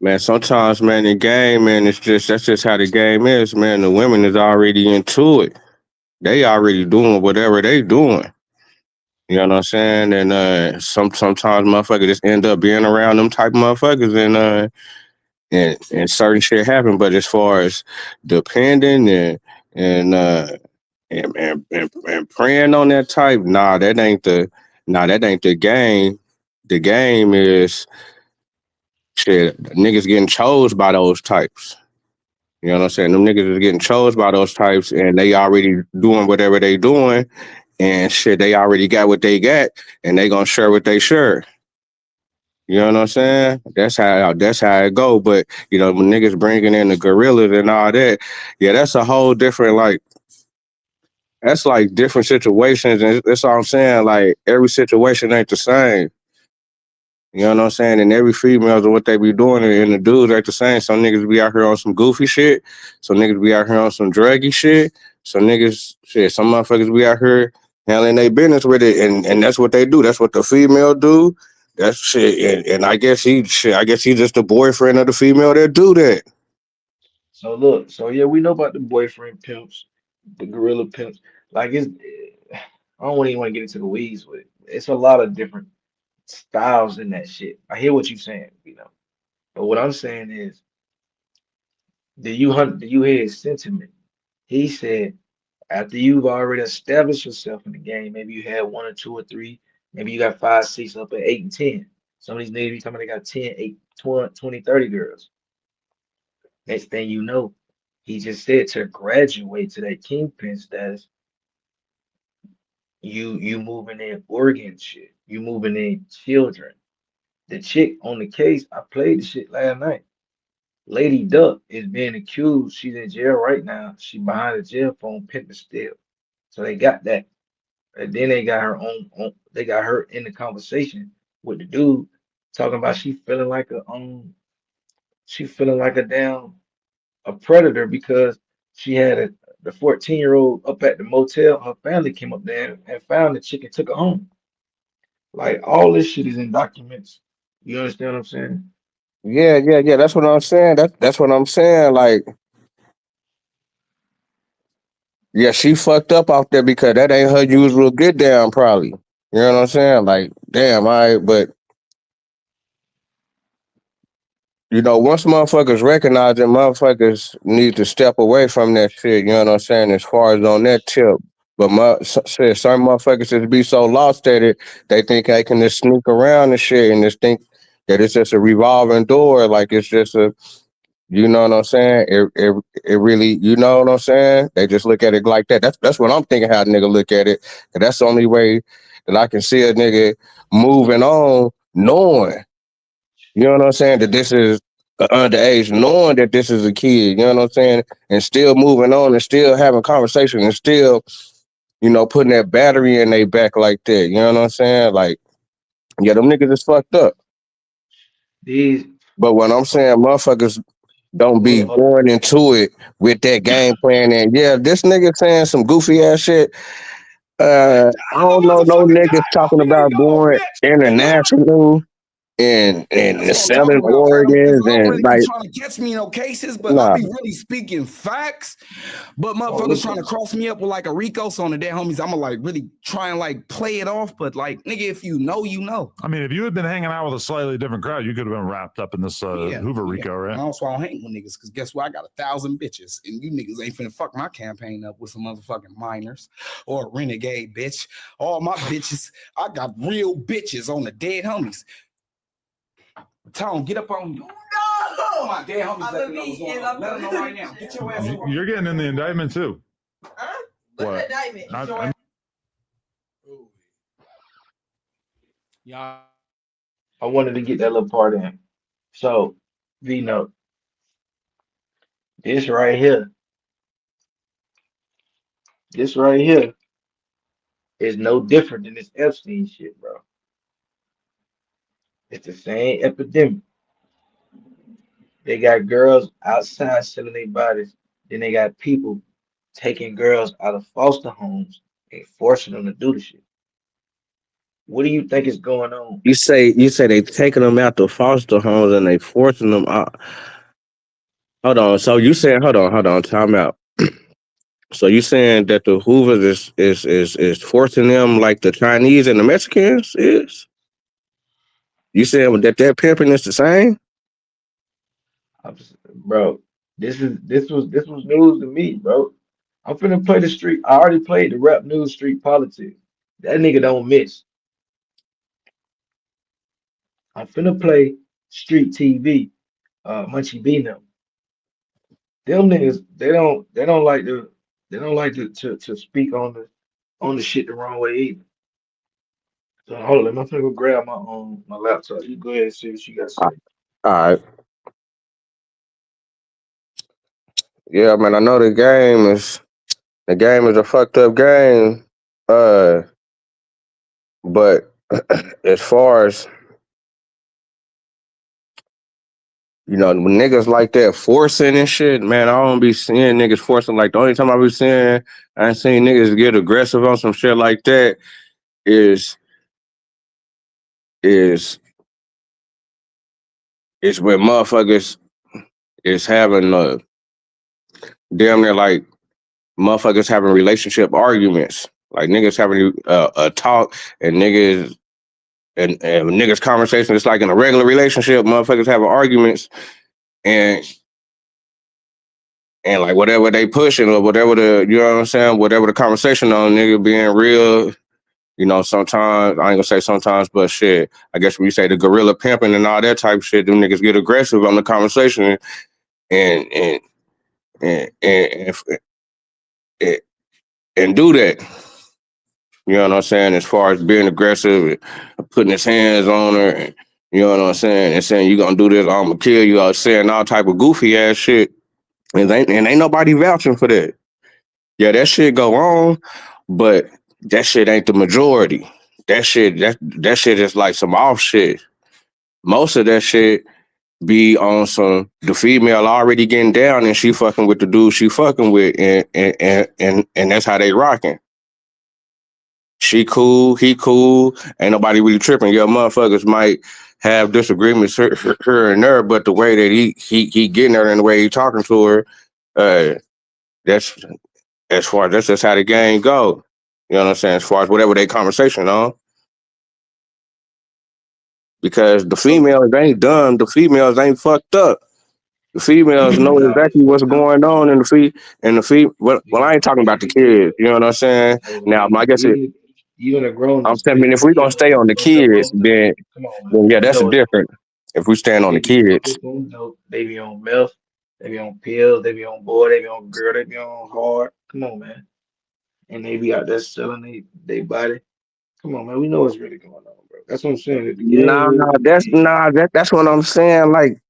Man, sometimes, man, the game, man, that's just how the game is, man. The women is already into it. They already doing whatever they doing. You know what I'm saying? And sometimes motherfuckers just end up being around them type of motherfuckers and certain shit happen. But as far as depending and preying on that type, that ain't the game. The game is shit, niggas getting chose by those types. You know what I'm saying? Them niggas is getting chose by those types and they already doing whatever they doing and shit, they already got what they got and they gonna share what they share. You know what I'm saying? That's how it go. But, you know, when niggas bringing in the gorillas and all that, yeah, that's a whole different, that's like different situations. And that's all I'm saying. Like, every situation ain't the same. You know what I'm saying? And every females and what they be doing and the dudes ain't the same. Some niggas be out here on some goofy shit. Some niggas be out here on some druggy shit. Some motherfuckers be out here handling their business with it. And that's what they do. That's what the female do. That's shit. And I guess he's just the boyfriend of the female that do that. So look, so yeah, we know about the boyfriend pimps, the gorilla pimps. Like I don't even want to get into the weeds with it. It's a lot of different styles in that shit. I hear what you're saying, but what I'm saying is, do you hear his sentiment? He said after you've already established yourself in the game, maybe you had one or two or three, maybe you got 5, 6, up at 8 and 10. Some of these niggas be talking about they got 10, 8, 20, 30 girls. Next thing you know, he just said to graduate to that kingpin status, you moving in organ shit. You moving in children. The chick on the case, I played the shit last night. Lady Duck is being accused. She's in jail right now. She behind the jail phone pimping still. So they got that. And then they got her they got her in the conversation with the dude talking about she feeling like a damn a predator because she had the 14-year-old up at the motel. Her family came up there and found the chick and took her home. Like all this shit is in documents. You understand what I'm saying? Yeah. That's what I'm saying. That's what I'm saying. Like, yeah, she fucked up out there because that ain't her usual get down, probably. You know what I'm saying? Like, damn, but once motherfuckers recognize that, motherfuckers need to step away from that shit. You know what I'm saying? As far as on that tip. But some motherfuckers just be so lost at it, they think they can just sneak around and shit and just think that it's just a revolving door. Like it's just you know what I'm saying? It really, you know what I'm saying? They just look at it like that. That's what I'm thinking how a nigga look at it. And that's the only way that I can see a nigga moving on, knowing, you know what I'm saying, that this is underage, knowing that this is a kid, you know what I'm saying? And still moving on and still having conversation and still, putting that battery in their back like that. You know what I'm saying? Like, yeah, them niggas is fucked up. But what I'm saying, motherfuckers don't be going into it with that game plan. And yeah, this nigga saying some goofy ass shit. I don't know no niggas talking about going international and selling organs and like. Trying to catch me in no cases, but Nah. I'll be really speaking facts. But motherfuckers trying to cross me up with like a RICO, so on the dead homies, I'ma like really try and like play it off. But like, nigga, if you know, you know. I mean, if you had been hanging out with a slightly different crowd, you could have been wrapped up in this Hoover RICO, right? And also, I don't hang with niggas because guess what? I got 1,000 bitches, and you niggas ain't finna fuck my campaign up with some motherfucking minors or a renegade bitch. All my bitches, I got real bitches on the dead homies. Tom, get up on you. No, my dead homies. Let them know what's going on. Let them know right now. Get your ass over. You're getting in the indictment too. Huh? What? Indictment? I wanted to get that little part in. So, V-Note, this right here is no different than this Epstein shit, bro. It's the same epidemic. They got girls outside selling their bodies. Then they got people taking girls out of foster homes and forcing them to do the shit. What do you think is going on? You say they taking them out to foster homes and they forcing them out. Hold on. So you saying hold on, time out. So you saying that the Hoovers is forcing them like the Chinese and the Mexicans is? You saying that their pimping is the same? Bro, this was news to me, bro. I'm finna play the street. I already played the rap news street politics. That nigga don't miss. I'm finna play street TV. Munchie B them. Them niggas, they don't like to speak on the shit the wrong way either. So hold on, I'm finna go grab my laptop. You go ahead and see what you got to say. All right. Yeah, man, I know the game is a fucked up game. But as far as when niggas like that forcing and shit, man, I don't be seeing niggas forcing. Like the only time I be seeing, I ain't seen niggas get aggressive on some shit like that is It's where motherfuckers is having damn near like motherfuckers having relationship arguments. Like niggas having a talk and niggas and niggas conversation. It's like in a regular relationship, motherfuckers having arguments and like whatever they pushing or whatever you know what I'm saying, whatever the conversation on, nigga being real. You know, sometimes, I ain't gonna say sometimes, but shit, I guess when you say the gorilla pimping and all that type of shit, them niggas get aggressive on the conversation and and and and, and, and do that. You know what I'm saying? As far as being aggressive and putting his hands on her, and, you know what I'm saying? And saying, you gonna do this, I'm gonna kill you, or saying all type of goofy ass shit. And ain't nobody vouching for that. Yeah, that shit go on, but that shit ain't the majority. That shit is like some off shit. Most of that shit be on some the female already getting down and she fucking with the dude she fucking with and that's how they rocking. She cool, he cool, ain't nobody really tripping. Your motherfuckers might have disagreements here and there, but the way that he getting her and the way he talking to her, that's as far as that's just how the game go. You know what I'm saying? As far as whatever they conversation on. Because the females ain't dumb, the females ain't fucked up. The females know exactly what's going on in well, I ain't talking about the kids, you know what I'm saying? Now I guess Even a grown I'm is saying if paying we're gonna stay on the fucked up kids, overdose. then Come on, man. yeah, You that's know it's different. If we stand on they the be fucked kids. up on dope, they be on meth, they be on pills, they be on boy, they be on girl, they be on hard. Come on, man. And they be out there selling they body. Come on, man. We know what's really going on, bro. That's what I'm saying. If the game Nah, really that's what I'm saying. Like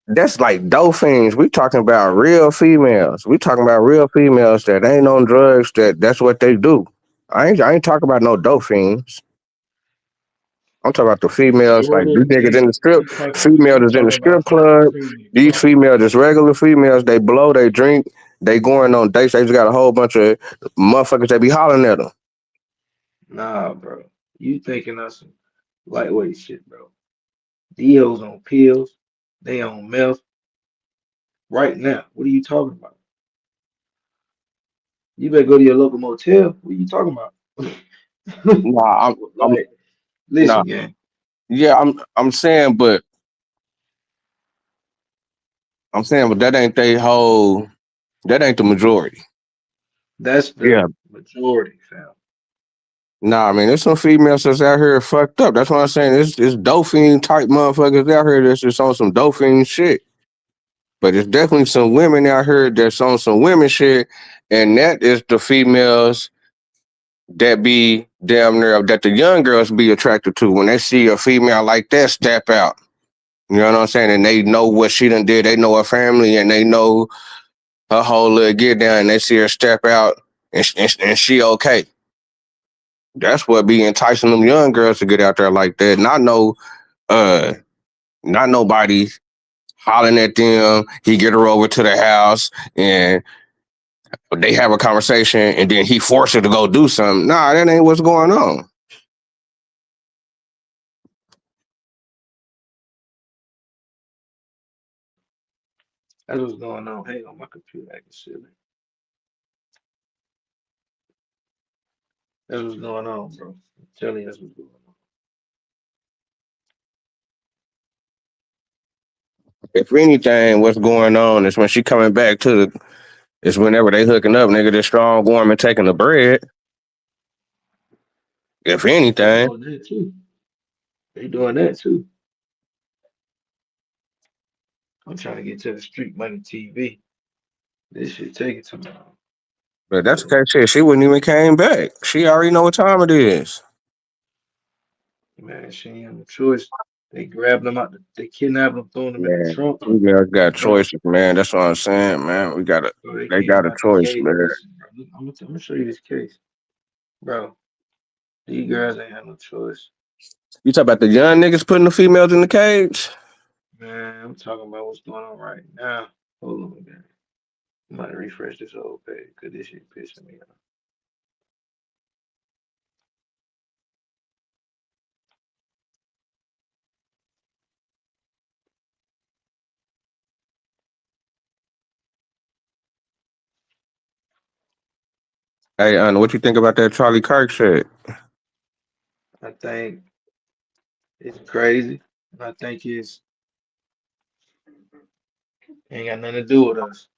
that's like dolphins. We talking about real females. We talking about real females that ain't on drugs. That's what they do. I ain't talking about no dolphins. I'm talking about the females. Like these niggas in the strip. Females you is in the talking strip about club. premium These quality. females is regular females. They blow. They drink. They going on dates. They just got a whole bunch of motherfuckers that be hollering at them. Nah, bro. You thinking of some lightweight shit, bro. Deals on pills, they on meth right now. What are you talking about? You better go to your local motel. What are you talking about? Nah, I'm Like, nah. listen, gang. Yeah, I'm saying, but that ain't that ain't the majority. That's the Yeah. majority, fam. Nah, I mean, there's some females that's out here fucked up. That's what I'm saying. It's dolphin type motherfuckers out here that's just on some dolphin shit. But there's definitely some women out here that's on some women shit, and that is the females that be damn near that the young girls be attracted to when they see a female like that step out. You know what I'm saying? And they know what she done did. They know her family, and they know her whole little get down. And they see her step out, and she okay. That's what be enticing them young girls to get out there like that. Not nobody hollering at them. He get her over to the house and they have a conversation and then he forced her to go do something. Nah, that ain't what's going on. That's what's going on. Hang on, my computer acting silly. That's what's going on, bro. I'm telling you, that's what's going on. If anything, what's going on is when she coming back it's whenever they hooking up, nigga, this strong woman taking the bread. If They anything. doing that too. They doing that too. I'm trying to get to the Street Money TV. This shit taking too long. But that's okay shit. She wouldn't even came back. She already know what time it is. Man, she ain't have no choice. They grabbed them out. They kidnapped them, throwing them in the Man, trunk. females got Bro, choices, man. That's what I'm saying, man. they They came got a out the choice, cage. man. Listen, bro. I'm gonna show you this case. Bro, these girls ain't have no choice. You talk about the young niggas putting the females in the cage? Man, I'm talking about what's going on right now. Hold on, man. I'm about to refresh this whole page because this shit pissing me off. Hey, what you think about that Charlie Kirk shit? I think it's crazy. And I think it's ain't got nothing to do with us.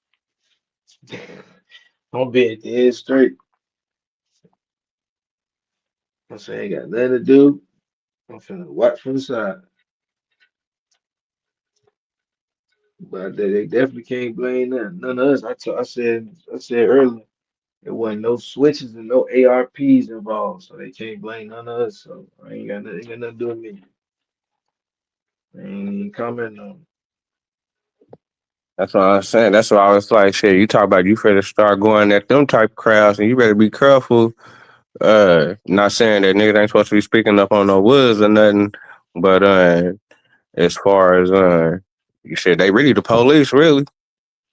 I'm being dead straight. I'm saying ain't got nothing to do. I'm finna watch from the side. But they definitely can't blame none of us. I said earlier, there wasn't no switches and no ARPs involved, so they can't blame none of us. So I ain't got nothing to do with me. I ain't even commenting on it. That's what I'm saying. That's why I was like, shit, you talk about you finna start going at them type of crowds and you better be careful. Not saying that niggas ain't supposed to be speaking up on no woods or nothing, but as far as you said they really the police, really.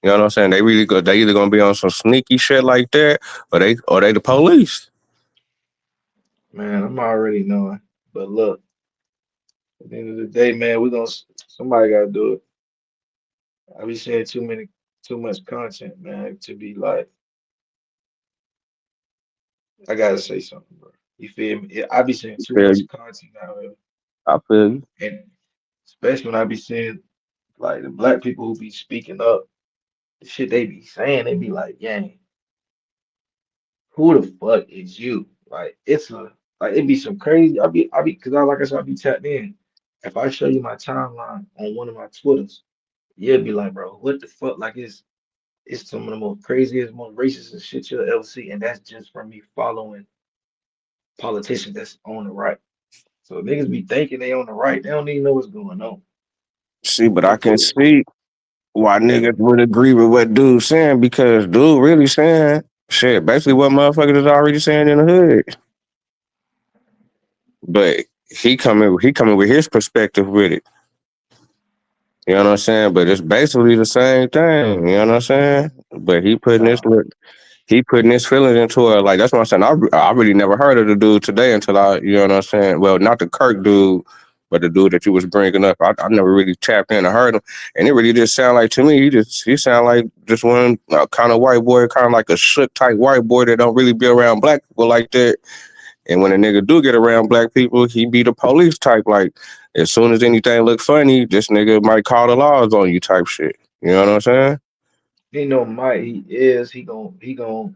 You know what I'm saying? They really go. They either gonna be on some sneaky shit like that, or they the police. Man, I'm already knowing. But look, at the end of the day, man, somebody gotta do it. I be seeing too much content, man, to be like, I gotta say something, bro. You feel me? I be seeing too Feel much you? content out here, I feel you. and especially when I be seeing like the black people who be speaking up, the shit they be saying, they be like, "Yeah, who the fuck is you?" Like it be some crazy. Cause like I said, I be tapped in. If I show you my timeline on one of my Twitters, you'll be like, bro, what the fuck? Like it's some of the most craziest, most racist and shit you'll ever see, and that's just from me following politicians that's on the right. So niggas be thinking they on the right, they don't even know what's going on. See, but They I can put see why yeah, niggas would agree with what dude's saying because dude really saying shit, basically what motherfuckers is already saying in the hood. But he coming with his perspective with it. You know what I'm saying? But it's basically the same thing. You know what I'm saying? But he putting his feelings into it. Like that's what I'm saying. I really never heard of the dude today until you know what I'm saying. Well, not the Kirk dude, but the dude that you was bringing up. I never really tapped in and heard him, and it really just sound like to me. He sound like just one kind of white boy, kind of like a shook type white boy that don't really be around black people like that. And when a nigga do get around black people, he be the police type. Like as soon as anything look funny, this nigga might call the laws on you type shit. You know what I'm saying? he know Mike, he gonna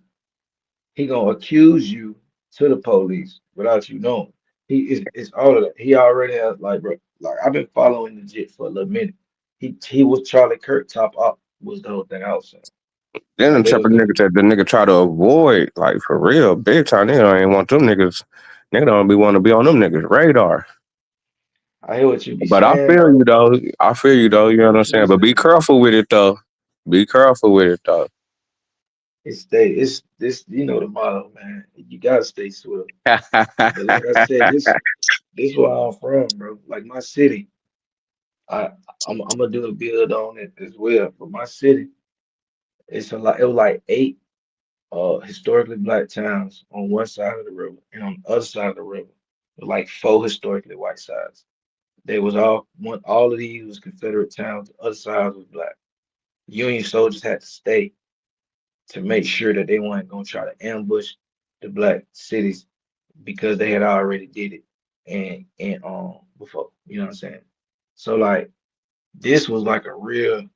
accuse you to the police without you knowing. He is it's all of that. He already has like bro, like I've been following the jit for a little minute. He was Charlie Kirk top up was the whole thing I was saying. Then Like them they type was of gonna niggas that the nigga try to avoid, like for real, big time. They don't even want them niggas. Nigga don't be want to be on them niggas' radar. I hear what you be But I saying feel you though. though. I feel you though. You I know hear what I'm what you be saying. But be saying. careful with it though. Be careful with it though. It's this you know the motto, man. You gotta stay swift. But like I said, this where I'm from, bro. Like my city, I I'm gonna do a build on it as well. But my city, it was like eight historically black towns on one side of the river, and on the other side of the river, like four historically white sides. They was all of these was Confederate towns, the other side was black. Union soldiers had to stay to make sure that they weren't gonna try to ambush the black cities because they had already did it and before, you know what I'm saying? So like this was like a real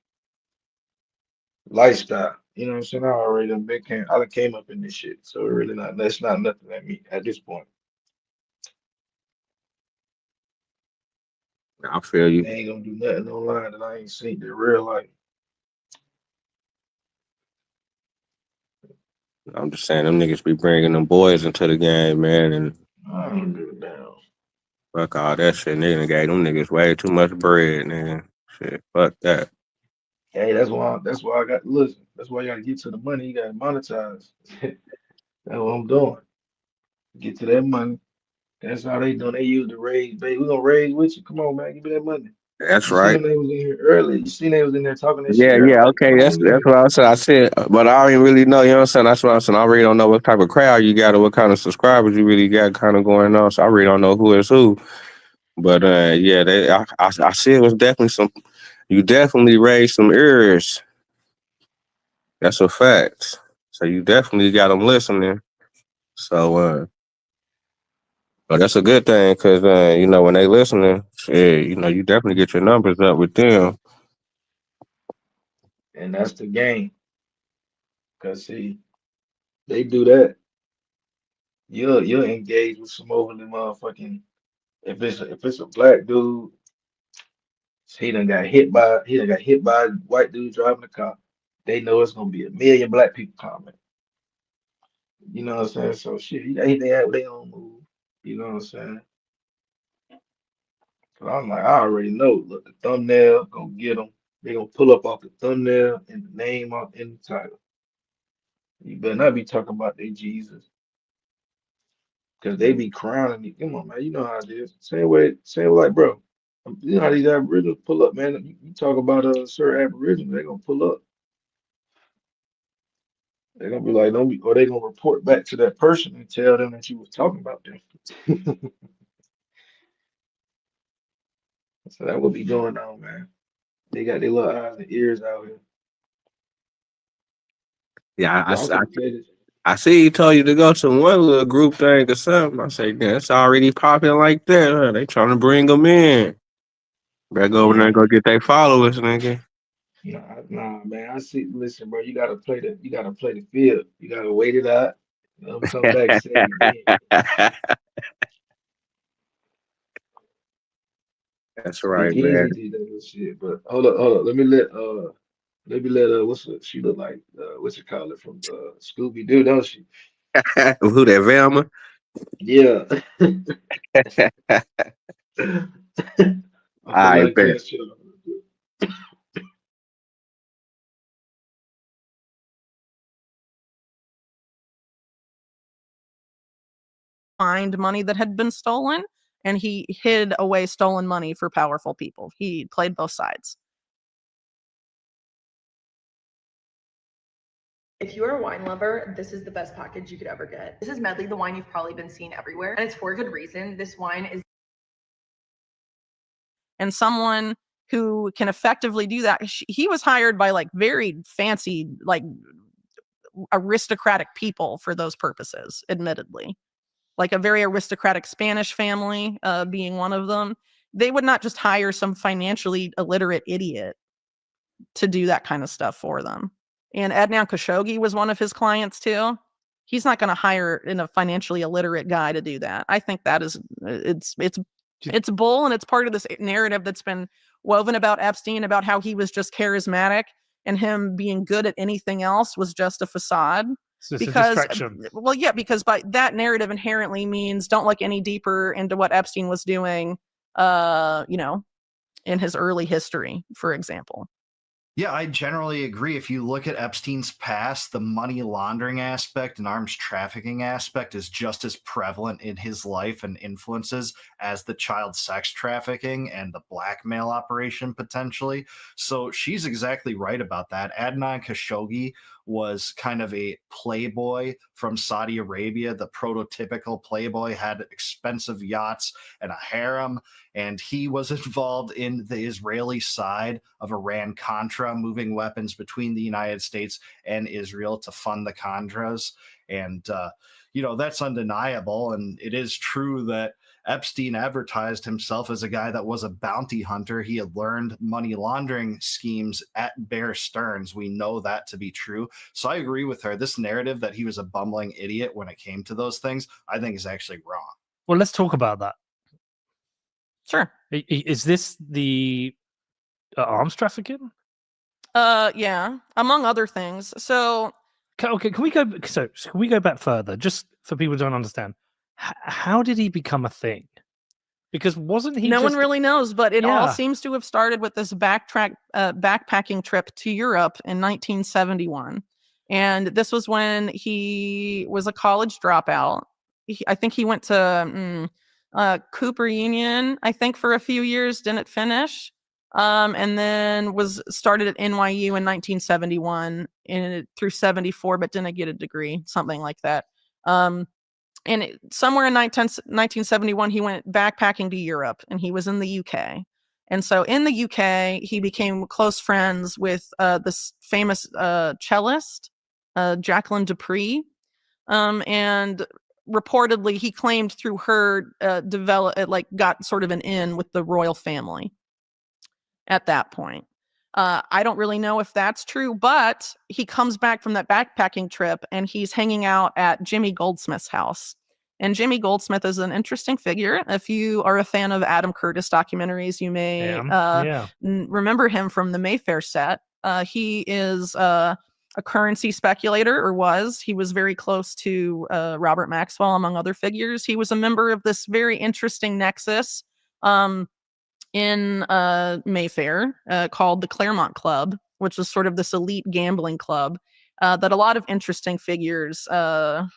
lifestyle. You know what I'm saying? I done came up in this shit. So it really not that's not nothing at me at this point. I feel you. They ain't gonna do nothing online that I ain't seen in real life. I'm just saying them niggas be bringing them boys into the game, man, and I don't give a damn. fuck all that shit. Nigga gave them niggas way too much bread, man. Shit, fuck that. Hey, that's why I got listen. That's why you gotta get to the money. You gotta monetize. That's what I'm doing. Get to that money. That's how they doing. They use the raise, baby. We gonna raise with you. Come on, man. Give me that money. That's You seen right. them? They was in here early. You seen they was in there talking that shit Yeah, early. yeah, Like, okay. come That's on, that's man. what I said. I said, but I don't even really know. You know what I'm saying? That's what I'm saying. I really don't know what type of crowd you got or what kind of subscribers you really got kind of going on. So I really don't know who is who. But yeah, I see it was definitely some. You definitely raised some ears. That's a fact. So you definitely got them listening. So, but that's a good thing because you know when they listening, shit, you know you definitely get your numbers up with them. And that's the game. Cause see, they do that. You'll engage with some overly motherfucking. If it's a black dude, he done got hit by a white dude driving the car. They know it's gonna be a million black people comment. You know what I'm saying? So shit, they have their own move. You know what I'm saying? So I'm like, I already know. Look, the thumbnail gonna get them. They gonna pull up off the thumbnail and the name on in the title. You better not be talking about they Jesus, cause they be crowning me. Come on, man. You know how it is. Same way, like, bro. You know how these Aboriginals pull up, man. You talk about certain Aboriginals, they gonna pull up. They're gonna be like, don't be, or they gonna report back to that person and tell them that you was talking about them. So that would be going on, man. They got their little eyes and ears out here. Yeah, So I'm gonna play this. I see you told you to go to one little group thing or something. I say, yeah, it's already popping like that. Huh? They trying to bring them in. Better go over there and go get their followers, nigga. Nah, man. I see. Listen, bro. You gotta play the field. You gotta wait it out. Let them come back and say it again. That's right, It's man. easy to do this shit. But hold up. Let me let she look like what's it call it from Scooby Doo, don't she? Who that Velma? Yeah. I'm gonna I let bet. catch you. Find money that had been stolen, and he hid away stolen money for powerful people. He played both sides. If you are a wine lover, this is the best package you could ever get. This is Medley, the wine you've probably been seeing everywhere, and it's for good reason. This wine is. And someone who can effectively do that, he was hired by like very fancy, like aristocratic people for those purposes, admittedly. Like a very aristocratic Spanish family being one of them. They would not just hire some financially illiterate idiot to do that kind of stuff for them. And Adnan Khashoggi was one of his clients too. He's not going to hire a financially illiterate guy to do that. I think that is it's bull, and it's part of this narrative that's been woven about Epstein, about how he was just charismatic and him being good at anything else was just a facade. So it's Because a distraction. well, yeah, because by that narrative inherently means don't look any deeper into what Epstein was doing, in his early history, for example. Yeah, I generally agree. If you look at Epstein's past, the money laundering aspect and arms trafficking aspect is just as prevalent in his life and influences as the child sex trafficking and the blackmail operation potentially. So she's exactly right about that. Adnan Khashoggi was kind of a playboy from Saudi Arabia. The prototypical playboy had expensive yachts and a harem, and he was involved in the Israeli side of Iran-Contra, moving weapons between the United States and Israel to fund the Contras. And, that's undeniable. And it is true that Epstein advertised himself as a guy that was a bounty hunter. He had learned money laundering schemes at Bear Stearns. We know that to be true. So I agree with her. This narrative that he was a bumbling idiot when it came to those things, I think is actually wrong. Well, let's talk about that. Sure. Is this the arms trafficking? Yeah, among other things. So Okay, can we go back further, just for people who don't understand? How did he become a thing? Because wasn't he? No one just really knows, but it all Yeah. seems to have started with this backpacking trip to Europe in 1971, and this was when he was a college dropout. I think he went to Cooper Union, I think, for a few years, didn't finish, and then was started at NYU in 1971 through 74, but didn't get a degree, something like that. And somewhere in 1971, he went backpacking to Europe, and he was in the UK. And so in the UK, he became close friends with this famous cellist, Jacqueline Dupree. And reportedly he claimed through her got sort of an in with the royal family at that point. I don't really know if that's true, but he comes back from that backpacking trip and he's hanging out at Jimmy Goldsmith's house. And Jimmy Goldsmith is an interesting figure. If you are a fan of Adam Curtis documentaries, you may remember him from the Mayfair set. He is a currency speculator, or was. He was very close to Robert Maxwell, among other figures. He was a member of this very interesting nexus in Mayfair called the Claremont Club, which was sort of this elite gambling club that a lot of interesting figures were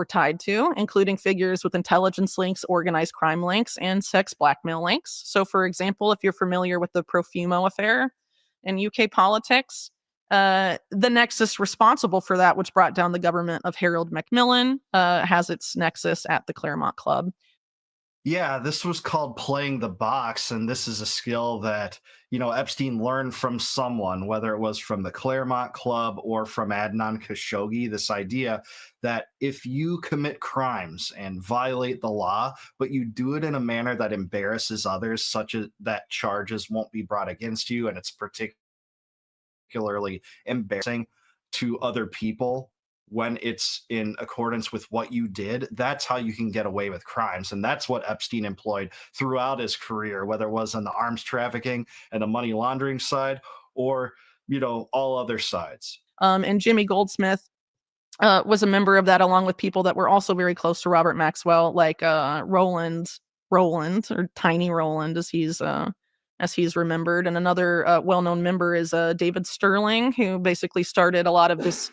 tied to, including figures with intelligence links, organized crime links, and sex blackmail links. So, for example, if you're familiar with the Profumo affair in UK politics, the nexus responsible for that, which brought down the government of Harold Macmillan, has its nexus at the Claremont Club. Yeah, this was called playing the box, and this is a skill that, Epstein learned from someone, whether it was from the Claremont Club or from Adnan Khashoggi, this idea that if you commit crimes and violate the law, but you do it in a manner that embarrasses others, such as that charges won't be brought against you, and it's particularly embarrassing to other people when it's in accordance with what you did, that's how you can get away with crimes. And that's what Epstein employed throughout his career, whether it was on the arms trafficking and the money laundering side or, all other sides. And Jimmy Goldsmith was a member of that, along with people that were also very close to Robert Maxwell, like Roland, or Tiny Roland, as he's remembered. And another well-known member is David Sterling, who basically started a lot of this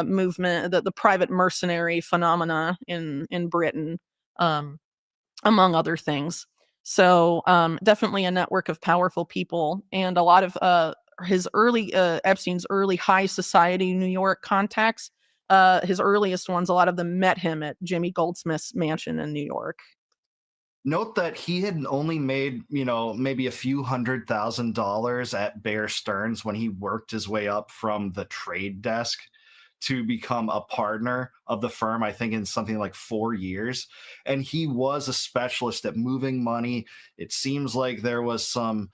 movement, the private mercenary phenomena in Britain, among other things. So definitely a network of powerful people, and a lot of Epstein's early high society New York contacts. His earliest ones, a lot of them met him at Jimmy Goldsmith's mansion in New York. Note that he had only made, maybe a few $100,000 at Bear Stearns when he worked his way up from the trade desk to become a partner of the firm, I think in something like 4 years. And he was a specialist at moving money. It seems like there was some,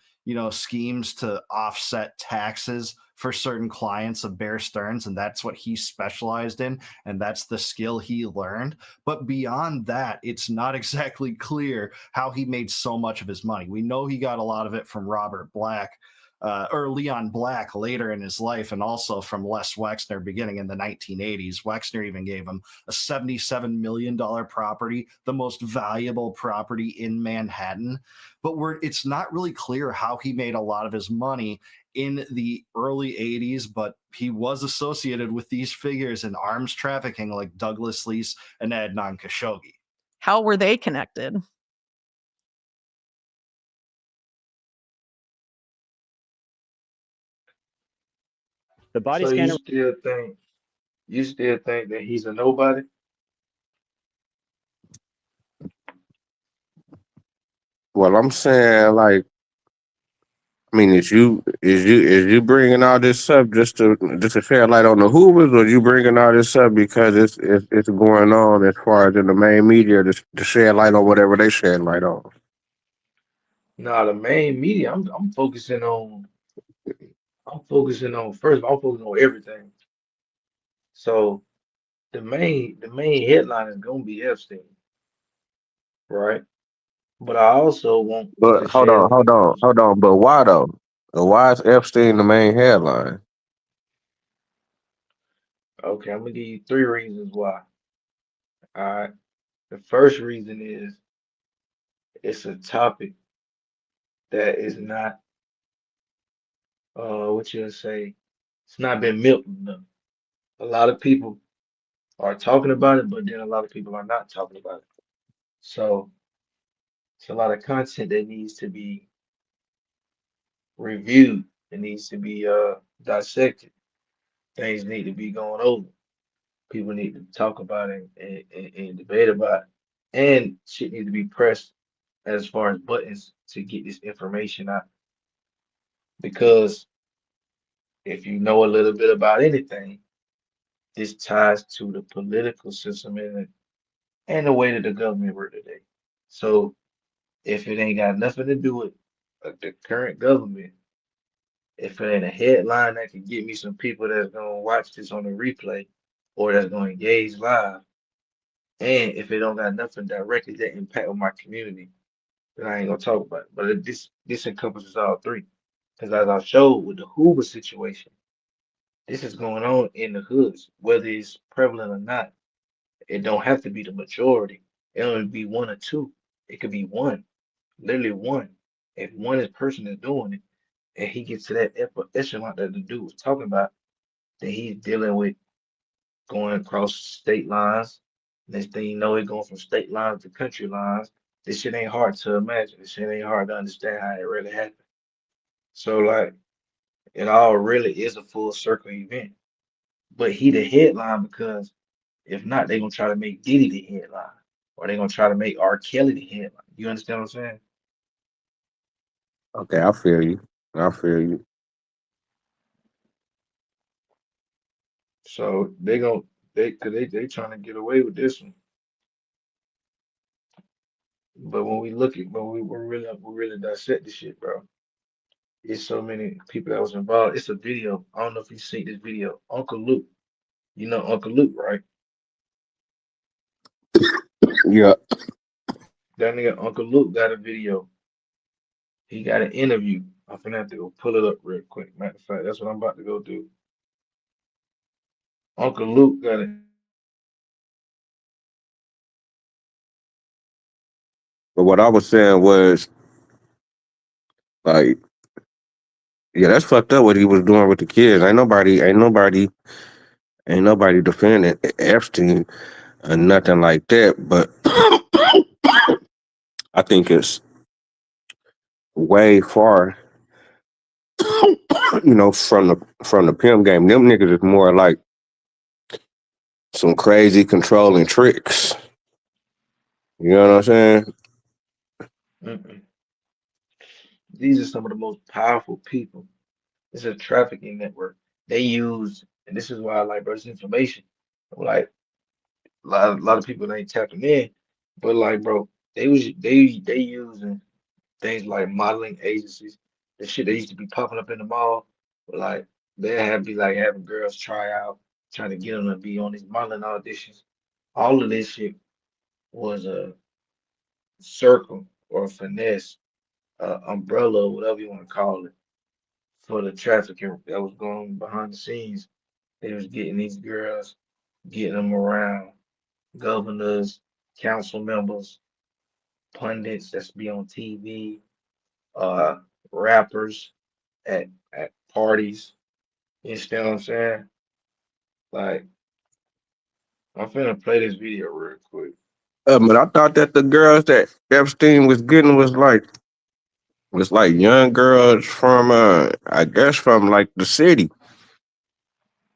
schemes to offset taxes for certain clients of Bear Stearns, and that's what he specialized in, and that's the skill he learned. But beyond that, it's not exactly clear how he made so much of his money. We know he got a lot of it from Robert Black, or Leon Black later in his life, and also from Les Wexner beginning in the 1980s. Wexner even gave him a $77 million property, the most valuable property in Manhattan. But it's not really clear how he made a lot of his money in the early 80s, but he was associated with these figures in arms trafficking like Douglas Leese and Adnan Khashoggi. How were they connected? The body So scanner. you still think that he's a nobody? Well, I'm saying, like, I mean, is you bringing all this up just to shed light on the Hoovers, or you bringing all this up because it's going on as far as in the main media to shed light on whatever they shed light on? Nah, the main media. I'm focusing on. First of all, I'm focusing on everything. So the main headline is gonna be Epstein, right? But I also want But to shed light. hold on. But why though? Why is Epstein the main headline? Okay, I'm gonna give you 3 reasons why. All right. The first reason is it's a topic that is not what you'll say, it's not been milked enough. A lot of people are talking about it, but then a lot of people are not talking about it. So it's a lot of content that needs to be reviewed. It needs to be dissected. Things need to be going over. People need to talk about it and debate about it. And shit needs to be pressed as far as buttons to get this information out. Because if you know a little bit about anything, this ties to the political system and the way that the government work today. So if it ain't got nothing to do with the current government, if it ain't a headline that can get me some people that's gonna watch this on the replay or that's gonna engage live, and if it don't got nothing directly that impact on my community, then I ain't gonna talk about it. But this encompasses all three. Because as I showed with the Hoover situation, this is going on in the hoods, whether it's prevalent or not. It don't have to be the majority. It only be one or two. It could be one, literally one. If person is doing it, and he gets to that echelon that the dude was talking about, then he's dealing with going across state lines. Next thing you know, it going from state lines to country lines. This shit ain't hard to imagine. This shit ain't hard to understand how it really happened. So like, it all really is a full circle event. But he the headline because if not, they gonna try to make Diddy the headline, or they gonna try to make R. Kelly the headline. You understand what I'm saying? Okay, I feel you. I feel you. So they gonna cause they trying to get away with this one. But when we look at when we really dissect this shit, bro. It's so many people that was involved. It's a video. I don't know if you seen this video. Uncle Luke. You know Uncle Luke, right? Yeah. That nigga Uncle Luke got a video. He got an interview. I'm finna have to go pull it up real quick. Matter of fact, that's what I'm about to go do. Uncle Luke got it. But what I was saying was like, yeah, that's fucked up what he was doing with the kids. Ain't nobody defending Epstein or nothing like that. But I think it's way far, from the pimp game. Them niggas is more like some crazy controlling tricks. You know what I'm saying? Mm-mm. These are some of the most powerful people. It's a trafficking network. They use, and this is why I like bro, this information. Like a lot of people ain't tapping in, but like bro, they using things like modeling agencies, the shit that used to be popping up in the mall. But like they have be like having girls try out, trying to get them to be on these modeling auditions. All of this shit was a circle or a finesse, umbrella, whatever you want to call it, for the trafficking that was going on behind the scenes. They was getting these girls, getting them around governors, council members, pundits that's be on TV, uh, rappers at parties. You understand what I'm saying? Like, I'm finna play this video real quick. But I thought that the girls that Epstein was getting was like young girls from I guess from like the city.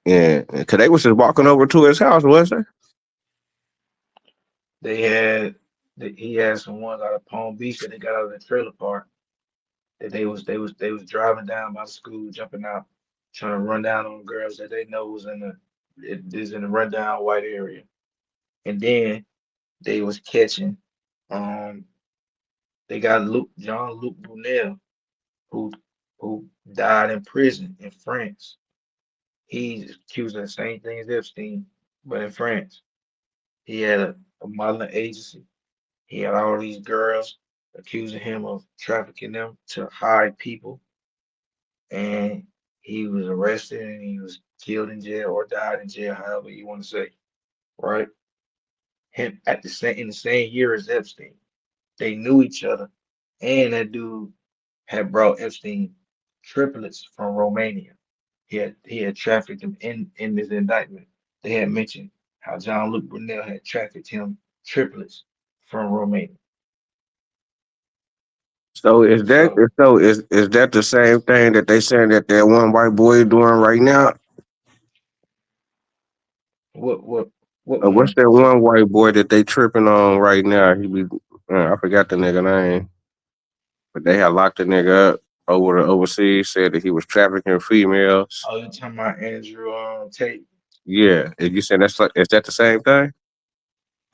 Yeah, cause they was just walking over to his house, was they? He had some ones out of Palm Beach that they got out of the trailer park that they was driving down by the school, jumping out, trying to run down on girls that they know was in the rundown white area. And then they was catching um they got Jean-Luc Brunel who died in prison in France. He's accused of the same thing as Epstein, but in France. He had a modeling agency. He had all these girls accusing him of trafficking them to hide people, and he was arrested and he was killed in jail or died in jail, however you want to say, right? Him at in the same year as Epstein, they knew each other, and that dude had brought Epstein triplets from Romania. He had trafficked them in this indictment. They had mentioned how Jean-Luc Brunel had trafficked him triplets from Romania. So is that So is that the same thing that they saying that one white boy doing right now? what What's one? that one white boy that they tripping on right now? I forgot the nigga name, but they had locked the nigga up overseas. Said that he was trafficking females. Oh, you talking about Andrew Tate? Yeah, if you saying that's like, is that the same thing?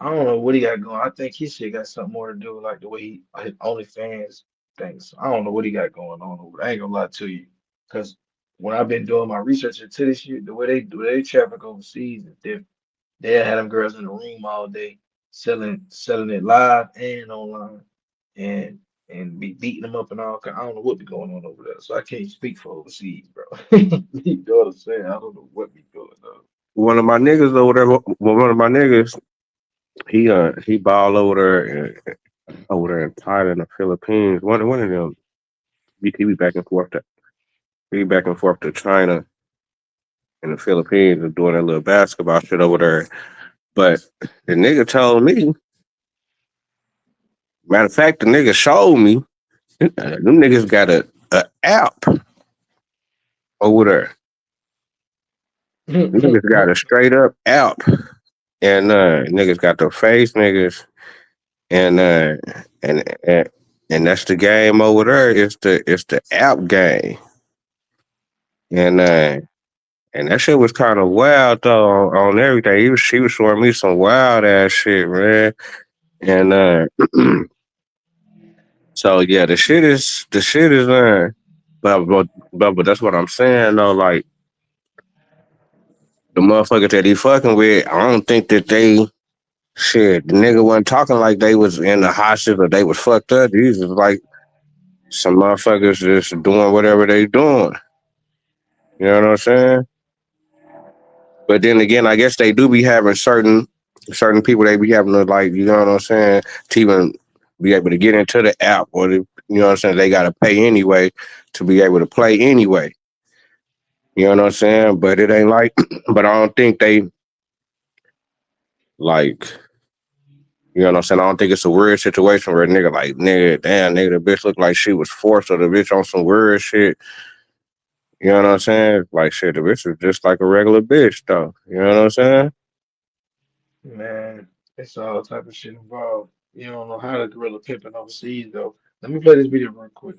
I don't know what he got going. I think his shit got something more to do with like the way he his OnlyFans things. I don't know what he got going on over there. I ain't gonna lie to you, because when I've been doing my research into this shit, the way they do they traffic overseas is different. They had them girls in the room all day selling it live and online, and be beating them up and all. I don't know what be going on over there, so I can't speak for overseas, bro. You know what I'm saying? I don't know what be going on. One of my niggas over there, one of my niggas, he ball over there in Thailand, the Philippines. One of them, he be back and forth to China and the Philippines and doing that little basketball shit over there. But the nigga told me, matter of fact, the nigga showed me, them niggas got a app over there. Niggas got a straight up app, and niggas got their face niggas, and and that's the game over there. It's the app game, and that shit was kind of wild though on everything. She was showing me some wild ass shit, man, and so yeah, the shit is but that's what I'm saying though, like the motherfuckers that he fucking with, I don't think that they shit. The nigga wasn't talking like they was in the hospital or they was fucked up. These is like some motherfuckers just doing whatever they doing. You know what I'm saying? But then again, I guess they do be having certain people they be having to, like, you know what I'm saying, to even be able to get into the app, or you know what I'm saying, they gotta pay anyway to be able to play anyway. You know what I'm saying? But it ain't like but I don't think they like, you know what I'm saying? I don't think it's a weird situation where a nigga like, nigga, damn, nigga, the bitch looked like she was forced, or the bitch on some weird shit. You know what I'm saying? Like, shit, the bitch is just like a regular bitch, though. You know what I'm saying? Man, it's all type of shit involved. You don't know how to gorilla pimping overseas though. Let me play this video real quick.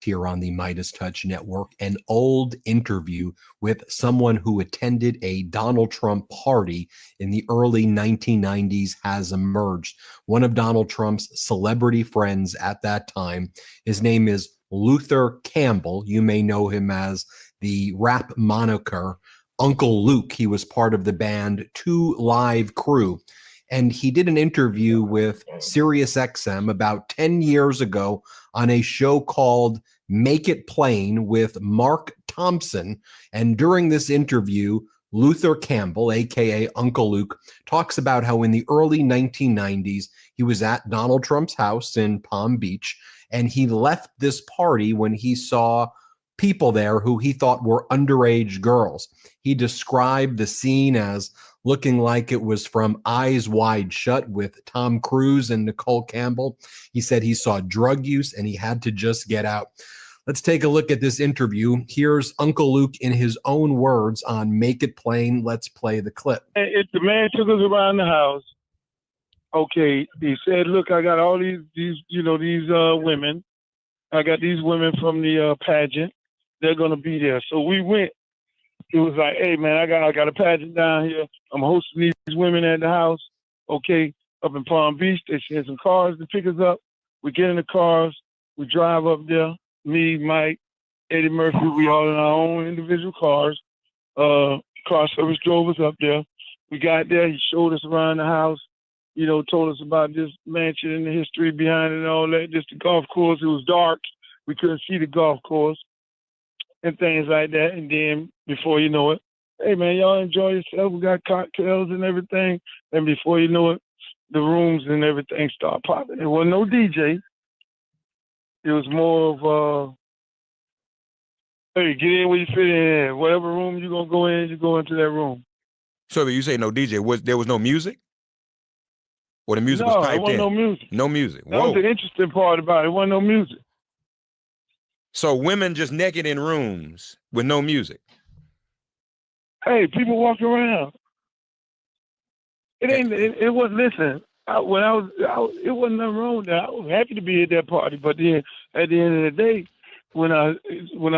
Here on the Midas Touch Network, an old interview with someone who attended a Donald Trump party in the early 1990s has emerged. One of Donald Trump's celebrity friends at that time, his name is Luther Campbell. You may know him as the rap moniker Uncle Luke. He was part of the band 2 Live Crew. And he did an interview with SiriusXM about 10 years ago on a show called Make It Plain with Mark Thompson. And during this interview, Luther Campbell, aka Uncle Luke, talks about how in the early 1990s, he was at Donald Trump's house in Palm Beach, and he left this party when he saw people there who he thought were underage girls. He described the scene as looking like it was from Eyes Wide Shut with Tom Cruise and Nicole Campbell. He said he saw drug use and he had to just get out. Let's take a look at this interview. Here's Uncle Luke in his own words on Make It Plain. Let's play the clip. If the man took us around the house, okay, he said, look, I got all these women. I got these women from the pageant. They're going to be there. So we went. It was like, hey, man, I got a pageant down here. I'm hosting these women at the house, okay, up in Palm Beach. They sent some cars to pick us up. We get in the cars. We drive up there. Me, Mike, Eddie Murphy, we all in our own individual cars. Car service drove us up there. We got there. He showed us around the house, told us about this mansion and the history behind it and all that. Just the golf course. It was dark. We couldn't see the golf course and things like that. And then before you know it, hey, man, y'all enjoy yourself. We got cocktails and everything. And before you know it, the rooms and everything start popping. There wasn't no DJ. It was more of, hey, get in where you fit in. Whatever room you're going to go in, you go into that room. So you say no DJ. There was no music? Or the music was piped in? No, there wasn't no music. No music. That was the interesting part about it. There wasn't no music. So women just naked in rooms with no music? Hey, people walk around. It wasn't, listen, it wasn't nothing wrong with that. I was happy to be at that party, but then at the end of the day, when I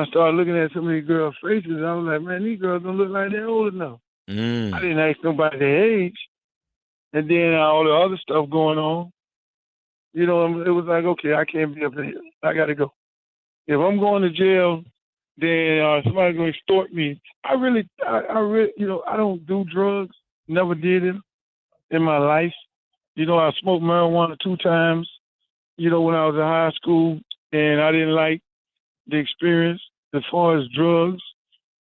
started looking at some of these girls' faces, I was like, man, these girls don't look like they're old enough. I didn't ask nobody their age. And then all the other stuff going on, you know, it was like, okay, I can't be up here. I got to go. If I'm going to jail, then somebody's going to extort me. I really, you know, I don't do drugs. Never did it in my life. You know, I smoked marijuana 2 times, you know, when I was in high school, and I didn't like the experience. As far as drugs,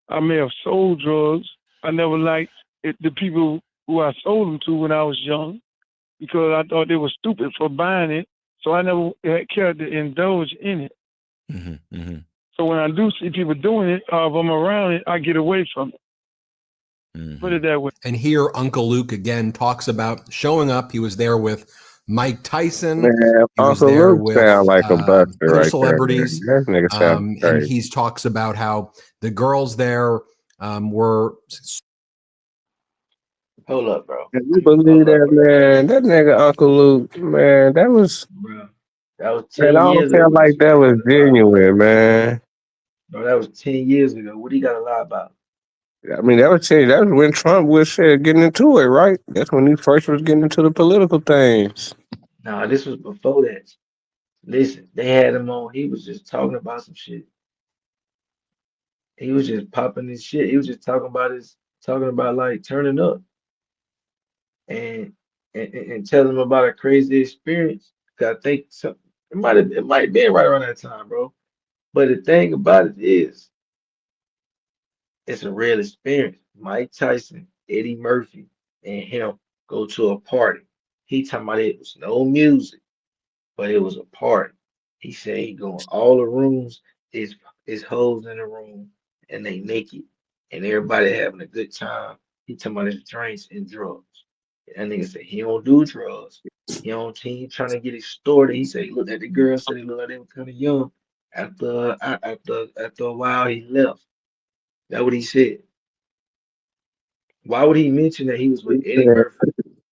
I may have sold drugs. I never liked the people who I sold them to when I was young because I thought they were stupid for buying it. So I never had cared to indulge in it. So when I do see people doing it, if I'm around it, I get away from it. Put it that way. And here, Uncle Luke again talks about showing up. He was there with Mike Tyson. Man, He was Uncle there Luke with sound like a buster other right there. celebrities. Man. That nigga sound And crazy. he talks about how the girls there were. Hold up, bro. Can you believe that, man? That nigga Uncle Luke, man, that was. Bro, that was Man, 10 I don't years ago. feel like that was genuine, man. Bro, that was 10 years ago. What do you got to lie about? I mean, that was when Trump was getting into it, right? That's when he first was getting into the political things. No, this was before that. Listen, they had him on. He was just talking about some shit. He was just popping his shit. He was just talking about like turning up and telling him about a crazy experience. 'Cause I think it might have been right around that time, bro. But the thing about it is, it's a real experience. Mike Tyson, Eddie Murphy, and him go to a party. He talking about it was no music, but it was a party. He said he going all the rooms is hoes in the room and they naked and everybody having a good time. He talking about his drinks and drugs. And that nigga said he don't do drugs. He trying to get extorted. He said he looked at the girl, said he looked like they were kind of young. After a while he left. That's what he said. Why would he mention that he was with Eddie Murphy?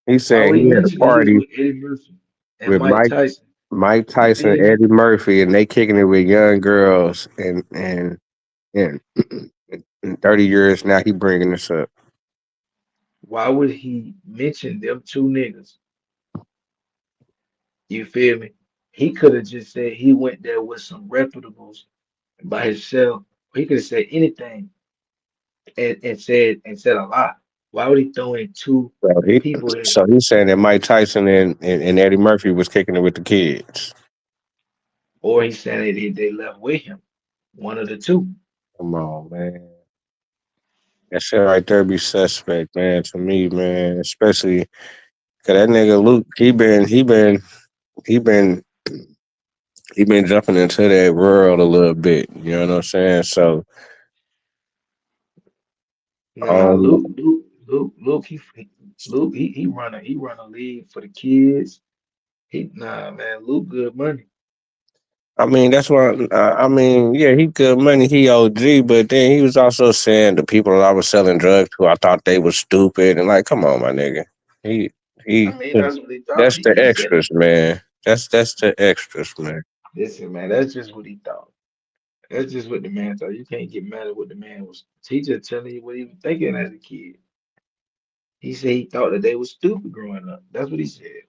He Why said would he he had a mention that he was party with Eddie Murphy and with Mike Tyson? Mike You Tyson, feel me? Eddie Murphy, and they kicking it with young girls, and in 30 years now he bringing this up. Why would he mention them 2 niggas? You feel me? He could have just said he went there with some reputables by himself. He could have said anything and said a lot. Why would he throw in 2 people there? So he's saying that Mike Tyson and Eddie Murphy was kicking it with the kids. Or he said they left with him. One of the 2. Come on, man. That shit right there be suspect, man, to me, man. Especially cause that nigga Luke, he been jumping into that world a little bit. You know what I'm saying? So Nah, Luke, he run a league for the kids. Man, Luke good money. I mean, that's why. I mean, yeah, he good money. He OG, but then he was also saying the people that I was selling drugs to, I thought they was stupid, and like, come on, my nigga. He. I mean, that's what he thought. That's the He said it. extras, man. That's the extras, man. Listen, man, that's just what he thought. That's just what the man thought. You can't get mad at what the man was. He just telling you what he was thinking as a kid. He said he thought that they was stupid growing up. That's what he said.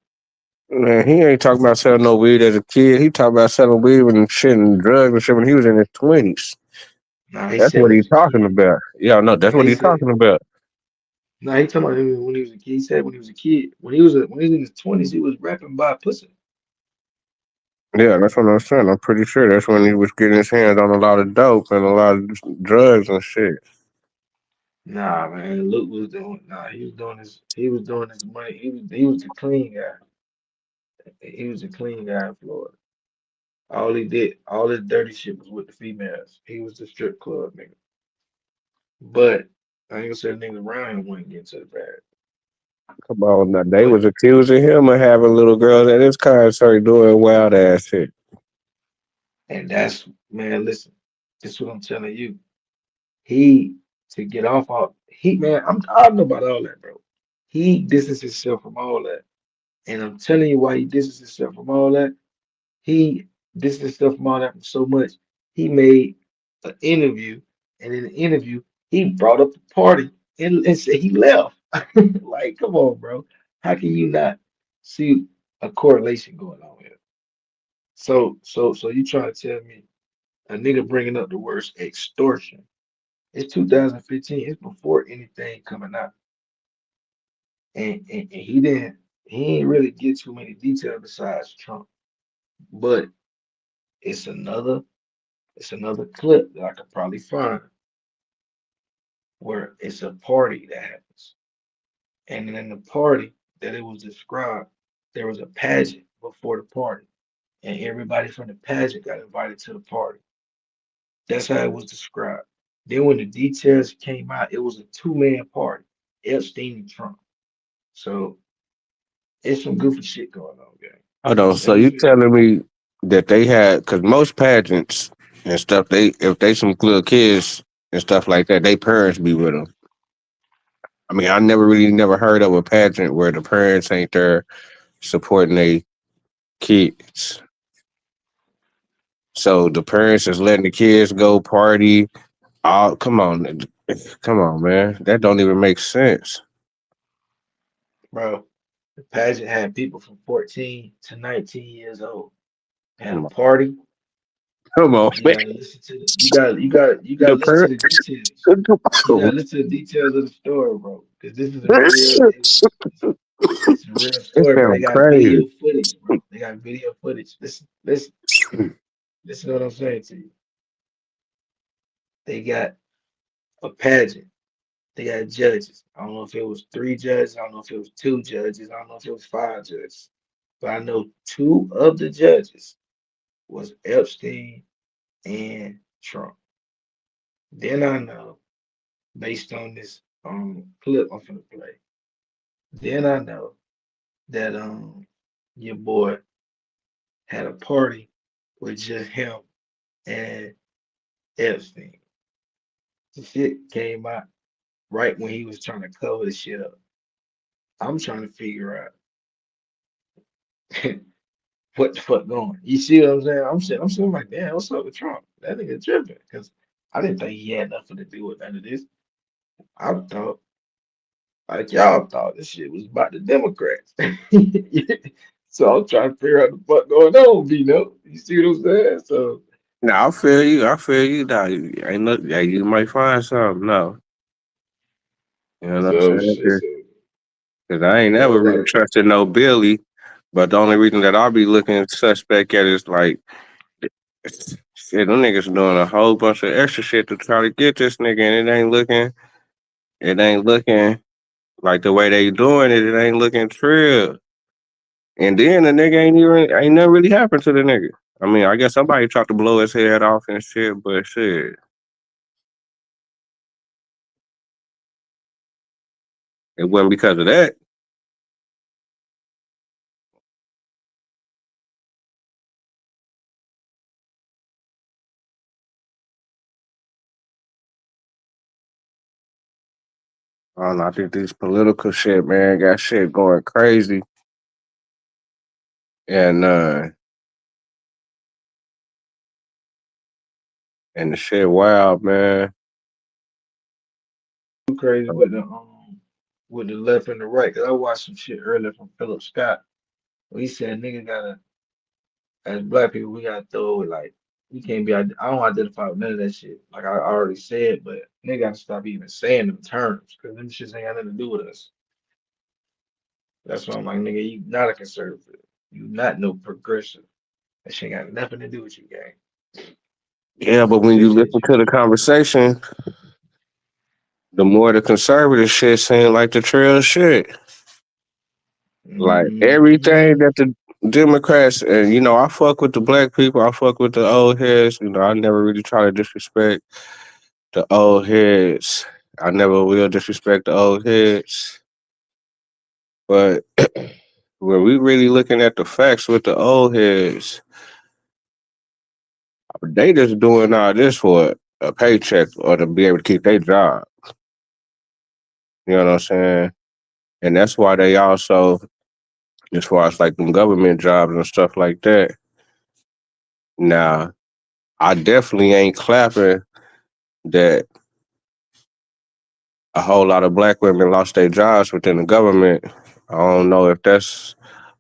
Man, he ain't talking about selling no weed as a kid. He talking about selling weed and shit and drugs and shit when he was in his 20s. Nah, he That's said what when he he's was a talking kid. about. Yeah, no, that's Nah, what he he's said. talking about. Nah, he talking about him when he was a kid. He said when he was a kid. When he was in his 20s, he was rapping by pussy. Yeah, that's what I'm saying. I'm pretty sure that's when he was getting his hands on a lot of dope and a lot of drugs and shit. Nah, man, Luke was doing. Nah, he was doing his. He was doing his money. He was the clean guy. He was the clean guy in Florida. All he did, all his dirty shit was with the females. He was the strip club nigga. But I ain't gonna say the niggas around him wouldn't get to the bag. Come on, now. They But was accusing him of having little girls at his concert doing wild ass shit. and that's man, listen, this is what I'm telling you. He to get off all he man, I don't know about all that, bro. He distanced himself from all that. And I'm telling you why he distanced himself from all that. He distanced himself from all that from so much. he made an interview, and in the interview, he brought up the party and said he left. Like, come on, bro. How can you not see a correlation going on here? So you trying to tell me a nigga bringing up the words extortion? It's 2015. It's before anything coming out, and he ain't really get too many details besides Trump. But it's another clip that I could probably find where it's a party that happens. And then in the party that it was described, there was a pageant before the party. And everybody from the pageant got invited to the party. That's how it was described. Then when the details came out, it was a two-man party, Epstein and Trump. So it's some goofy shit going on, gang. Hold on. So Let me you finish. telling me that they had, because most pageants and stuff, if they some little kids and stuff like that, they parents be with them. I mean, I never heard of a pageant where the parents ain't there supporting their kids. So the parents is letting the kids go party. Oh, come on, man. That don't even make sense. Bro, the pageant had people from 14 to 19 years old. Had a Come on, party. come on, You man. gotta listen to The listen to the parents. details. You gotta listen to the details of the story, bro. Because this is a real it's a real It story, bro. They sounds got crazy. video footage, bro. They got video footage. Listen to what I'm saying to you. They got a pageant. They got judges. I don't know if it was 3 judges. I don't know if it was 2 judges. I don't know if it was 5 judges. But I know 2 of the judges was Epstein and Trump. Then I know, based on this clip I'm finna play, then I know that your boy had a party with just him and Epstein. The shit came out right when he was trying to cover the shit up. I'm trying to figure out what the fuck going. You see what I'm saying? I'm sitting like, damn, what's up with Trump? That nigga tripping. Because I didn't think he had nothing to do with none of this. I thought, like y'all thought, this shit was about the Democrats. So I'm trying to figure out the fuck going on, B-No. You see what I'm saying? So No, I feel you. I feel you. Now, ain't no, yeah, you might find something. No, you know what I'm saying? shit. So Because I ain't yeah, never really like trusted no Billy. But the only reason that I'll be looking suspect at is like, shit, them niggas doing a whole bunch of extra shit to try to get this nigga, and it ain't looking like the way they doing it. It ain't looking trill. And then the nigga ain't never really happened to the nigga. I mean, I guess somebody tried to blow his head off and shit, but shit, it wasn't because of that. I don't know. I think this political shit, man, got shit going crazy. And the shit wild, man. too crazy with the left and the right. Cause I watched some shit earlier from Philip Scott. Where he said nigga gotta as black people we gotta throw it like we can't be I don't identify with none of that shit. Like I already said, but nigga gotta stop even saying them terms because them shits ain't got nothing to do with us. That's why I'm like, nigga, you not a conservative. You not no progressive. That shit ain't got nothing to do with you, gang. Yeah, but when you listen to the conversation, the more the conservative shit seem like the trail shit. Like everything that the Democrats and I fuck with the black people, I fuck with the old heads. I never really try to disrespect the old heads. I never will disrespect the old heads. But when we really looking at the facts with the old heads, they just doing all this for a paycheck or to be able to keep their job. You know what I'm saying? And that's why they also, as far as like them government jobs and stuff like that. Now, I definitely ain't clapping that a whole lot of black women lost their jobs within the government. I don't know if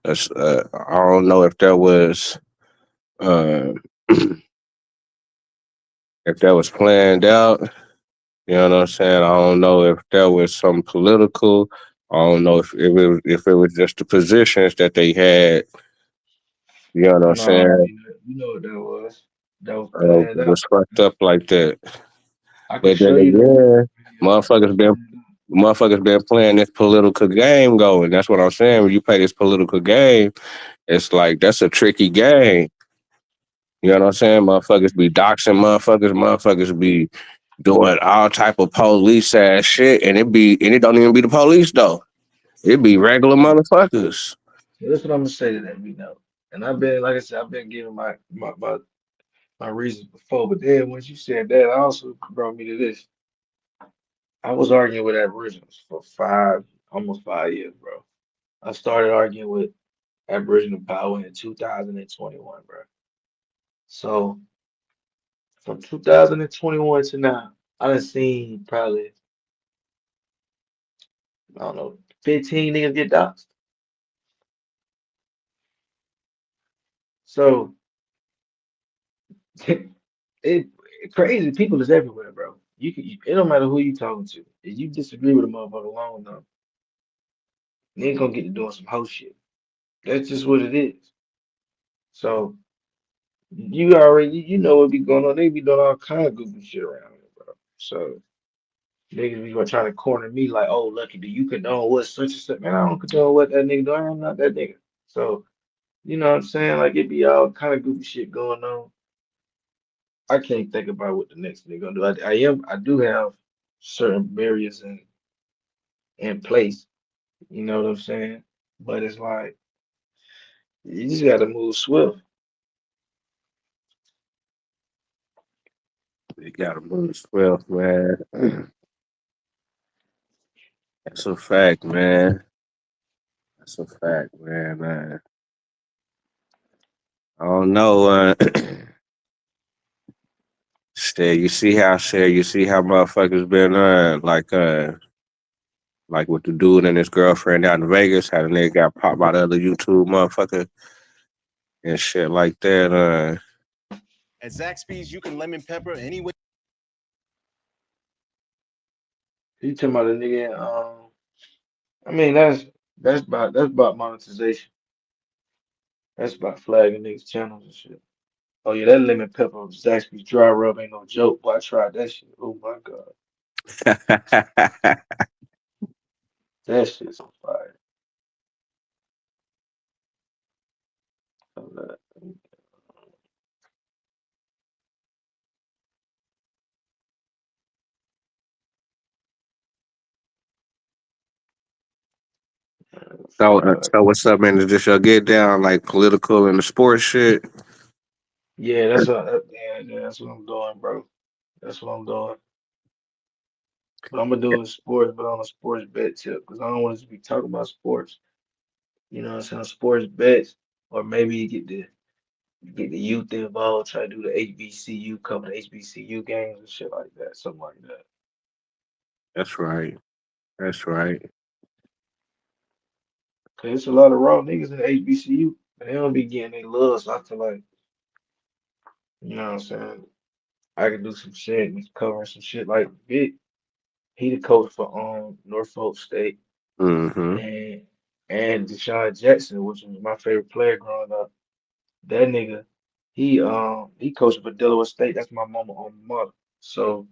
I don't know if that was uh, if that was planned out. You know what I'm saying? I don't know if that was some political. I don't know if it was just the positions that they had. You know what I'm No, saying? you know what that was. That was planned It out. was fucked up like that. I can But then show you the again, motherfuckers been playing this political game going. That's what I'm saying. When you play this political game, it's like that's a tricky game. You know what I'm saying? Motherfuckers be doxing motherfuckers. Motherfuckers be doing all type of police ass shit, and it don't even be the police though. It be regular motherfuckers. So that's what I'm gonna say to that, And I've been, like I said, I've been giving my reasons before, but then once you said that, I also brought me to this. I was arguing with Aboriginals for almost 5 years, bro. I started arguing with Aboriginal power in 2021, bro. So from 2021 to now, I done seen probably, I don't know, 15 niggas get doxxed. So it crazy people is everywhere, bro. It don't matter who you talking to. If you disagree with a motherfucker long enough, you ain't gonna get to doing some hoe shit. That's just what it is. So you already you know what be going on. They be doing all kind of goofy shit around here, bro. So niggas be trying to corner me like, oh, Lucky, do you condone what such and such? Man, I don't condone what that nigga doing. I'm not that nigga. So you know what I'm saying? Like it be all kind of goofy shit going on. I can't think about what the next nigga gonna do. I do have certain barriers in place. You know what I'm saying? But it's like you just gotta move swift. You gotta move swift, man. That's a fact, man. That's a fact, man. I don't know. You see how motherfuckers been like with the dude and his girlfriend down in Vegas, how the nigga got popped by the other YouTube motherfucker and shit like that. At Zaxby's, you can lemon pepper any way. You talking about a nigga? I mean that's about monetization. That's about flagging niggas channels and shit. Oh yeah, that lemon pepper Zaxby's dry rub ain't no joke. Boy, I tried that shit. Oh my god, that shit's on fire. Hold up. So what's up, man? Is this your get down like political and the sports shit? Yeah, that's what I'm doing, bro. That's what I'm doing. But I'm gonna do it in sports, but on a sports bet tip, because I don't want to be talking about sports. You know what I'm saying? Sports bets, or maybe you get the youth involved, try to do the HBCU, cover the HBCU games and shit like that, something like that. That's right. That's right. Cause it's a lot of raw niggas in the HBCU, and they don't be getting their love. So I feel like, you know what I'm saying? I could do some shit and covering some shit like Vic. He the coach for Norfolk State, Mm-hmm. and Deshaun Jackson, which was my favorite player growing up. That nigga, he coached for Delaware State. That's my mama on mother. So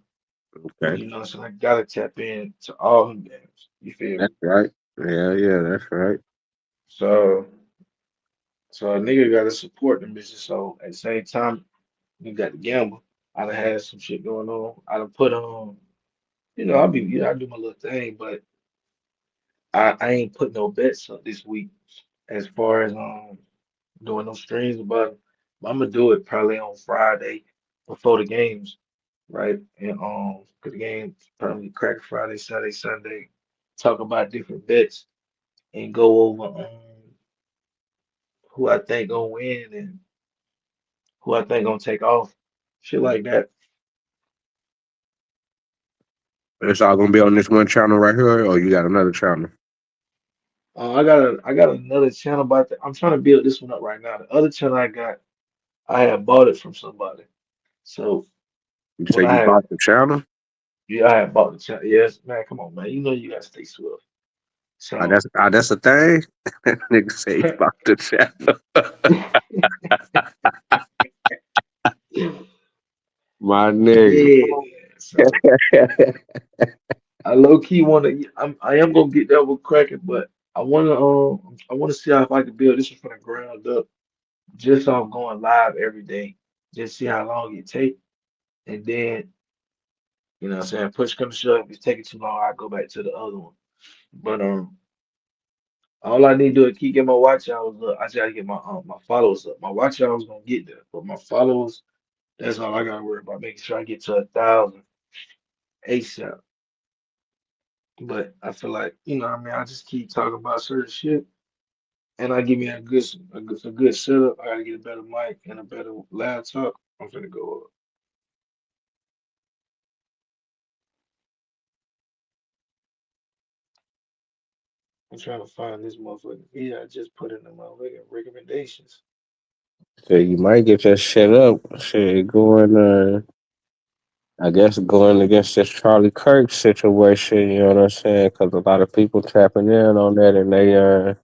Okay. you know, so I gotta tap in to all them games. You feel me? That's right. Yeah, that's right. So so a nigga gotta support them bitches. So at the same time, you got to gamble. I done had some shit going on. I done put on, I do my little thing, but I ain't put no bets up this week as far as doing no streams about it. But I'm gonna do it probably on Friday before the games, right? And 'cause the games probably crack Friday, Saturday, Sunday. Talk about different bets and go over who I think gonna win and who I think gonna take off. shit like that. It's all gonna be on this one channel right here, or you got another channel? I got another channel, but I'm trying to build this one up right now. The other channel I had bought it from somebody. So You say when I you had, bought the channel? yeah, I had bought the channel. Yes, man, come on, man. You know you gotta stay swift. So That's a thing. Nigga say he bought the channel. My nigga. yeah, so I low key I am gonna get that one cracking, but I wanna see how if I can build this one from the ground up, just off going live every day. Just see how long it take, and then you know what I'm saying, push come to shove, if it's taking too long, I go back to the other one. But all I need to do is keep getting my watch hours up. I just gotta get my followers up. My watch hours gonna get there, but my followers, that's all I gotta worry about, making sure I get to 1,000 ASAP. But I feel like, you know what I mean, I just keep talking about certain shit and I give me a good setup. I gotta get a better mic and a better laptop. I'm finna go up. I'm trying to find this motherfucker. Yeah, I just put in the motherfucking recommendations. So you might get that shit up. Shit going I guess going against this Charlie Kirk situation, you know what I'm saying? Because a lot of people tapping in on that, and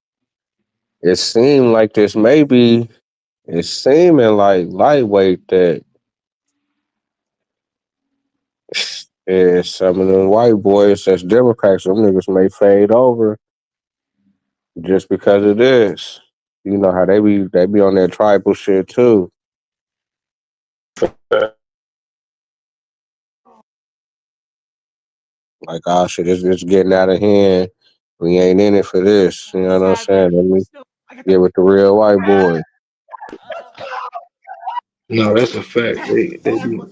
it seemed like this maybe it's seeming like lightweight that some of them white boys that's Democrats, them niggas may fade over just because of this. You know how they be on that tribal shit too. Like, oh shit, it's getting out of hand. We ain't in it for this. You know what I'm saying? Let me get with the real white boy. No, that's a fact. They do.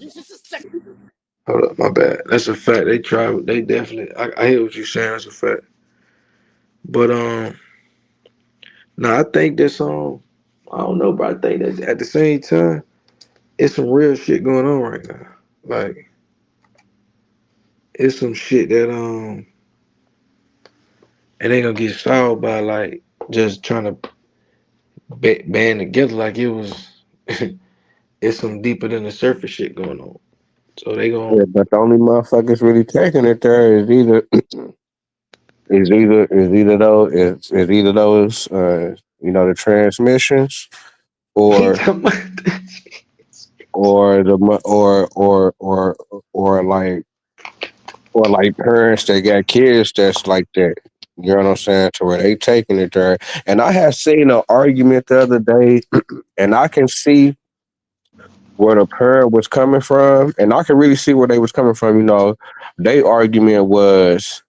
Hold up, my bad. That's a fact. They try. They definitely. I hear what you're saying. That's a fact. But no, I think that's I don't know, but I think that at the same time, it's some real shit going on right now. Like it's some shit that it ain't gonna get solved by like just trying to band together. Like it was. It's some deeper than the surface shit going on. So they Yeah, going but the only motherfuckers really taking it there is either is either those you know, the transmissions or the or like parents that got kids that's like that. You know what I'm saying? To where they taking it there. And I had seen an argument the other day, and I can see where the parent was coming from, and I can really see where they was coming from. You know, their argument was,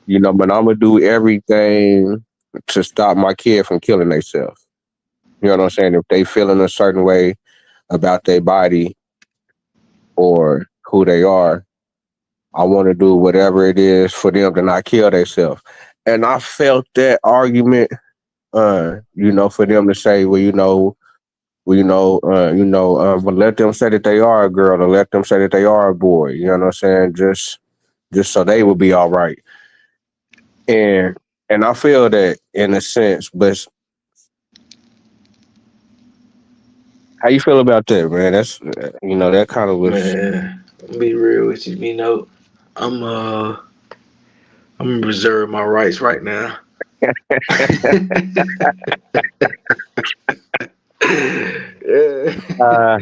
you know, but I'm gonna do everything to stop my kid from killing themselves. You know what I'm saying? If they feeling a certain way about their body or who they are, I want to do whatever it is for them to not kill themselves. And I felt that argument, you know, for them to say, but let them say that they are a girl, or let them say that they are a boy. You know what I'm saying? Just so they will be all right. And I feel that in a sense, but how you feel about that, man? That's you know, that kind of was. man. I'll be real with you. You know, I'm gonna reserve my rights right now. uh,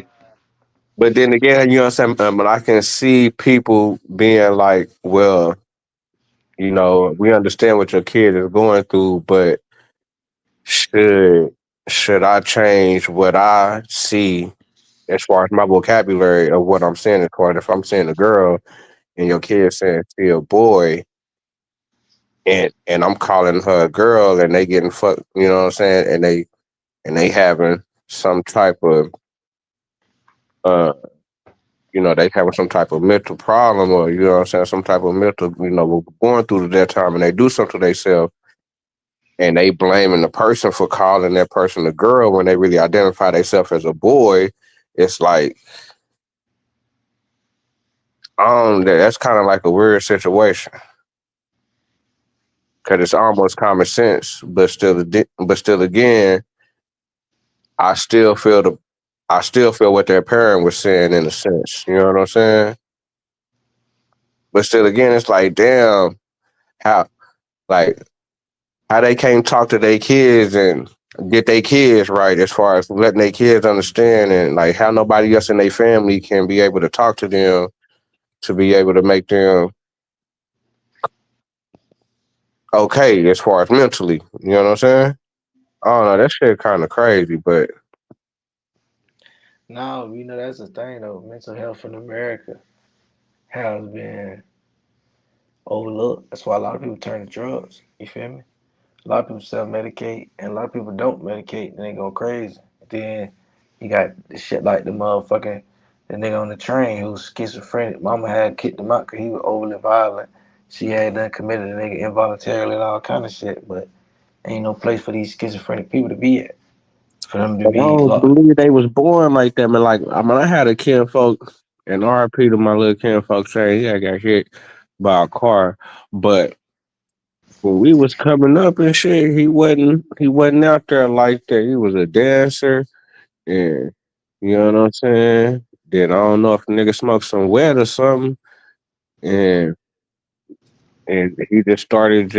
but then again, you know what I'm saying? But I can see people being like, well, you know, we understand what your kid is going through, but should should I change what I see as far as my vocabulary of what I'm saying? As far as if I'm saying a girl and your kid saying she a boy, and I'm calling her a girl, and they getting fucked, you know what I'm saying? And they having some type of uh you know, they having some type of mental problem, or you know what I'm saying, some type of mental, you know, going through that time, and they do something to themselves, and they blaming the person for calling that person a girl when they really identify themselves as a boy. it's like that's kind of like a weird situation because it's almost common sense, but still again, I still feel what their parent was saying in a sense. You know what I'm saying? But still again, it's like, damn, how they can't talk to their kids and get their kids right as far as letting their kids understand, and like how nobody else in their family can be able to talk to them to be able to make them okay as far as mentally. You know what I'm saying? I don't know. That shit kind of crazy, but No, that's the thing though. Mental health in America has been overlooked. That's why a lot of people turn to drugs. You feel me? A lot of people self-medicate, and a lot of people don't medicate, and they go crazy. Then you got the shit like the nigga on the train who's schizophrenic. Mama had kicked him out because he was overly violent. She had done committed a nigga involuntarily and all kind of shit, but ain't no place for these schizophrenic people to be at. For them to I be don't locked. believe they was born like that. Man, like I had a kinfolk, and RP to my little kinfolk saying he had got hit by a car, but when we was coming up and shit, he wasn't out there like that. He was a dancer, and you know what I'm saying. Then I don't know if the nigga smoked some wet or something, and he just started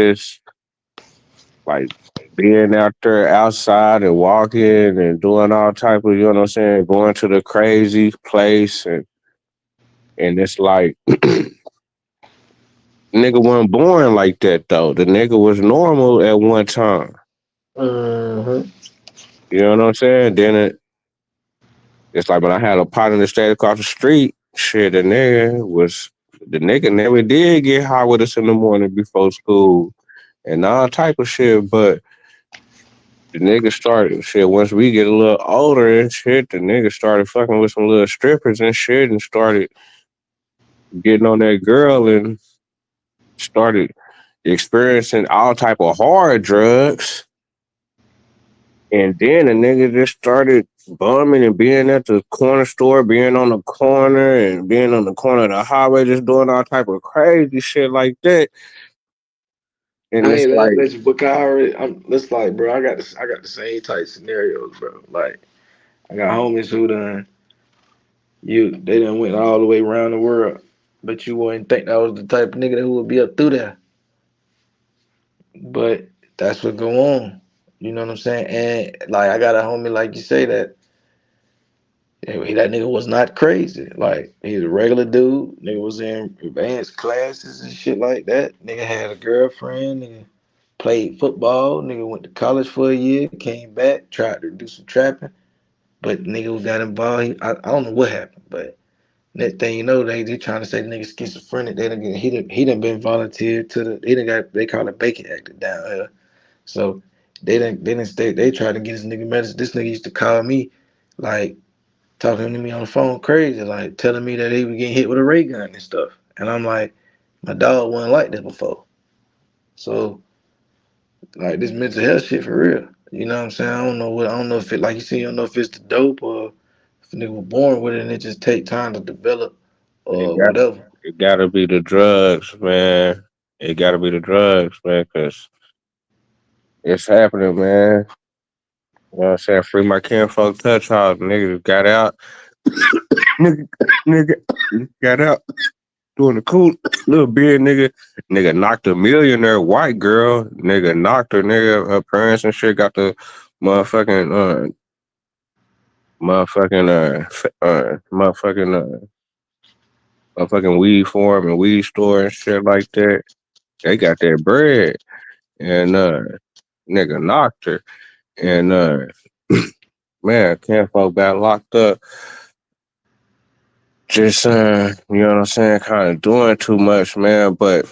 like being out there outside and walking and doing all type of, you know what I'm saying, going to the crazy place, and it's like nigga wasn't born like that though. The nigga was normal at one time. Mm-hmm. You know what I'm saying? Then it's like when I had a partner that stayed across the street, shit, the nigga never did get high with us in the morning before school and all type of shit, but the nigga started shit once we get a little older and shit, the nigga started fucking with some little strippers and shit and started getting on that girl and started experiencing all type of hard drugs. And then the nigga just started bumming and being at the corner store, being on the corner and being on the corner of the highway, just doing all type of crazy shit like that. And I it's ain't like, laughing at you, but it's like, bro, I got the same type scenarios, bro. Like, I got homies who they done went all the way around the world, but you wouldn't think that was the type of nigga that would be up through there. But that's what go on. You know what I'm saying? And like, I got a homie, like you say, that nigga was not crazy. Like, he's a regular dude. Nigga was in advanced classes and shit like that. Nigga had a girlfriend. Nigga played football. Nigga went to college for a year. Came back, tried to do some trapping. But nigga got involved. I don't know what happened. But next thing you know, they trying to say the nigga schizophrenic. He done been volunteered to they call it Bacon Acted down here. So they tried to get this nigga medicine. This nigga used to call me like, talking to me on the phone crazy, like telling me that he was getting hit with a ray gun and stuff. And I'm like, my dog wasn't like that before. So like, this mental health shit for real. You know what I'm saying? I don't know if it, like you said, you don't know if it's the dope or if a nigga was born with it and it just take time to develop or whatever. it gotta be the drugs, man. It gotta be the drugs, man, because it's happening, man. You know what I'm saying? Free my kinfolk touch house. Niggas got out. nigga got out doing a cool little bit, nigga. Nigga knocked a millionaire white girl. Nigga knocked her, nigga. Her parents and shit got the motherfucking motherfucking weed farm and weed store and shit like that. They got that bread. And nigga knocked her. And man, kinfolk got locked up. Just you know what I'm saying, kind of doing too much, man. But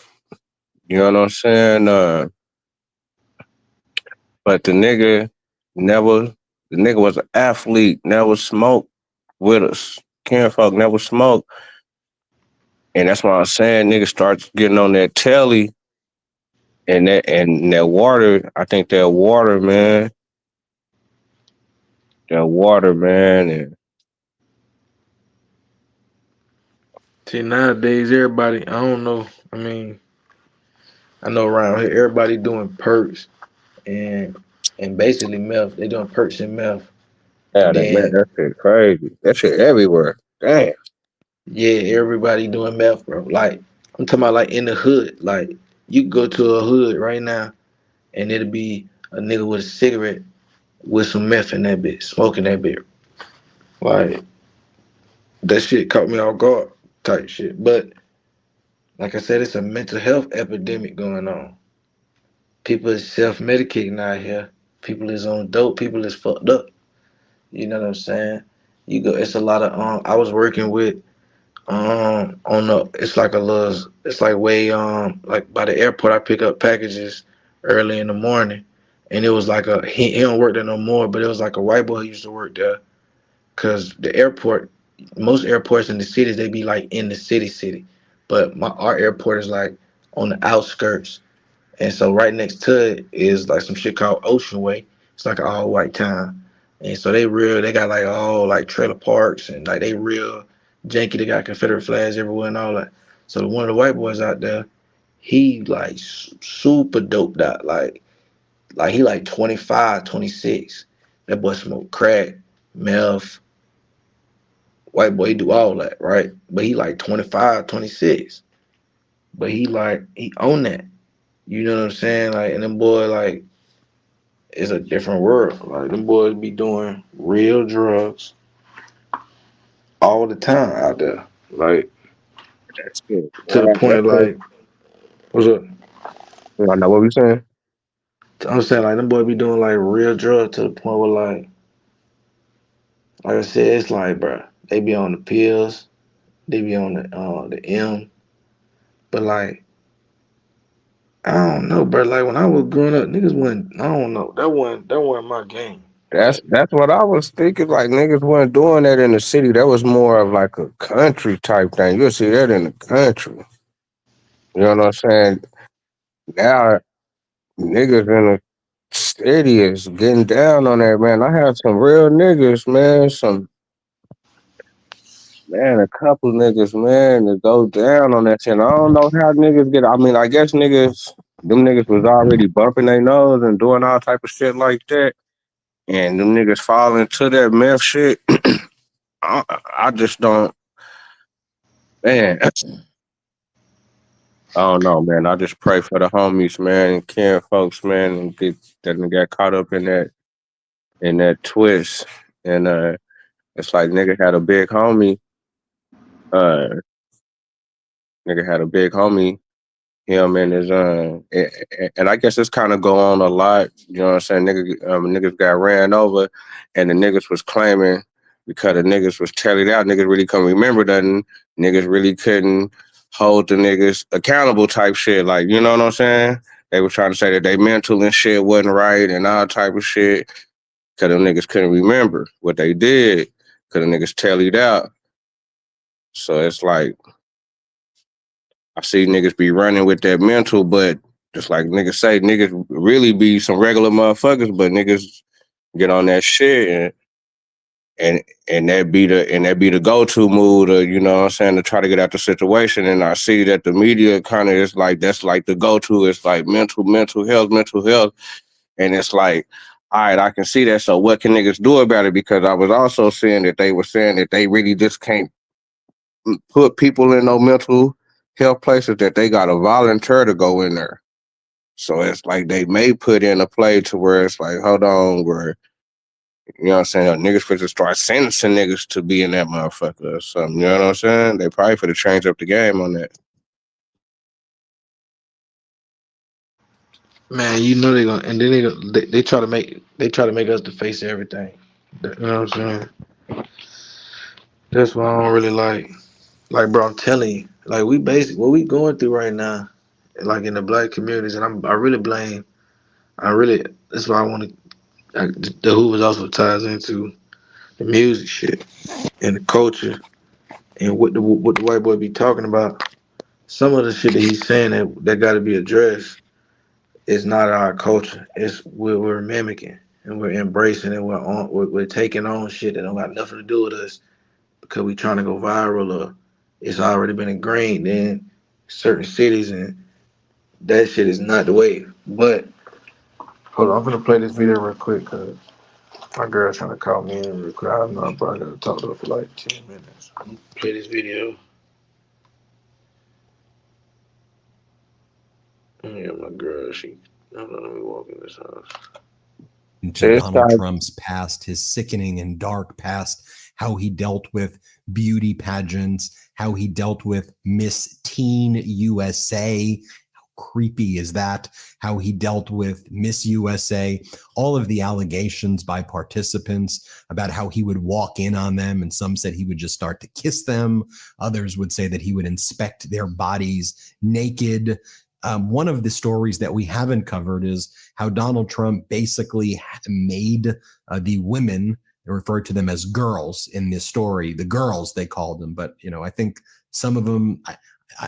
you know what I'm saying? But the nigga was an athlete, never smoked with us. Kinfolk never smoked. And that's why I'm saying nigga starts getting on that telly and that water, I think that water, man. And See, nowadays, everybody, I don't know. I mean, I know around here, everybody doing perks and basically meth. They doing perks and meth. Yeah, And that man, then, that shit crazy. That shit everywhere. Damn. yeah, everybody doing meth, bro. Like, I'm talking about like in the hood. Like, you can go to a hood right now and it'll be a nigga with a cigarette with some meth in that bitch, smoking that bitch. Like, that shit caught me off guard type shit. But like I said, it's a mental health epidemic going on. People is self-medicating out here. People is on dope. People is fucked up. You know what I'm saying? You go. It's a lot of I was working with on the. It's like a little. It's like way like by the airport. I pick up packages early in the morning, and it was like he don't work there no more. But it was like a white boy who used to work there. Cause the airport, most airports in the cities they be like in the city, but our airport is like on the outskirts. And so right next to it is like some shit called Ocean Way. It's like an all white town. And so they got like all like trailer parks and like they real janky. They got Confederate flags everywhere and all that. So one of the white boys out there, he like super doped out. Like he like 25, 26. That boy smoke crack, meth, white boy, he do all that, right? But he like 25, 26. But he own that. You know what I'm saying? Like, and them boy like it's a different world. Like them boys be doing real drugs all the time out there. Like That's good. to the point That's of good. like, what's up? I know what we saying. I'm saying like them boys be doing like real drugs to the point where like I said, it's like, bro, they be on the pills, they be on the M, but like I don't know, bro. Like when I was growing up, niggas wasn't. I don't know. That wasn't my game. That's what I was thinking. Like niggas weren't doing that in the city. That was more of like a country type thing. You'll see that in the country. You know what I'm saying? Now niggas in the city is getting down on that, man. I have some real niggas, man. A couple niggas, man, that go down on that shit. I don't know how niggas get. I mean, I guess them niggas was already bumping their nose and doing all type of shit like that, and them niggas fall into that meth shit. I just don't, man. I don't know, man. I just pray for the homies, man, and kin folks, man, and that got caught up in that twist. And it's like uh, nigga had a big homie, him and his and I guess it's kind of go on a lot. You know what I'm saying? Niggas got ran over, and the niggas was claiming because the niggas was telling out, niggas really couldn't remember nothing. Niggas really couldn't hold the niggas accountable type shit. Like, you know what I'm saying? They were trying to say that they mental and shit wasn't right and all type of shit because them niggas couldn't remember what they did because the niggas tallied out. So it's like, I see niggas be running with that mental, but just like niggas say, niggas really be some regular motherfuckers, but niggas get on that shit and that be the go-to move to, you know what I'm saying, to try to get out the situation. And I see that the media kind of is like, that's like the go-to. It's like mental health. And it's like, all right, I can see that. So what can niggas do about it? Because I was also seeing that they were saying that they really just can't put people in no mental health places, that they got to volunteer to go in there. So it's like they may put in a play to where it's like, hold on, where, you know what I'm saying, niggas for to start sentencing niggas to be in that motherfucker or something. You know what I'm saying? They probably for to change up the game on that. Man, you know they gonna, and then they try to make us the face of everything. You know what I'm saying? That's why I don't really like, bro. I'm telling you, like we basically what we going through right now, like in the black communities, and I really blame. That's why I want to. The Hoovers also ties into the music shit and the culture and what the white boy be talking about. Some of the shit that he's saying that got to be addressed is not our culture. It's we're mimicking and we're embracing and we're taking on shit that don't got nothing to do with us because we trying to go viral or it's already been ingrained in certain cities, and that shit is not the way. But hold on, I'm gonna play this video real quick because my girl's trying to call me in real quick. I don't know, I probably gotta talk to her for like 10 minutes. I'm gonna play this video. Yeah, my girl, hold on, let me walk in this house. Into Donald Trump's past, his sickening and dark past, how he dealt with beauty pageants, how he dealt with Miss Teen USA. How creepy is that? How he dealt with Miss USA, all of the allegations by participants about how he would walk in on them, and some said he would just start to kiss them. Others would say that he would inspect their bodies naked. One of the stories that we haven't covered is how Donald Trump basically made the women, referred to them as girls in this story, the girls they called them. But, you know, I think some of them,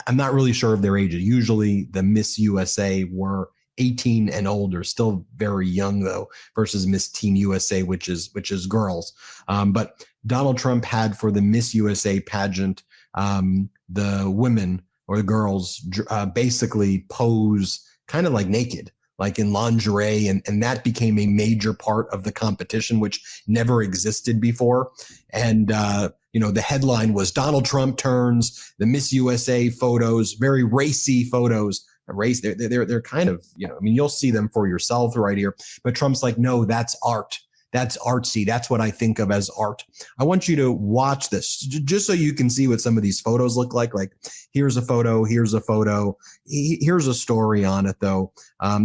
I'm not really sure of their ages. Usually the Miss USA were 18 and older, still very young though, versus Miss Teen USA, which is girls. But Donald Trump had for the Miss USA pageant, the women or the girls basically pose kind of like naked, like in lingerie. And that became a major part of the competition, which never existed before. And, you know, the headline was Donald Trump turns the Miss USA photos, very racy photos. They're kind of, you know, I mean, you'll see them for yourself right here. But Trump's like, no, that's art. That's artsy. That's what I think of as art. I want you to watch this just so you can see what some of these photos look like. Like, here's a photo, here's a photo, here's a story on it, though.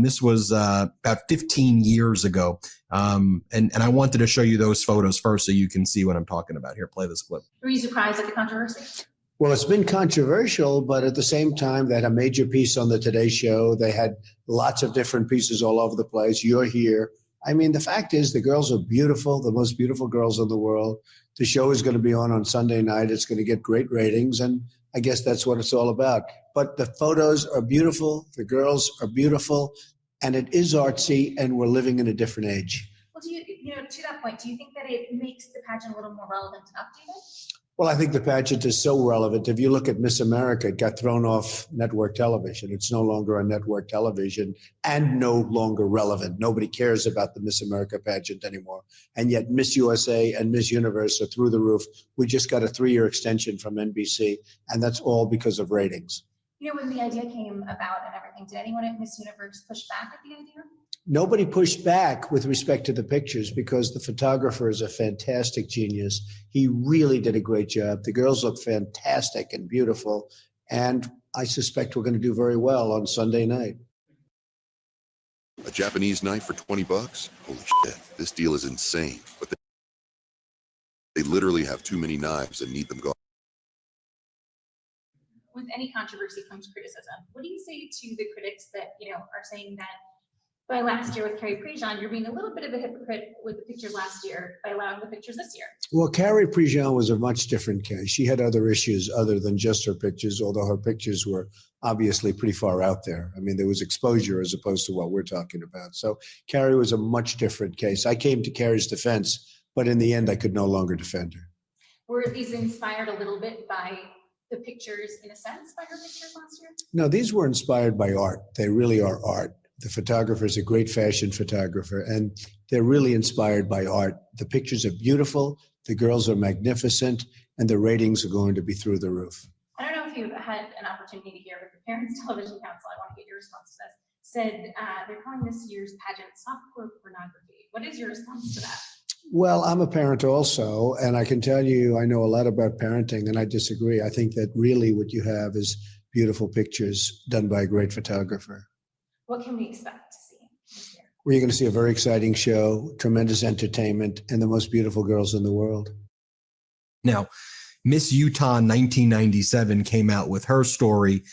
This was about 15 years ago. And I wanted to show you those photos first so you can see what I'm talking about. Here, play this clip. Were you surprised at the controversy? Well, it's been controversial, but at the same time, they had a major piece on the Today Show. They had lots of different pieces all over the place. You're here. I mean, the fact is the girls are beautiful, the most beautiful girls in the world. The show is going to be on Sunday night. It's going to get great ratings, and I guess that's what it's all about. But the photos are beautiful. The girls are beautiful, and it is artsy, and we're living in a different age. Well, do you know, to that point, do you think that it makes the pageant a little more relevant and updated? Well, I think the pageant is so relevant. If you look at Miss America, it got thrown off network television. It's no longer on network television and no longer relevant. Nobody cares about the Miss America pageant anymore. And yet Miss USA and Miss Universe are through the roof. We just got a 3-year extension from NBC, and that's all because of ratings. You know, when the idea came about and everything, did anyone at Miss Universe push back at the idea? Nobody pushed back with respect to the pictures because the photographer is a fantastic genius. He really did a great job. The girls look fantastic and beautiful. And I suspect we're going to do very well on Sunday night. A Japanese knife for $20? Holy shit, this deal is insane. But they literally have too many knives and need them gone. With any controversy comes criticism. What do you say to the critics that, you know, are saying that by last year with Carrie Prejean, you're being a little bit of a hypocrite with the pictures last year by allowing the pictures this year? Well, Carrie Prejean was a much different case. She had other issues other than just her pictures, although her pictures were obviously pretty far out there. I mean, there was exposure as opposed to what we're talking about. So Carrie was a much different case. I came to Carrie's defense, but in the end, I could no longer defend her. Were these inspired a little bit by the pictures, in a sense, by her pictures last year? No, these were inspired by art. They really are art. The photographer is a great fashion photographer, and they're really inspired by art. The pictures are beautiful, the girls are magnificent, and the ratings are going to be through the roof. I don't know if you've had an opportunity to hear, but the Parents Television Council, I want to get your response to this, said they're calling this year's pageant softcore pornography. What is your response to that? Well, I'm a parent also, and I can tell you I know a lot about parenting, and I disagree. I think that really what you have is beautiful pictures done by a great photographer. What can we expect to see this year? Well, you're going to see a very exciting show, tremendous entertainment, and the most beautiful girls in the world. Now, Miss Utah 1997 came out with her story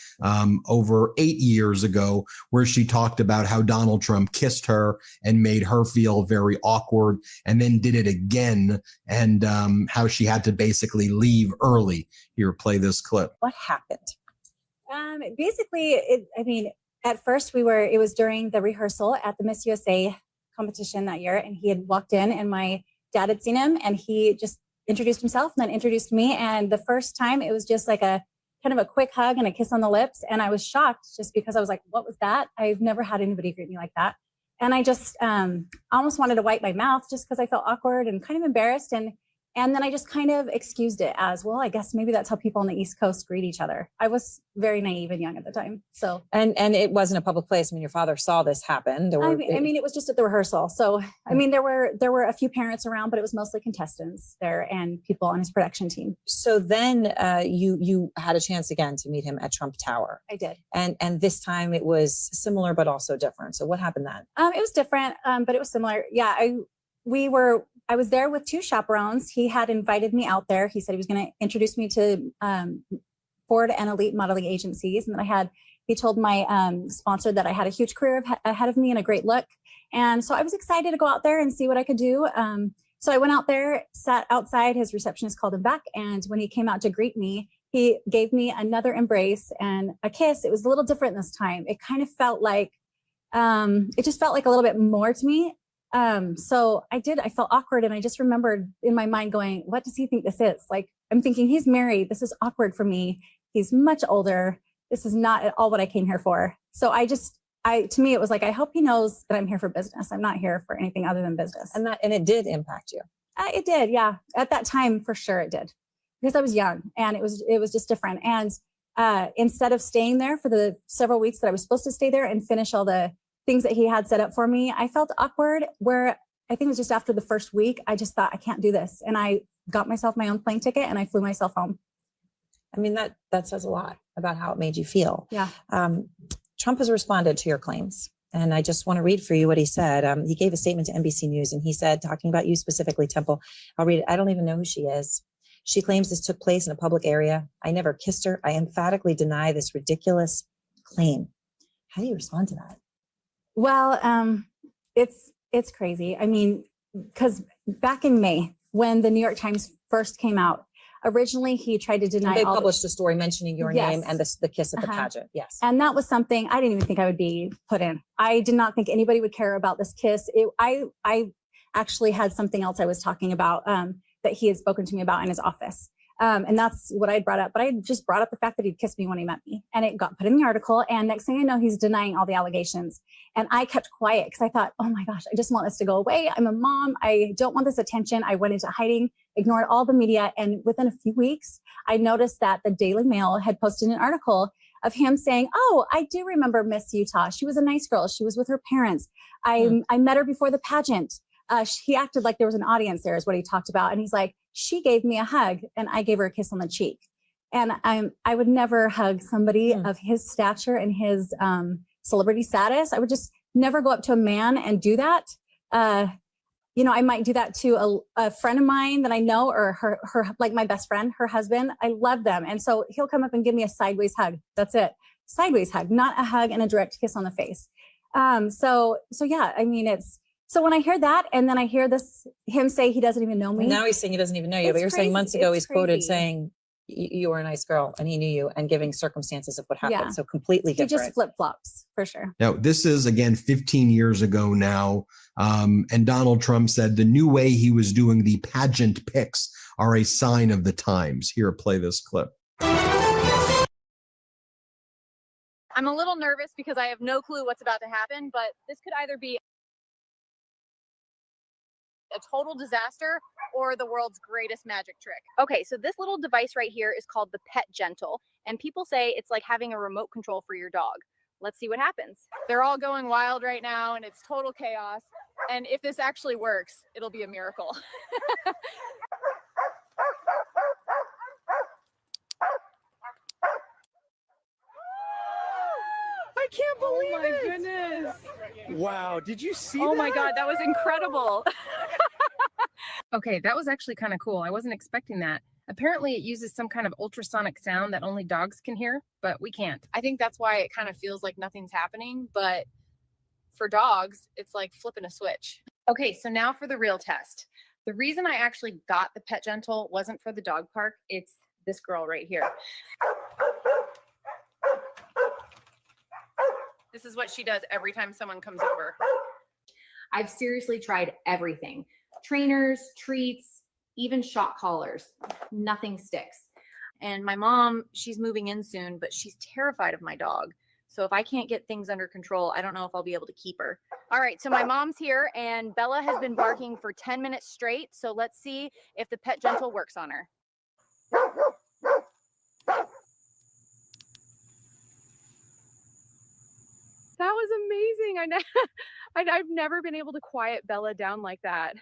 over 8 years ago, where she talked about how Donald Trump kissed her and made her feel very awkward, and then did it again, and how she had to basically leave early. Here, play this clip. What happened? Basically, at first it was during the rehearsal at the Miss USA competition that year, and he had walked in and my dad had seen him, and he just introduced himself and then introduced me. And the first time it was just like a kind of a quick hug and a kiss on the lips. And I was shocked just because I was like, what was that? I've never had anybody greet me like that. And I just almost wanted to wipe my mouth just because I felt awkward and kind of embarrassed. And then I just kind of excused it as, well, I guess maybe that's how people on the East Coast greet each other. I was very naive and young at the time. So and it wasn't a public place. I mean, your father saw this happen. There were, I mean, it was just at the rehearsal. So, I mean, there were a few parents around, but it was mostly contestants there and people on his production team. So then you had a chance again to meet him at Trump Tower. I did. And this time it was similar, but also different. So what happened then? It was different, but it was similar. Yeah, I was there with two chaperones. He had invited me out there. He said he was going to introduce me to Ford and Elite modeling agencies. And then he told my sponsor that I had a huge career ahead of me and a great look. And so I was excited to go out there and see what I could do. So I went out there, sat outside. His receptionist called him back. And when he came out to greet me, he gave me another embrace and a kiss. It was a little different this time. It kind of felt like, it just felt like a little bit more to me. So I felt awkward. And I just remembered in my mind going, what does he think this is? Like, I'm thinking he's married. This is awkward for me. He's much older. This is not at all what I came here for. So to me, it was like, I hope he knows that I'm here for business. I'm not here for anything other than business. And it did impact you. It did. Yeah. At that time, for sure it did, because I was young and it was just different. And, instead of staying there for the several weeks that I was supposed to stay there and finish all the things that he had set up for me, I felt awkward where I think it was just after the first week, I just thought I can't do this. And I got myself my own plane ticket and I flew myself home. I mean, that says a lot about how it made you feel. Yeah. Trump has responded to your claims. And I just want to read for you what he said. He gave a statement to NBC News and he said, talking about you specifically, Temple, I'll read it. I don't even know who she is. She claims this took place in a public area. I never kissed her. I emphatically deny this ridiculous claim. How do you respond to that? Well, it's crazy. I mean, because back in May, when the New York Times first came out, originally he tried to deny. They published a story mentioning your name and the kiss at the pageant. Yes, and that was something I didn't even think I would be put in. I did not think anybody would care about this kiss. I actually had something else I was talking about that he had spoken to me about in his office. And that's what I brought up. But I just brought up the fact that he'd kissed me when he met me. And it got put in the article. And next thing I know, he's denying all the allegations. And I kept quiet because I thought, oh my gosh, I just want this to go away. I'm a mom. I don't want this attention. I went into hiding, ignored all the media. And within a few weeks, I noticed that the Daily Mail had posted an article of him saying, oh, I do remember Miss Utah. She was a nice girl. She was with her parents. I met her before the pageant. He acted like there was an audience there is what he talked about. And he's like, she gave me a hug and I gave her a kiss on the cheek. And I would never hug somebody of his stature and his celebrity status. I would just never go up to a man and do that. I might do that to a friend of mine that I know or her like my best friend, her husband. I love them. And so he'll come up and give me a sideways hug. That's it. Sideways hug, not a hug and a direct kiss on the face. So yeah, I mean, so when I hear that, and then I hear him say he doesn't even know me. Now he's saying he doesn't even know you, but you're saying months ago he's quoted saying you were a nice girl and he knew you and giving circumstances of what happened. Yeah. So completely different. He just flip-flops for sure. Now, this is again 15 years ago now. And Donald Trump said the new way he was doing the pageant pics are a sign of the times. Here, play this clip. I'm a little nervous because I have no clue what's about to happen, but this could either be a total disaster or the world's greatest magic trick. Okay, so this little device right here is called the Pet Gentle, and people say it's like having a remote control for your dog. Let's see what happens. They're all going wild right now and it's total chaos. And if this actually works, it'll be a miracle. I can't believe it. Oh my goodness. Wow, did you see Oh that? my God, that was incredible. Okay, that was actually kind of cool. I wasn't expecting that. Apparently it uses some kind of ultrasonic sound that only dogs can hear, but we can't. I think that's why it kind of feels like nothing's happening, but for dogs, it's like flipping a switch. Okay, so now for the real test. The reason I actually got the Pet Gentle wasn't for the dog park, it's this girl right here. This is what she does every time someone comes over. I've seriously tried everything. Trainers, treats, even shot callers, nothing sticks. And my mom, she's moving in soon, but she's terrified of my dog. So if I can't get things under control, I don't know if I'll be able to keep her. All right, so my mom's here and Bella has been barking for 10 minutes straight. So let's see if the Pet Gentle works on her. That was amazing. I've never been able to quiet Bella down like that.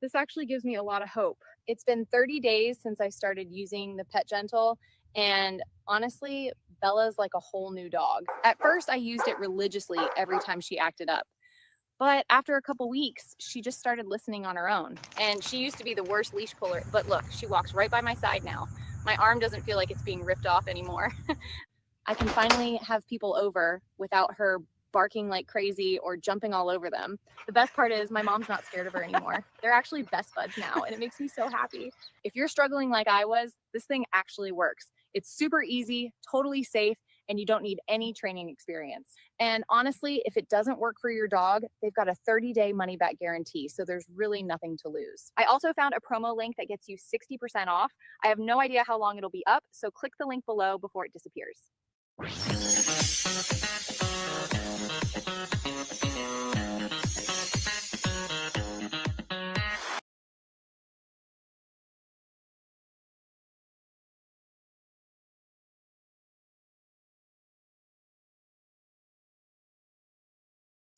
This actually gives me a lot of hope. It's been 30 days since I started using the Pet Gentle, and honestly, Bella's like a whole new dog. At first, I used it religiously every time she acted up. But after a couple weeks, she just started listening on her own. And she used to be the worst leash puller, but look, she walks right by my side now. My arm doesn't feel like it's being ripped off anymore. I can finally have people over without her barking like crazy or jumping all over them. The best part is my mom's not scared of her anymore. They're actually best buds now, and it makes me so happy. If you're struggling like I was, this thing actually works. It's super easy, totally safe, and you don't need any training experience. And honestly, if it doesn't work for your dog, they've got a 30-day money-back guarantee, so there's really nothing to lose. I also found a promo link that gets you 60% off. I have no idea how long it'll be up, so click the link below before it disappears.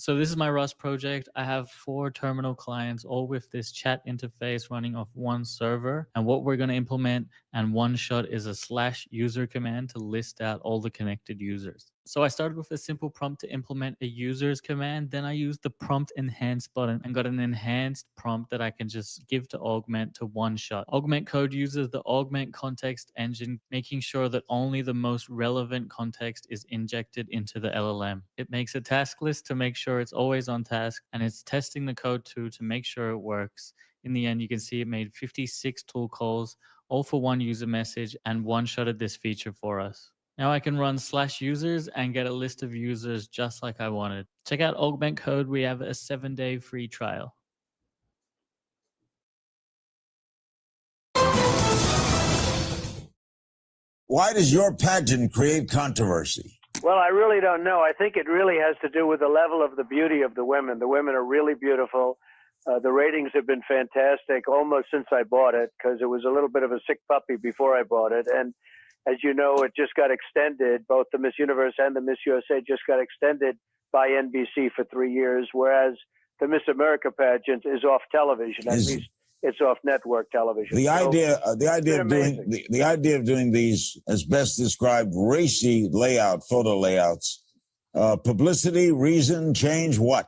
So this is my Rust project. I have 4 terminal clients, all with this chat interface running off one server. And what we're going to implement and one shot is a /user command to list out all the connected users. So I started with a simple prompt to implement a users command. Then I used the prompt enhance button and got an enhanced prompt that I can just give to Augment to one shot. Augment Code uses the Augment context engine, making sure that only the most relevant context is injected into the LLM. It makes a task list to make sure it's always on task, and it's testing the code too to make sure it works. In the end, you can see it made 56 tool calls, all for one user message, and one-shotted this feature for us. Now I can run /users and get a list of users just like I wanted. Check out Augment Code. We have a 7-day free trial. Why does your pageant create controversy? Well, I really don't know. I think it really has to do with the level of the beauty of the women. The women are really beautiful. The ratings have been fantastic almost since I bought it, because it was a little bit of a sick puppy before I bought it. And as you know, it just got extended. Both the Miss Universe and the Miss USA just got extended by NBC for 3 years, whereas the Miss America pageant is off television. At least it's off network television. The idea of doing these, as best described, racy photo layouts, publicity, reason, change, what?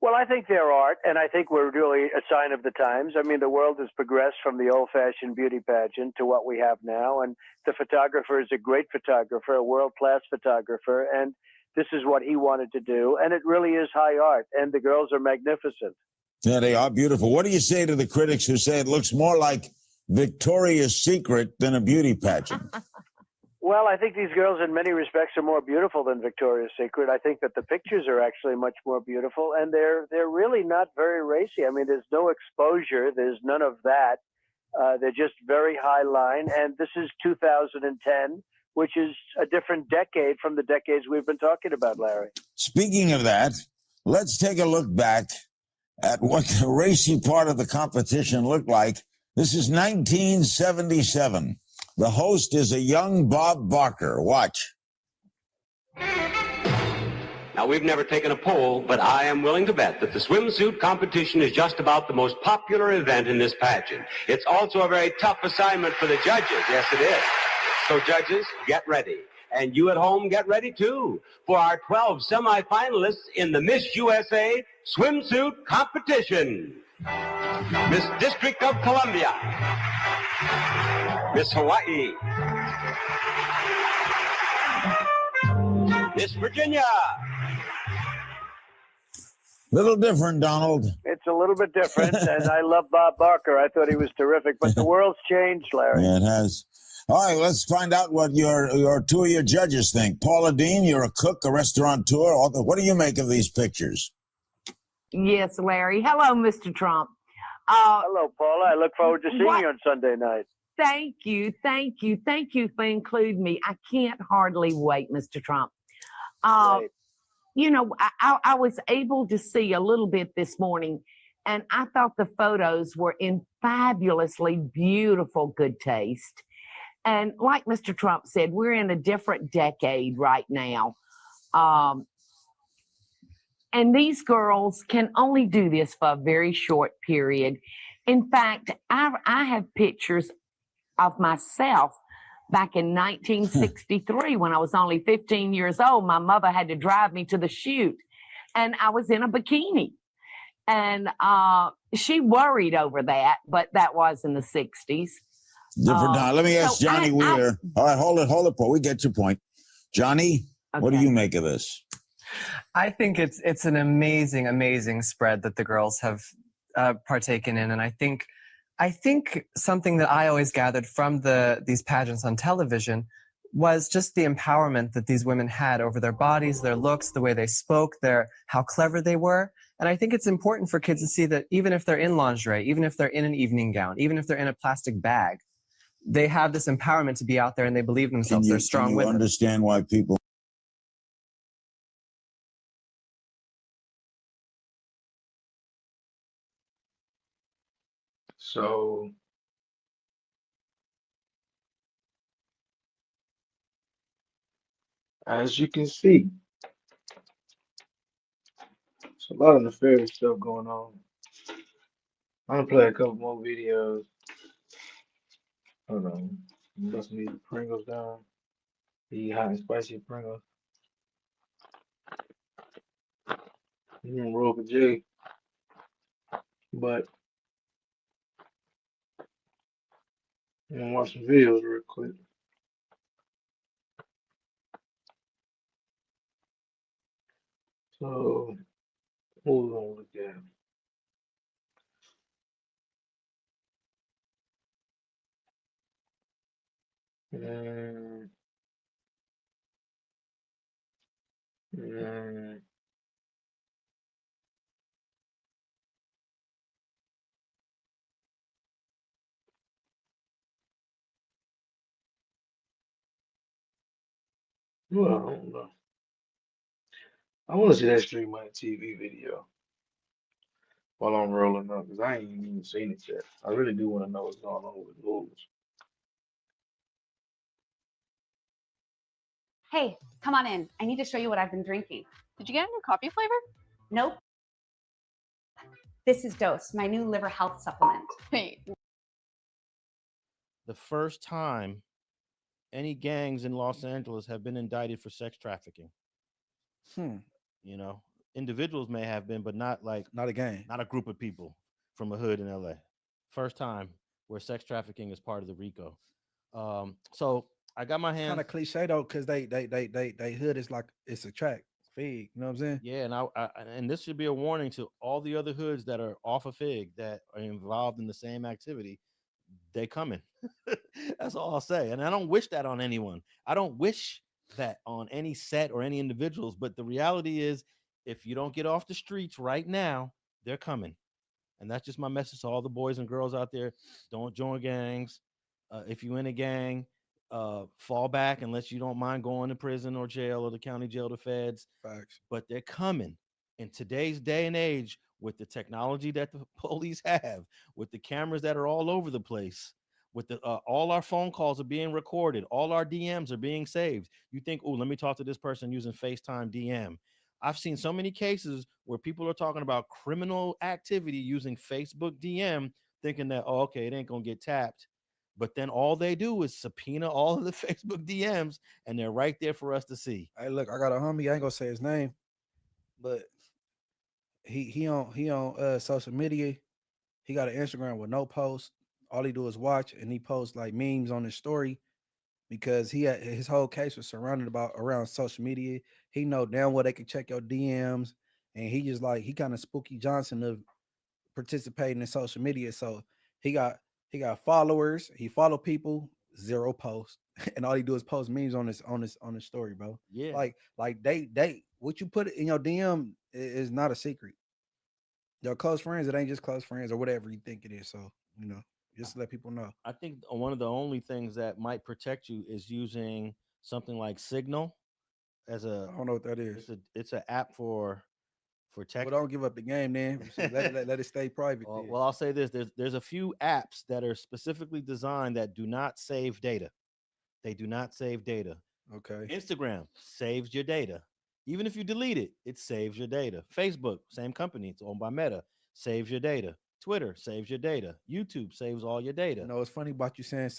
Well, I think they're art, and I think we're really a sign of the times. I mean, the world has progressed from the old-fashioned beauty pageant to what we have now, and the photographer is a great photographer, a world-class photographer, and this is what he wanted to do, and it really is high art, and the girls are magnificent. Yeah, they are beautiful. What do you say to the critics who say it looks more like Victoria's Secret than a beauty pageant? Well, I think these girls in many respects are more beautiful than Victoria's Secret. I think that the pictures are actually much more beautiful, and they're really not very racy. I mean, there's no exposure. There's none of that. They're just very high line, and this is 2010, which is a different decade from the decades we've been talking about, Larry. Speaking of that, let's take a look back at what the racy part of the competition looked like. This is 1977. The host is a young Bob Barker. Watch. Now, we've never taken a poll, but I am willing to bet that the swimsuit competition is just about the most popular event in this pageant. It's also a very tough assignment for the judges. Yes, it is. So, judges, get ready. And you at home, get ready, too, for our 12 semifinalists in the Miss USA swimsuit competition. Miss District of Columbia, Miss Hawaii, Miss Virginia. Little different, Donald. It's a little bit different, and I love Bob Barker. I thought he was terrific, but the world's changed, Larry. Yeah, it has. All right, let's find out what your two of your judges think. Paula Dean, you're a cook, a restaurateur. What do you make of these pictures? Yes, Larry. Hello, Mr. Trump. Hello, Paula. I look forward to seeing you on Sunday night. Thank you for including me. I can't hardly wait, Mr. Trump. You know, I was able to see a little bit this morning, and I thought the photos were in fabulously beautiful good taste. And like Mr. Trump said, we're in a different decade right now. And these girls can only do this for a very short period. In fact, I have pictures of myself back in 1963 when I was only 15 years old. My mother had to drive me to the shoot, and I was in a bikini. And she worried over that, but that was in the 60s. Different time. Let me ask Johnny Wheeler. All right, hold it, Paul. We get your point. Johnny, what do you make of this? I think it's an amazing spread that the girls have partaken in, and I think something that I always gathered from these pageants on television was just the empowerment that these women had over their bodies, their looks, the way they spoke, how clever they were. And I think it's important for kids to see that even if they're in lingerie, even if they're in an evening gown, even if they're in a plastic bag, they have this empowerment to be out there and they believe in themselves. They're strong women. Can you understand why people... So as you can see, there's a lot of nefarious stuff going on. I'm gonna play a couple more videos. Hold on. I'm busting these Pringles down. The hot and spicy Pringles. You can roll for J. But I'm gonna watch some videos real quick. So what we gonna look at? Well, I don't know. I want to see that Stream My TV video while I'm rolling up because I ain't even seen it yet. I really do want to know what's going on with rules. Hey, come on in. I need to show you what I've been drinking. Did you get a new coffee flavor? Nope. This is Dose, my new liver health supplement. Wait. The first time any gangs in Los Angeles have been indicted for sex trafficking. You know, individuals may have been, but not a gang, not a group of people from a hood in LA. First time where sex trafficking is part of the RICO. So I got my hands kind of cliche though, because they hood is like it's a track Fig. You know what I'm saying? Yeah, and and this should be a warning to all the other hoods that are off of Fig that are involved in the same activity. They coming. That's all I'll say. And I don't wish that on anyone. I don't wish that on any set or any individuals. But the reality is, if you don't get off the streets right now, they're coming. And that's just my message to all the boys and girls out there. Don't join gangs. If you're in a gang, fall back unless you don't mind going to prison or jail or the county jail, the feds. Facts. But they're coming. In today's day and age, with the technology that the police have, with the cameras that are all over the place, with the all our phone calls are being recorded, all our DMs are being saved. You think, oh, let me talk to this person using FaceTime DM. I've seen so many cases where people are talking about criminal activity using Facebook DM, thinking that, oh, okay, it ain't gonna get tapped. But then all they do is subpoena all of the Facebook DMs, and they're right there for us to see. Hey, look, I got a homie. I ain't gonna say his name, but he on social media. He got an Instagram with no post. All he do is watch, and he posts like memes on his story because his whole case was surrounded around social media. He know damn well they can check your DMs, and he just like he kind of Spooky Johnson of participating in social media. So he got followers. He follow people, zero posts, and all he do is post memes on his story, bro. Yeah, like they what you put in your DM is not a secret. Your close friends, it ain't just close friends or whatever you think it is. So, you know, just to let people know. I think one of the only things that might protect you is using something like Signal as a. I don't know what that is. It's an app for text. Well, don't give up the game, then. Let it stay private. Well, I'll say this: there's a few apps that are specifically designed that do not save data. They do not save data. Okay. Instagram saves your data. Even if you delete it, it saves your data. Facebook, same company, it's owned by Meta, saves your data. Twitter saves your data. YouTube saves all your data. You know, it's funny about you saying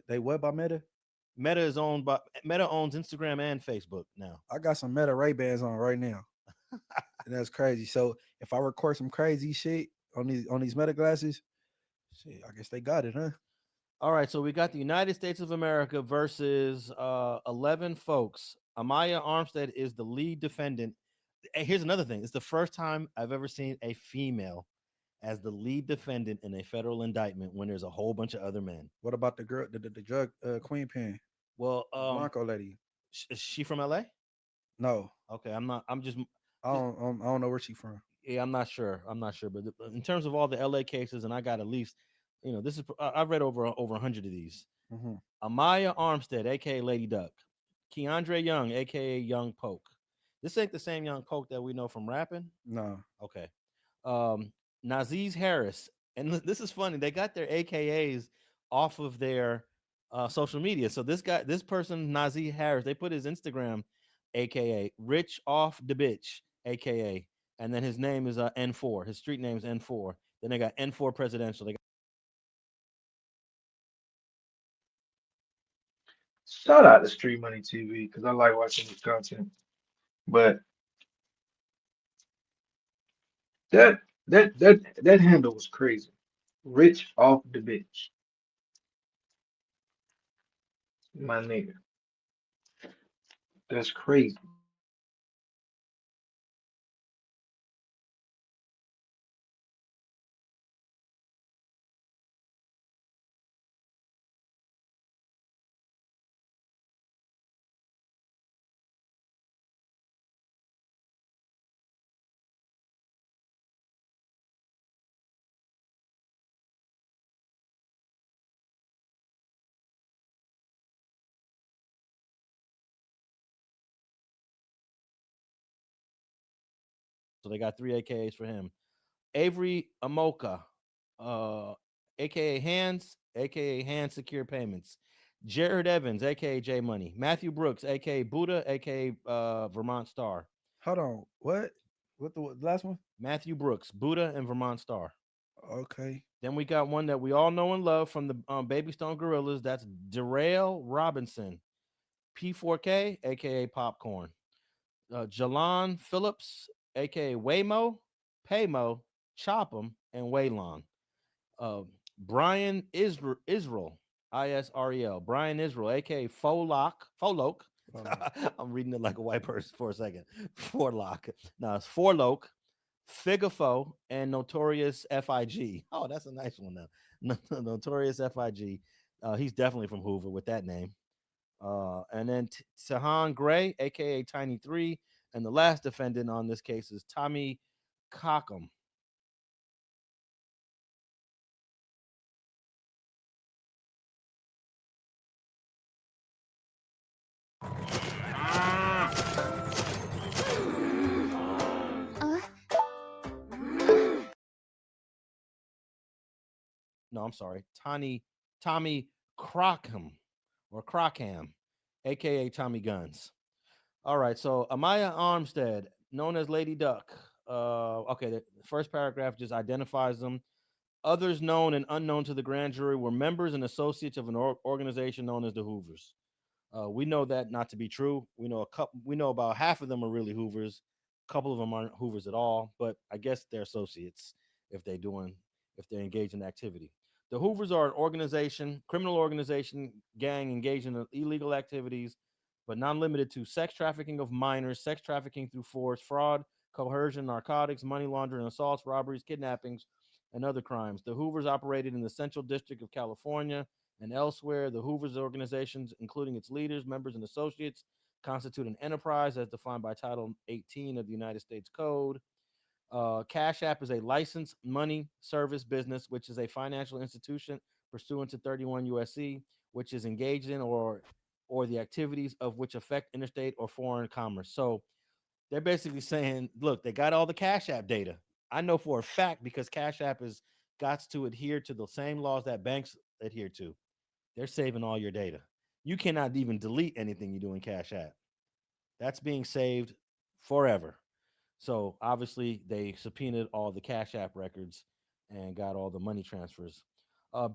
they what by Meta? Meta owns Instagram and Facebook now. I got some Meta Ray-Bans on right now. And that's crazy. So if I record some crazy shit on these Meta glasses, shit, I guess they got it, huh? All right, so we got the United States of America versus 11 folks. Amaya Armstead is the lead defendant. Hey, here's another thing. It's the first time I've ever seen a female as the lead defendant in a federal indictment when there's a whole bunch of other men. What about the girl, the drug Queen Pen? Well, Blanco lady. Is she from LA? No. Okay, I'm not. I'm just. I don't know where she's from. Yeah, I'm not sure. But in terms of all the LA cases, and I got at least, this is I've read over 100 of these. Mm-hmm. Amaya Armstead, aka Lady Duck, Keandre Young, aka Young Poke. This ain't the same Young Poke that we know from rapping. No. Okay. Naziz Harris, and this is funny. They got their AKAs off of their social media. So this person, Naziz Harris, they put his Instagram AKA Rich Off the Bitch, AKA, and then his name is N4. His street name is N4. Then they got N4 Presidential. Shout out to Street Money TV because I like watching this content. But that handle was crazy. Rich off the bitch. My nigga. That's crazy. So they got 3 AKAs for him. Avery Amoka, aka Hands, aka Hand Secure Payments. Jared Evans, aka J Money. Matthew Brooks, aka Buddha, aka Vermont Star. Hold on. What the last one? Matthew Brooks, Buddha, and Vermont Star. Okay. Then we got one that we all know and love from the Baby Stone Gorillas. That's Darrell Robinson, P4K, aka Popcorn. Jalon Phillips, aka Waymo, Paymo, Chop'em, and Waylon. Brian Israel, Israel. Brian Israel, aka Folok. I'm reading it like a white person for a second. Forlock. No, it's Forloke, Figafo, and Notorious FIG. Oh, that's a nice one now. Notorious FIG. He's definitely from Hoover with that name. And then Sahan Gray, aka Tiny 3, and the last defendant on this case is Tommy Cockham. No, I'm sorry, Tommy Crockham or Crockham, aka Tommy Guns. All right, so Amaya Armstead, known as Lady Duck. Okay, the first paragraph just identifies them. Others known and unknown to the grand jury were members and associates of an organization known as the Hoovers. We know that not to be true. We know about half of them are really Hoovers. A couple of them aren't Hoovers at all, but I guess they're associates if they're engaged in activity. The Hoovers are an organization, criminal organization, gang engaged in illegal activities, but not limited to sex trafficking of minors, sex trafficking through force, fraud, coercion, narcotics, money laundering, assaults, robberies, kidnappings, and other crimes. The Hoovers operated in the Central District of California and elsewhere. The Hoovers organizations, including its leaders, members, and associates, constitute an enterprise as defined by Title 18 of the United States Code. Cash App is a licensed money service business, which is a financial institution pursuant to 31 USC, which is engaged in or the activities of which affect interstate or foreign commerce. So they're basically saying, look, they got all the Cash App data. I know for a fact because Cash App has got to adhere to the same laws that banks adhere to. They're saving all your data. You cannot even delete anything you do in Cash App. That's being saved forever. So obviously they subpoenaed all the Cash App records and got all the money transfers.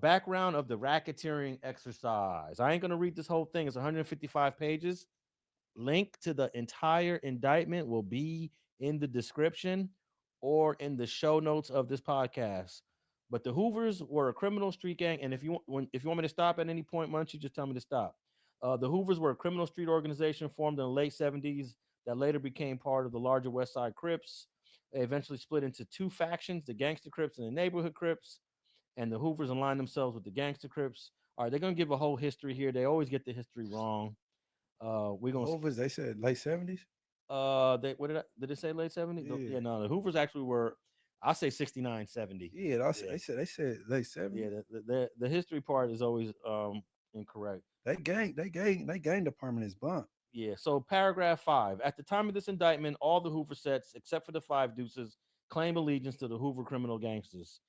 Background of the racketeering exercise. I ain't gonna read this whole thing. It's 155 pages. Link to the entire indictment will be in the description or in the show notes of this podcast. But the Hoovers were a criminal street gang, and if you want me to stop at any point, why don't you just tell me to stop? The Hoovers were a criminal street organization formed in the late 70s that later became part of the larger West Side Crips. They eventually split into two factions, the Gangster Crips and the Neighborhood Crips, and the Hoovers aligned themselves with the Gangster Crips. All right, they're going to give a whole history here. They always get the history wrong. We're going to... Hoovers, they said late 70s? Did it say late 70s? Yeah, no, the Hoovers actually were, I'll say 69, 70. Yeah, they said late 70s. Yeah, the history part is always incorrect. They gang department is bunk. Yeah, so paragraph 5. At the time of this indictment, all the Hoover sets, except for the Five Deuces, claim allegiance to the Hoover criminal gangsters.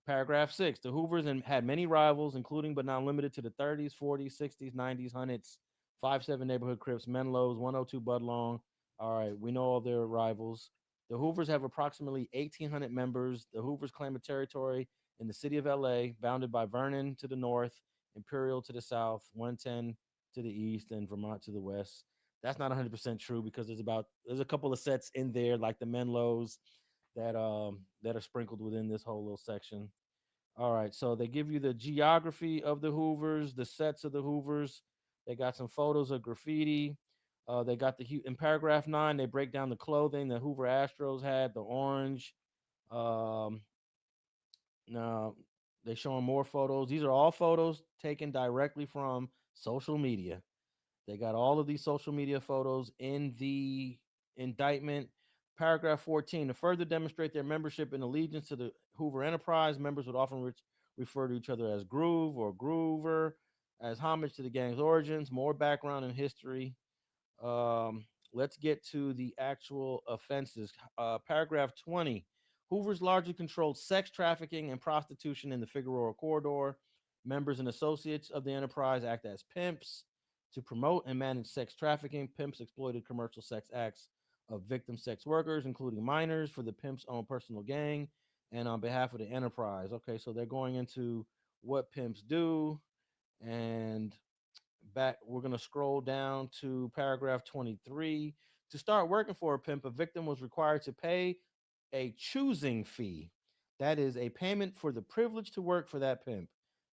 Paragraph 6. The Hoovers had many rivals, including but not limited to the 30s, 40s, 60s, 90s, Hunnits, 5-7 Neighborhood Crips, Menlos, 102 Budlong. All right, we know all their rivals. The Hoovers have approximately 1,800 members. The Hoovers claim a territory in the city of LA, bounded by Vernon to the north, Imperial to the south, 110 to the east, and Vermont to the west. That's not 100% true because there's a couple of sets in there, like the Menlos, that are sprinkled within this whole little section. All right, so they give you the geography of the Hoovers, the sets of the Hoovers. They got some photos of graffiti. They got in paragraph 9, they break down the clothing the Hoover Astros had, the orange. Now they showing more photos. These are all photos taken directly from social media. They got all of these social media photos in the indictment. Paragraph 14, to further demonstrate their membership and allegiance to the Hoover enterprise, members would often refer to each other as Groove or Groover, as homage to the gang's origins. More background and history. Let's get to the actual offenses. Paragraph 20, Hoovers largely controlled sex trafficking and prostitution in the Figueroa corridor. Members and associates of the enterprise act as pimps to promote and manage sex trafficking. Pimps exploited commercial sex acts of victim sex workers, including minors, for the pimp's own personal gain and on behalf of the enterprise. Okay, so they're going into what pimps do, and we're going to scroll down to paragraph 23. To start working for a pimp, a victim was required to pay a choosing fee. That is a payment for the privilege to work for that pimp.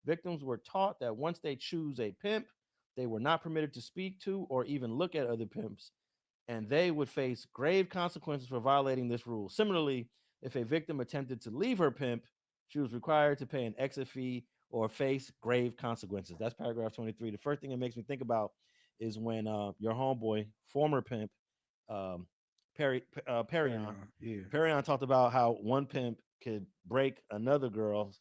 Victims were taught that once they choose a pimp, they were not permitted to speak to or even look at other pimps, and they would face grave consequences for violating this rule. Similarly, if a victim attempted to leave her pimp, she was required to pay an exit fee or face grave consequences. That's paragraph 23. The first thing it makes me think about is when your homeboy, former pimp, Perrion talked about how one pimp could break another girl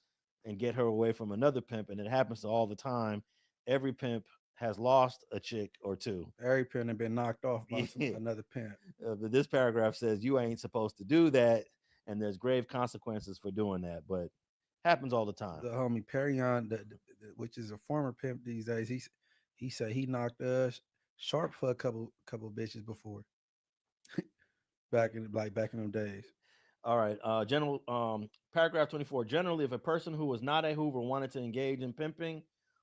and get her away from another pimp, and it happens all the time. Every pimp has lost a chick or two. Every pimp has been knocked off by another pimp. But this paragraph says you ain't supposed to do that, and there's grave consequences for doing that. But happens all the time. The homie Perrion, which is a former pimp these days, he said he knocked Sharp for a couple bitches before. back in them days. All right. Paragraph 24. Generally, if a person who was not a Hoover wanted to engage in pimping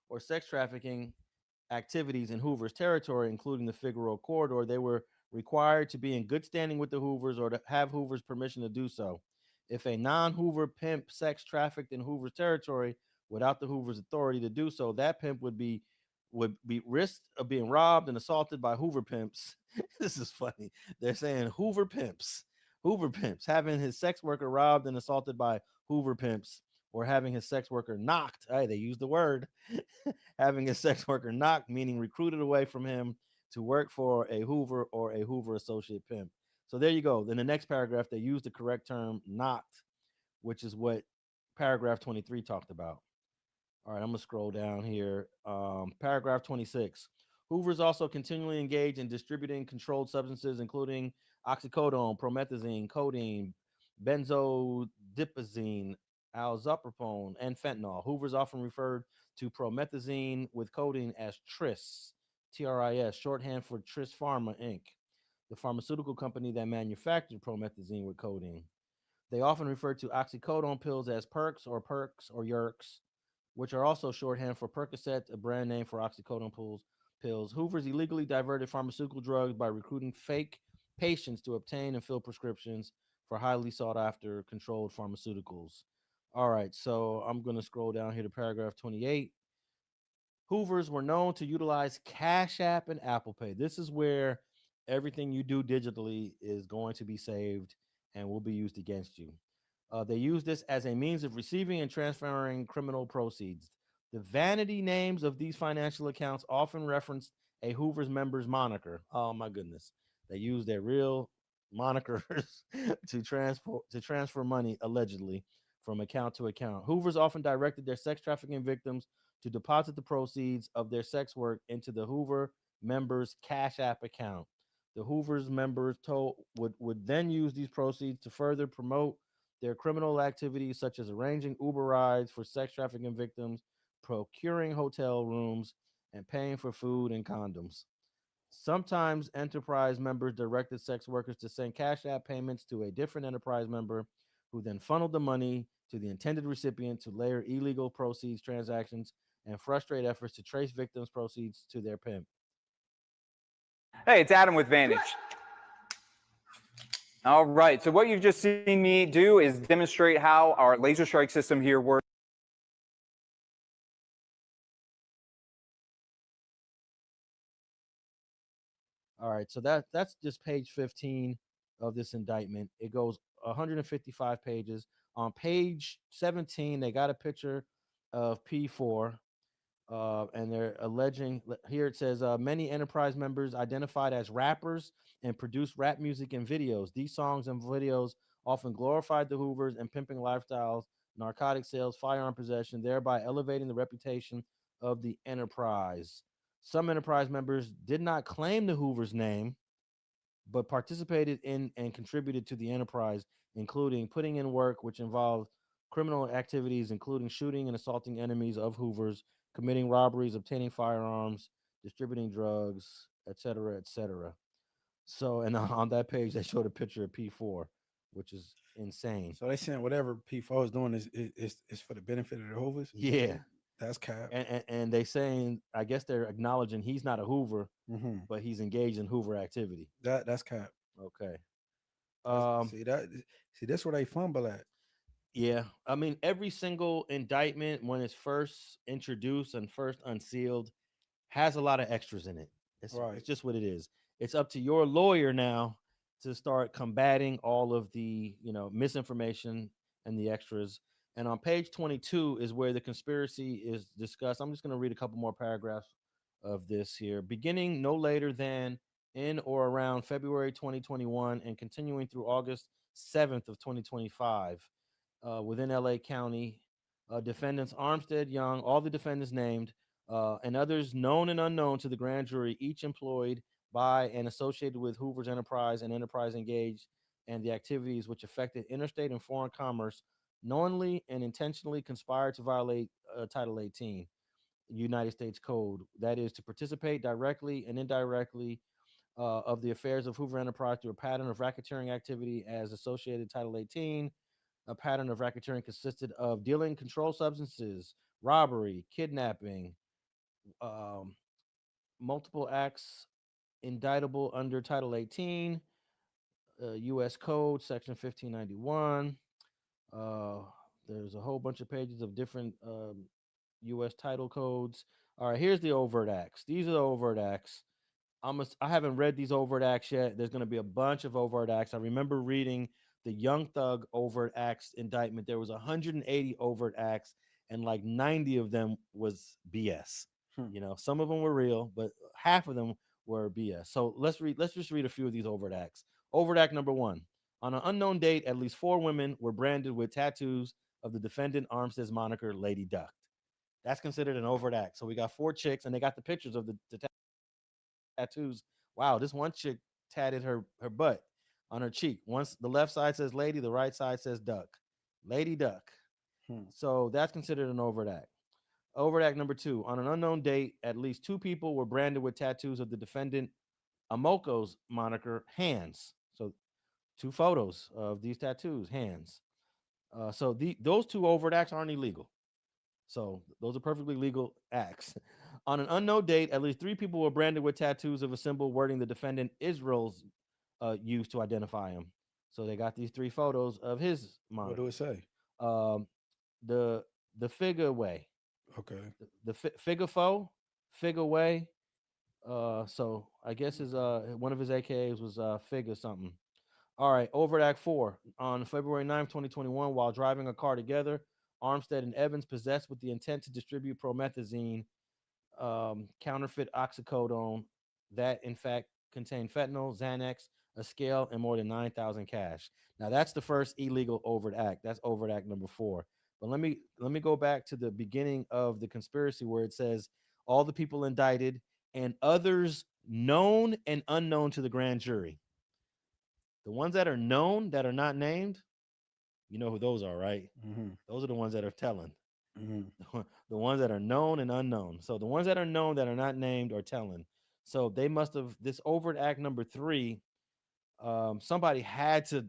or sex trafficking activities in Hoover's territory, including the Figueroa corridor, they were required to be in good standing with the Hoovers or to have Hoover's permission to do so. If a non-Hoover pimp sex trafficked in Hoover's territory without the Hoover's authority to do so, that pimp would be risked of being robbed and assaulted by Hoover pimps. This is funny. They're saying Hoover pimps having his sex worker robbed and assaulted by Hoover pimps, or having his sex worker knocked. Hey, they use the word having his sex worker knocked, meaning recruited away from him to work for a Hoover or a Hoover associate pimp. So there you go. In the next paragraph, they use the correct term, not, which is what paragraph 23 talked about. All right, I'm gonna scroll down here. Paragraph 26. Hoover's also continually engaged in distributing controlled substances, including oxycodone, promethazine, codeine, benzodiazepine, alzapropone, and fentanyl. Hoover's often referred to promethazine with codeine as TRIS, TRIS, shorthand for Tris Pharma Inc., the pharmaceutical company that manufactured promethazine with codeine. They often refer to oxycodone pills as Perks or Yerks, which are also shorthand for Percocet, a brand name for oxycodone pills. Hoover's illegally diverted pharmaceutical drugs by recruiting fake patients to obtain and fill prescriptions for highly sought after controlled pharmaceuticals. All right, so I'm going to scroll down here to paragraph 28. Hoovers were known to utilize Cash App and Apple Pay. This is where everything you do digitally is going to be saved and will be used against you. They use this as a means of receiving and transferring criminal proceeds. The vanity names of these financial accounts often reference a Hoover's member's moniker. Oh my goodness. They use their real monikers to transfer money allegedly from account to account. Hoovers often directed their sex trafficking victims to deposit the proceeds of their sex work into the Hoover members' Cash App account. The Hoover's members would then use these proceeds to further promote their criminal activities, such as arranging Uber rides for sex trafficking victims, procuring hotel rooms, and paying for food and condoms. Sometimes enterprise members directed sex workers to send Cash App payments to a different enterprise member, who then funneled the money to the intended recipient to layer illegal proceeds transactions and frustrate efforts to trace victims' proceeds to their pimp. Hey, it's Adam with Vantage. All right, so what you've just seen me do is demonstrate how our laser strike system here works. All right, so that's just page 15 of this indictment. It goes 155 pages. On page 17, they got a picture of P4, and they're alleging, here it says, many enterprise members identified as rappers and produced rap music and videos. These songs and videos often glorified the Hoovers and pimping lifestyles, narcotic sales, firearm possession, thereby elevating the reputation of the enterprise. Some enterprise members did not claim the Hoover's name, but participated in and contributed to the enterprise, including putting in work which involved criminal activities, including shooting and assaulting enemies of Hoover's, committing robberies, obtaining firearms, distributing drugs, etc., etc. So, and on that page, they showed a picture of P4, which is insane. So they saying whatever P4 is doing is for the benefit of the Hoovers? Yeah. That's cap. And they saying, I guess they're acknowledging he's not a Hoover, but he's engaged in Hoover activity. That's cap. Okay. See, that's where they fumble at. Yeah, I mean, every single indictment, when it's first introduced and first unsealed, has a lot of extras in it. It's just what it is. It's up to your lawyer now to start combating all of the, misinformation and the extras. And on page 22 is where the conspiracy is discussed. I'm just going to read a couple more paragraphs of this here. Beginning no later than in or around February 2021 and continuing through August 7th of 2025. Within LA County, defendants Armstead, Young, all the defendants named, and others known and unknown to the grand jury, each employed by and associated with Hoover's enterprise and enterprise engaged and the activities which affected interstate and foreign commerce, knowingly and intentionally conspired to violate Title 18 United States Code. That is to participate directly and indirectly of the affairs of Hoover Enterprise through a pattern of racketeering activity as associated Title 18. A pattern of racketeering consisted of dealing controlled substances, robbery, kidnapping, multiple acts indictable under Title 18, U.S. Code, Section 1591. There's a whole bunch of pages of different U.S. title codes. All right, here's the overt acts. These are the overt acts. I haven't read these overt acts yet. There's going to be a bunch of overt acts. I remember reading the Young Thug overt acts indictment. There was 180 overt acts, and like 90 of them was BS. Some of them were real, but half of them were BS. So let's just read a few of these overt acts. Overt act number 1. On an unknown date, at least 4 women were branded with tattoos of the defendant Armstead's moniker, Lady Duck. That's considered an overt act. So we got 4 chicks, and they got the pictures of the tattoos. Wow, this one chick tatted her butt on her cheek. Once the left side says lady, the right side says duck. Lady Duck. So that's considered an overt act. Overt act number 2. On an unknown date, at least 2 people were branded with tattoos of the defendant Amoko's moniker, Hands. So 2 photos of these tattoos, hands. So those 2 overt acts aren't illegal. So those are perfectly legal acts. On an unknown date, at least 3 people were branded with tattoos of a symbol wording the defendant Israel's used to identify him. So they got these 3 photos of his moniker. What do it say? The figure way. Okay. The figure foe, figure way. So I guess his one of his AKAs was figure something. All right, overt act 4. On February 9th, 2021, while driving a car together, Armstead and Evans possessed with the intent to distribute promethazine, counterfeit oxycodone that in fact contained fentanyl, Xanax, a scale, and more than 9,000 cash. Now that's the first illegal overt act. That's overt act number 4. But let me go back to the beginning of the conspiracy where it says all the people indicted and others known and unknown to the grand jury. The ones that are known that are not named, you know who those are, right? Those are the ones that are telling. The ones that are known and unknown. So the ones that are known that are not named are telling. So they must have, this overt act number 3, somebody had to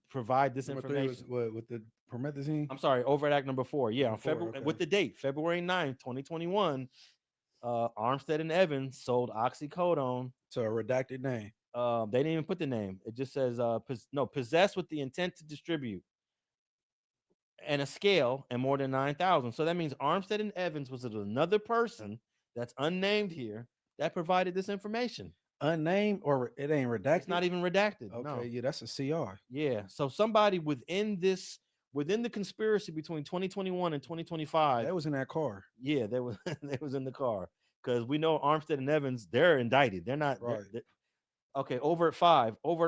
provide this information. With the promethazine? I'm sorry, overt act number 4. Yeah, on February, okay. with the date, February 9th, 2021, Armstead and Evans sold oxycodone. So a redacted name. They didn't even put the name. It just says possessed with the intent to distribute, and a scale, and more than 9,000. So that means Armstead and Evans was another person that's unnamed here that provided this information. Unnamed, or it ain't redacted? It's not even redacted. Okay, no. yeah, that's a CR. Yeah. So somebody within the conspiracy between 2021 and 2025. That was in that car. Yeah, they was in the car. Because we know Armstead and Evans, they're indicted. They're not right. Okay, overt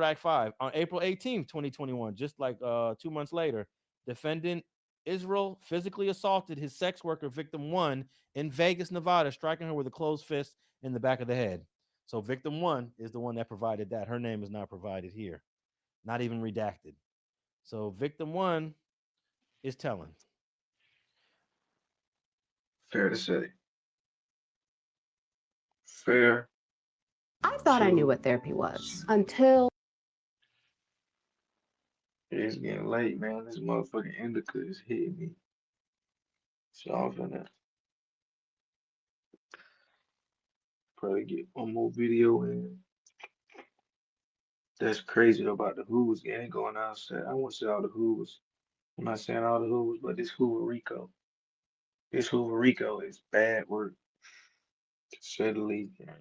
act 5. On April 18th, 2021, just like 2 months later, defendant Israel physically assaulted his sex worker victim 1 in Vegas, Nevada, striking her with a closed fist in the back of the head. So victim 1 is the one that provided that. Her name is not provided here, not even redacted. So victim 1 is telling. Fair to say. Fair. I thought I knew what therapy was until. It's getting late, man. This motherfucking indica is hitting me. So I'm finna probably get one more video in. That's crazy about the Hoovers gang going outside. I won't say all the Hoovers. I'm not saying all the Hoovers, but this Hoover RICO. This Hoover RICO is bad work, to say the least, man.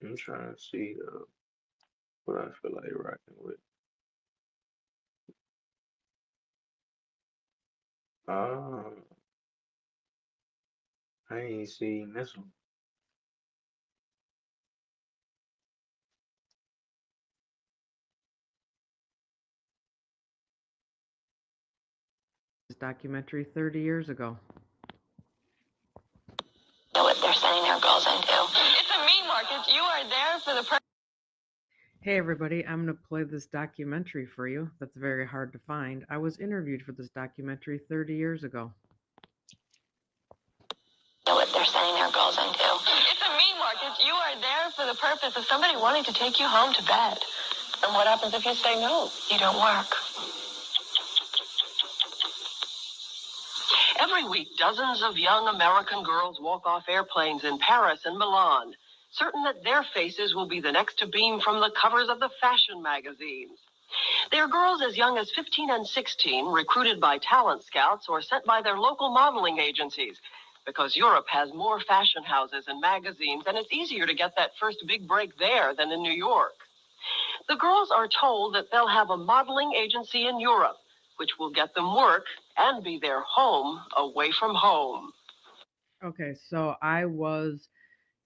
I'm trying to see what I feel like rocking with. I ain't seen this one. This documentary 30 years ago. Know what they're sending their girls into. It's a meat market. You are there for the Hey everybody, I'm going to play this documentary for you that's very hard to find. I was interviewed for this documentary 30 years ago. Know what they're sending their girls into. It's a meat market. You are there for the purpose of somebody wanting to take you home to bed. And what happens if you say no? You don't work. Every week, dozens of young American girls walk off airplanes in Paris and Milan, certain that their faces will be the next to beam from the covers of the fashion magazines. They are girls as young as 15 and 16, recruited by talent scouts or sent by their local modeling agencies, because Europe has more fashion houses and magazines, and it's easier to get that first big break there than in New York. The girls are told that they'll have a modeling agency in Europe, which will get them work and be their home away from home. Okay, so I was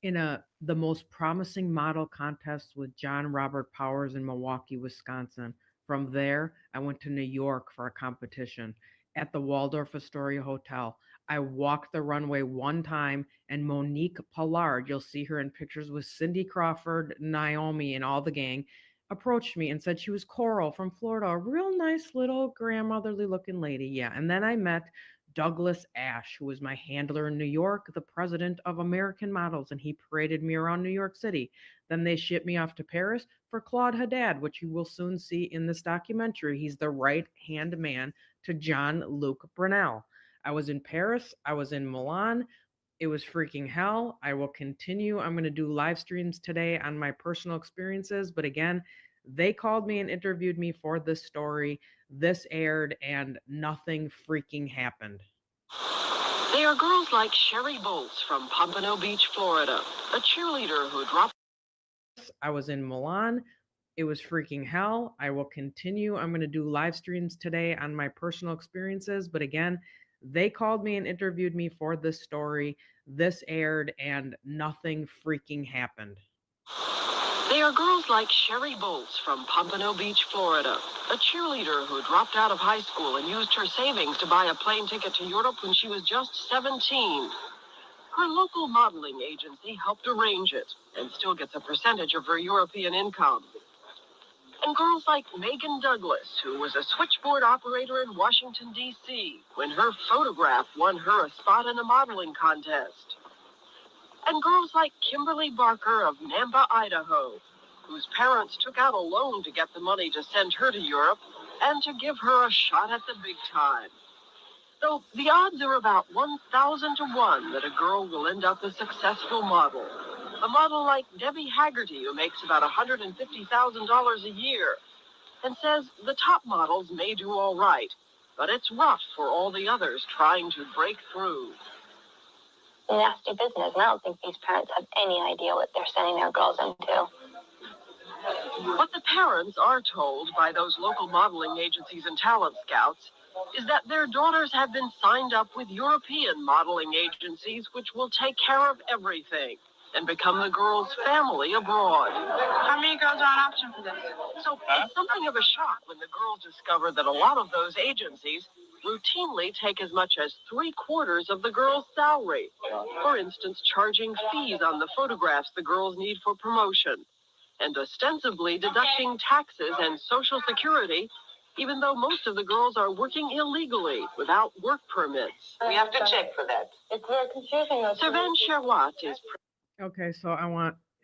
in the most promising model contest with John Robert Powers in Milwaukee, Wisconsin. From there, I went to New York for a competition at the Waldorf Astoria Hotel. I walked the runway one time, and Monique Pollard, you'll see her in pictures with Cindy Crawford, Naomi, and all the gang, approached me and said she was Coral from Florida, a real nice little grandmotherly looking lady. Yeah. And then I met Douglas Ash, who was my handler in New York, the president of American Models, and he paraded me around New York City. Then they shipped me off to Paris for Claude Haddad, which you will soon see in this documentary. He's the right-hand man to Jean-Luc Brunel. I was in Paris. I was in Milan. It was freaking hell. I will continue. I'm going to do live streams today on my personal experiences. But again, they called me and interviewed me for this story. This aired and nothing freaking happened. They are girls like Sherry Bolts from Pompano Beach, Florida, a cheerleader who dropped. I was in Milan. It was freaking hell. I will continue. I'm going to do live streams today on my personal experiences. But again, they called me and interviewed me for this story. This aired and nothing freaking happened. They are girls like Sherry Bolts from Pompano Beach, Florida, a cheerleader who dropped out of high school and used her savings to buy a plane ticket to Europe when she was just 17. Her local modeling agency helped arrange it and still gets a percentage of her European income. And girls like Megan Douglas, who was a switchboard operator in Washington, D.C., when her photograph won her a spot in a modeling contest. And girls like Kimberly Barker of Nampa, Idaho, whose parents took out a loan to get the money to send her to Europe and to give her a shot at the big time. Though the odds are about 1,000 to 1 that a girl will end up a successful model. A model like Debbie Haggerty, who makes about $150,000 a year, and says the top models may do all right, but it's rough for all the others trying to break through. Nasty business, and I don't think these parents have any idea what they're sending their girls into. What the parents are told by those local modeling agencies and talent scouts is that their daughters have been signed up with European modeling agencies, which will take care of everything and become the girls' family abroad. How many girls are on option for this? So it's something of a shock when the girls discover that a lot of those agencies routinely take as much as 3/4 of the girl's salary. For instance, charging fees on the photographs the girls need for promotion, and ostensibly deducting taxes and Social Security, even though most of the girls are working illegally without work permits. We have to check for that. It's very confusing. Servan Sherwat is. Okay, so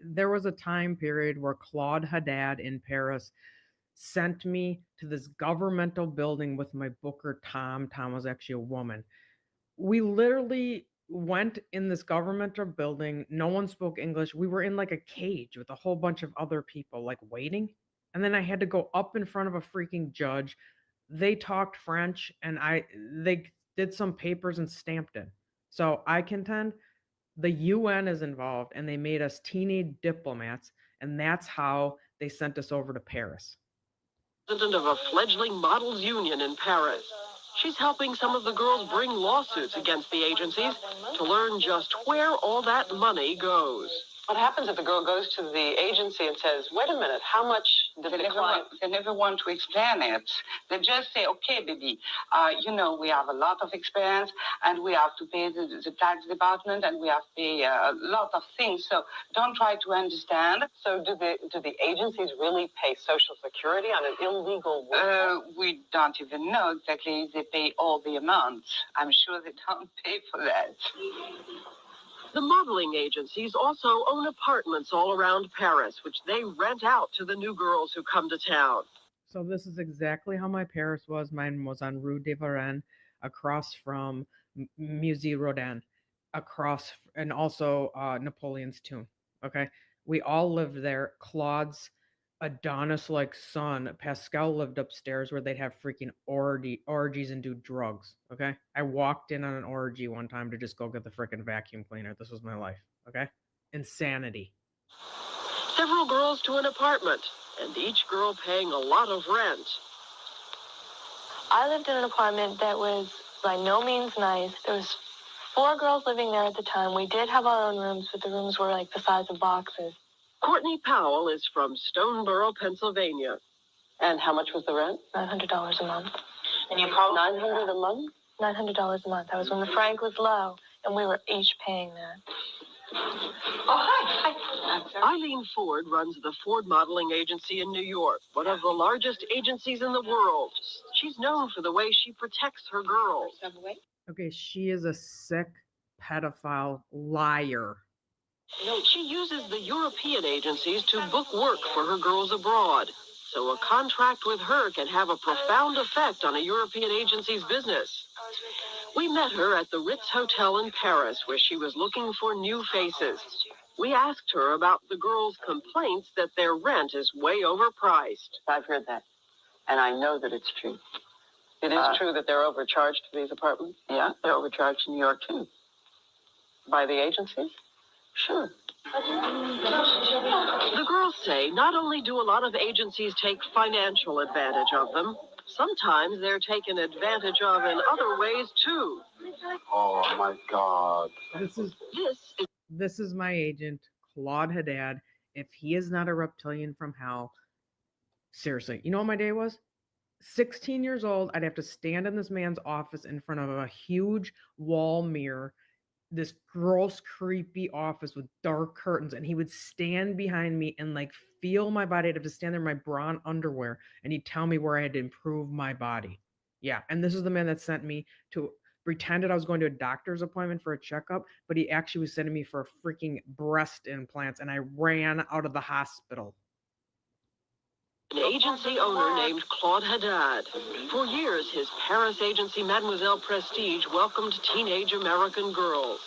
there was a time period where Claude Haddad in Paris sent me to this governmental building with my booker, Tom. Tom was actually a woman. We literally went in this governmental building. No one spoke English. We were in like a cage with a whole bunch of other people, like waiting. And then I had to go up in front of a freaking judge. They talked French, and they did some papers and stamped it. So I contend the UN is involved, and they made us teenage diplomats, and that's how they sent us over to Paris. President of a fledgling models union in Paris. She's helping some of the girls bring lawsuits against the agencies to learn just where all that money goes. What happens if a girl goes to the agency and says, wait a minute, how much did the client... They never want to explain it. They just say, okay, baby, we have a lot of experience and we have to pay the tax department and we have to pay a lot of things. So don't try to understand. So do the agencies really pay Social Security on an illegal work? We don't even know exactly if they pay all the amounts. I'm sure they don't pay for that. The modeling agencies also own apartments all around Paris, which they rent out to the new girls who come to town. So this is exactly how my Paris was. Mine was on Rue de Varennes, across from Musée Rodin, and also Napoleon's tomb. Okay, we all lived there. Claude's Adonis-like son, Pascal, lived upstairs where they'd have freaking orgies and do drugs. Okay, I walked in on an orgy one time to just go get the freaking vacuum cleaner. This was my life. Okay, insanity. Several girls to an apartment, and each girl paying a lot of rent. I lived in an apartment that was by no means nice. There was 4 girls living there at the time. We did have our own rooms, but the rooms were like the size of boxes. Courtney Powell is from Stoneboro, Pennsylvania. And how much was the rent? $900 a month. And you called $900 a month? $900 a month. That was when the franc was low, and we were each paying that. Oh, hi. Eileen Ford runs the Ford Modeling Agency in New York, one of the largest agencies in the world. She's known for the way she protects her girls. Okay, she is a sick pedophile liar. She uses the European agencies to book work for her girls abroad. So a contract with her can have a profound effect on a European agency's business. We met her at the Ritz Hotel in Paris, where she was looking for new faces. We asked her about the girls' complaints that their rent is way overpriced. I've heard that, and I know that it's true. It is true that they're overcharged for these apartments? Yeah, they're overcharged in New York, too. By the agencies? Sure. The girls say not only do a lot of agencies take financial advantage of them, sometimes they're taken advantage of in other ways, too. Oh, my God. This is my agent, Claude Haddad. If he is not a reptilian from hell, seriously, you know what my day was? 16 years old, I'd have to stand in this man's office in front of a huge wall mirror, this gross, creepy office with dark curtains, and he would stand behind me and like feel my body. I'd have to stand there in my bra and underwear, and he'd tell me where I had to improve my body. Yeah, and this is the man that sent me to pretended I was going to a doctor's appointment for a checkup, but he actually was sending me for freaking breast implants, and I ran out of the hospital. An agency owner named Claude Haddad. For years, his Paris agency Mademoiselle Prestige welcomed teenage American girls.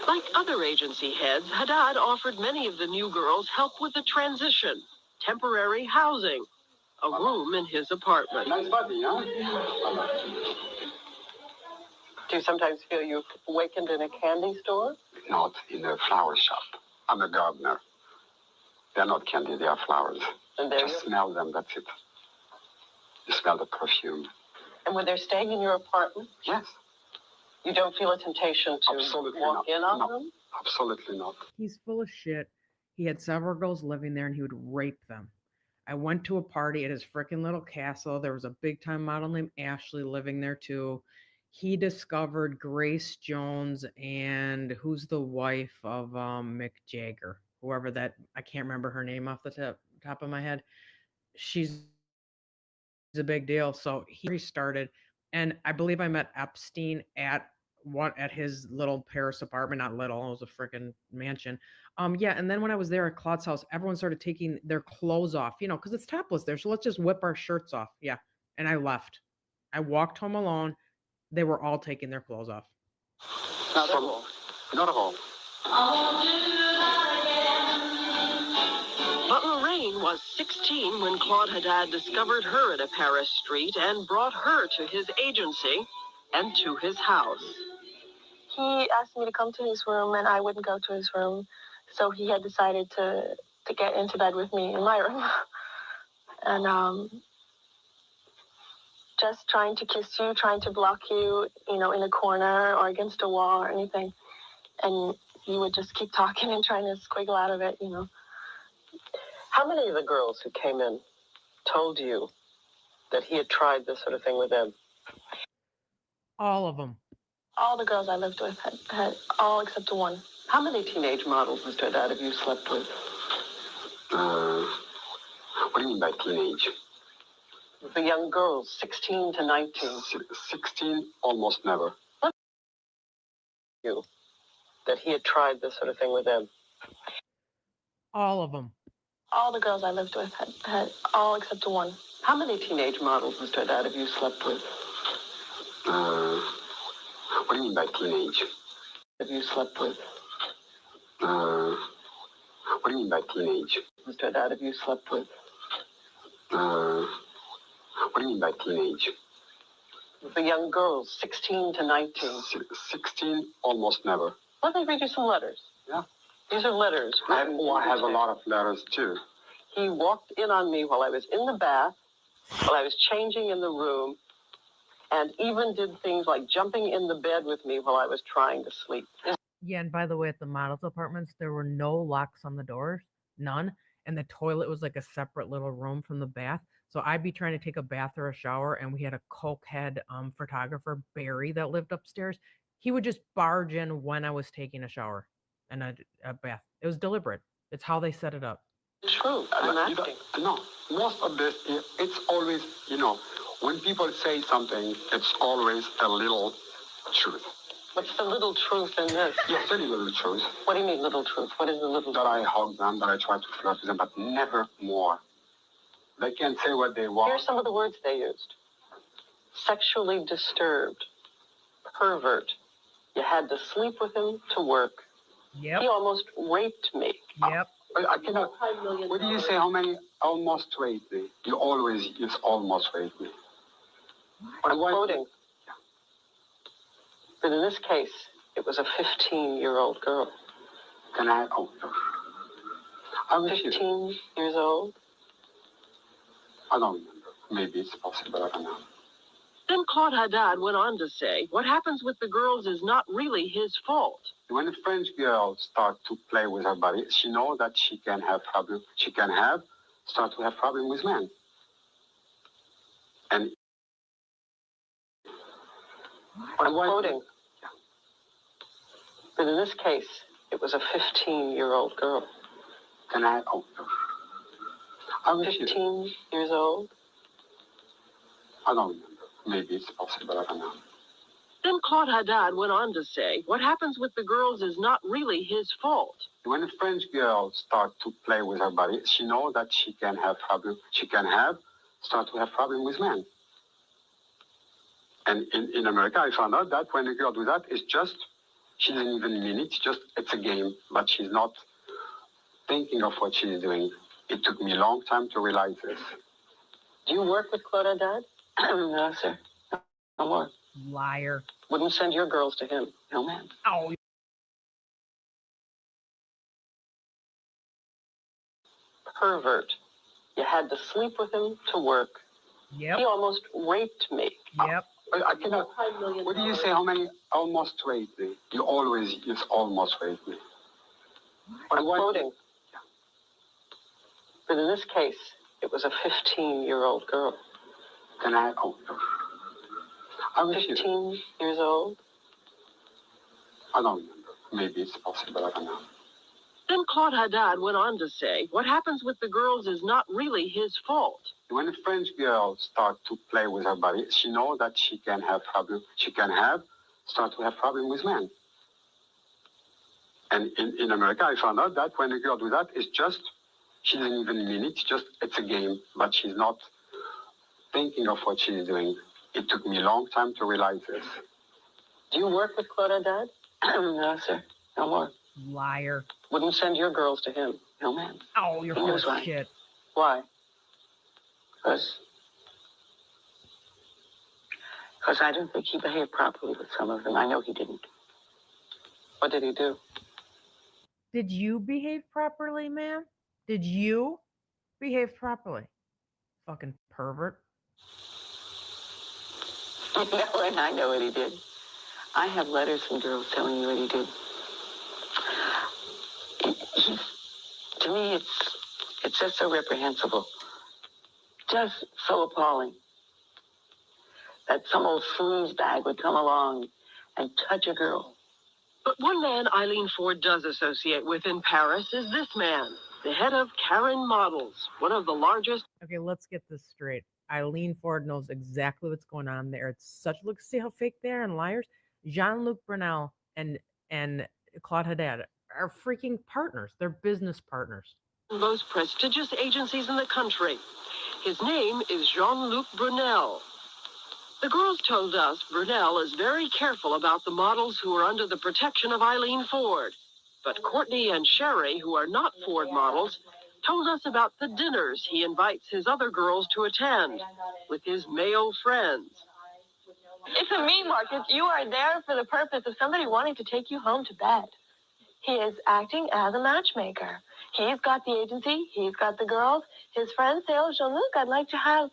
Like other agency heads, Haddad offered many of the new girls help with the transition, temporary housing, a room in his apartment. Nice body, huh? Do you sometimes feel you've awakened in a candy store? Not in a flower shop. I'm a gardener. They're not candy, they are flowers. And there Just smell them, that's it. You smell the perfume. And when they're staying in your apartment? Yes. You don't feel a temptation to walk in on them? Absolutely not. He's full of shit. He had several girls living there, and he would rape them. I went to a party at his freaking little castle. There was a big-time model named Ashley living there, too. He discovered Grace Jones and who's the wife of Mick Jagger, whoever that, I can't remember her name off the top of my head. She's a big deal. So he started, and I believe I met Epstein at his little Paris apartment. Not little, it was a freaking mansion. Yeah, and then when I was there at Claude's house, everyone started taking their clothes off, because it's topless there. So let's just whip our shirts off. Yeah, and I left. I walked home alone. They were all taking their clothes off. Not at all. Not at all. But Lorraine was 16 when Claude Haddad discovered her at a Paris street and brought her to his agency and to his house. He asked me to come to his room, and I wouldn't go to his room. So he had decided to get into bed with me in my room. And just trying to kiss you, trying to block you, in a corner or against a wall or anything. And you would just keep talking and trying to squiggle out of it, How many of the girls who came in told you that he had tried this sort of thing with them? All of them. All the girls I lived with had all except one. How many teenage models, Mr. Haddad, have you slept with? What do you mean by teenage? The young girls, 16 to 19. 16? Almost never. You that he had tried this sort of thing with them? All of them. All the girls I lived with had all except one. How many teenage models, Mr. Haddad, have you slept with? What do you mean by teenage? Have you slept with? What do you mean by teenage? Mr. Haddad, have you slept with? What do you mean by teenage? The young girls, 16 to 19. 16? Almost never. Let me read you some letters. Yeah. These are letters. I have a lot of letters, too. He walked in on me while I was in the bath, while I was changing in the room, and even did things like jumping in the bed with me while I was trying to sleep. Yeah, and by the way, at the models' apartments, there were no locks on the doors, none, and the toilet was like a separate little room from the bath. So I'd be trying to take a bath or a shower, and we had a cokehead photographer, Barry, that lived upstairs. He would just barge in when I was taking a shower and a bath. It was deliberate. It's how they set it up. True, I'm acting. No, most of this, it's always, when people say something, it's always a little truth. What's the little truth in this? Yes, very little truth. What do you mean little truth? What is the little That I hug them, that I try to flirt with them, but never more. They can say what they want. Here's some of the words they used. Sexually disturbed, pervert. You had to sleep with him to work. Yep. He almost raped me. Yep. I cannot. What do you say? How many almost raped me? You always use almost raped me. I'm quoting. But in this case, it was a 15-year-old girl. Can I? Oh, I'm 15 years old? I don't remember. Maybe it's possible. I don't know. Then Claude Haddad went on to say, what happens with the girls is not really his fault. When a French girl starts to play with her body, she knows that she can have problem. She can start to have problem with men. And I'm quoting. But in this case, it was a 15-year-old girl. Can I? Oh, I'm 15 years old? I don't remember. Maybe it's possible. I don't know. Then Claude Haddad went on to say, what happens with the girls is not really his fault. When a French girl starts to play with her body, she knows that she can have problem. She can start to have problem with men. And in America, I found out that when a girl does that, it's just, she doesn't even mean it. It's a game, but she's not thinking of what she's doing. It took me a long time to realize this. Do you work with Claude Haddad? No, sir. No more. Liar. Wouldn't send your girls to him. No, ma'am. Oh. Pervert. You had to sleep with him to work. Yep. He almost raped me. Yep. I cannot. What do you say? How many almost raped me? You always use almost raped me. I'm quoting. But in this case, it was a 15-year-old girl. Can I? Oh, I'm 15 years old? I don't remember. Maybe it's possible. I don't know. Then Claude Haddad went on to say, what happens with the girls is not really his fault. When a French girl starts to play with her body, she knows that she can have problem. She can start to have problem with men. And in America, I found out that when a girl does that, it's just, she doesn't even mean it. It's a game, but she's not thinking of what she's doing. It took me a long time to realize this. Do you work with Claude Haddad? No, sir. No more. Liar. Wouldn't send your girls to him. No, ma'am. Oh, you're full of Right. shit. Why? Because I didn't think he behaved properly with some of them. I know he didn't. What did he do? Did you behave properly, ma'am? Did you behave properly? Fucking pervert. No, and I know what he did. I have letters from girls telling me what he did. To me, it's just so reprehensible. Just so appalling. That some old sleazebag would come along and touch a girl. But one man Eileen Ford does associate with in Paris is this man, the head of Karen Models, one of the largest. Okay, let's get this straight. Eileen Ford knows exactly what's going on there. It's such, look, see how fake they are and liars. Jean-Luc Brunel and Claude Haddad are freaking partners. They're business partners. Most prestigious agencies in the country. His name is Jean-Luc Brunel. The girls told us Brunel is very careful about the models who are under the protection of Eileen Ford. But Courtney and Sherry, who are not Ford models, told us about the dinners he invites his other girls to attend with his male friends. It's a meat market. You are there for the purpose of somebody wanting to take you home to bed. He is acting as a matchmaker. He's got the agency. He's got the girls. His friends say, oh, Jean-Luc, I'd like to have,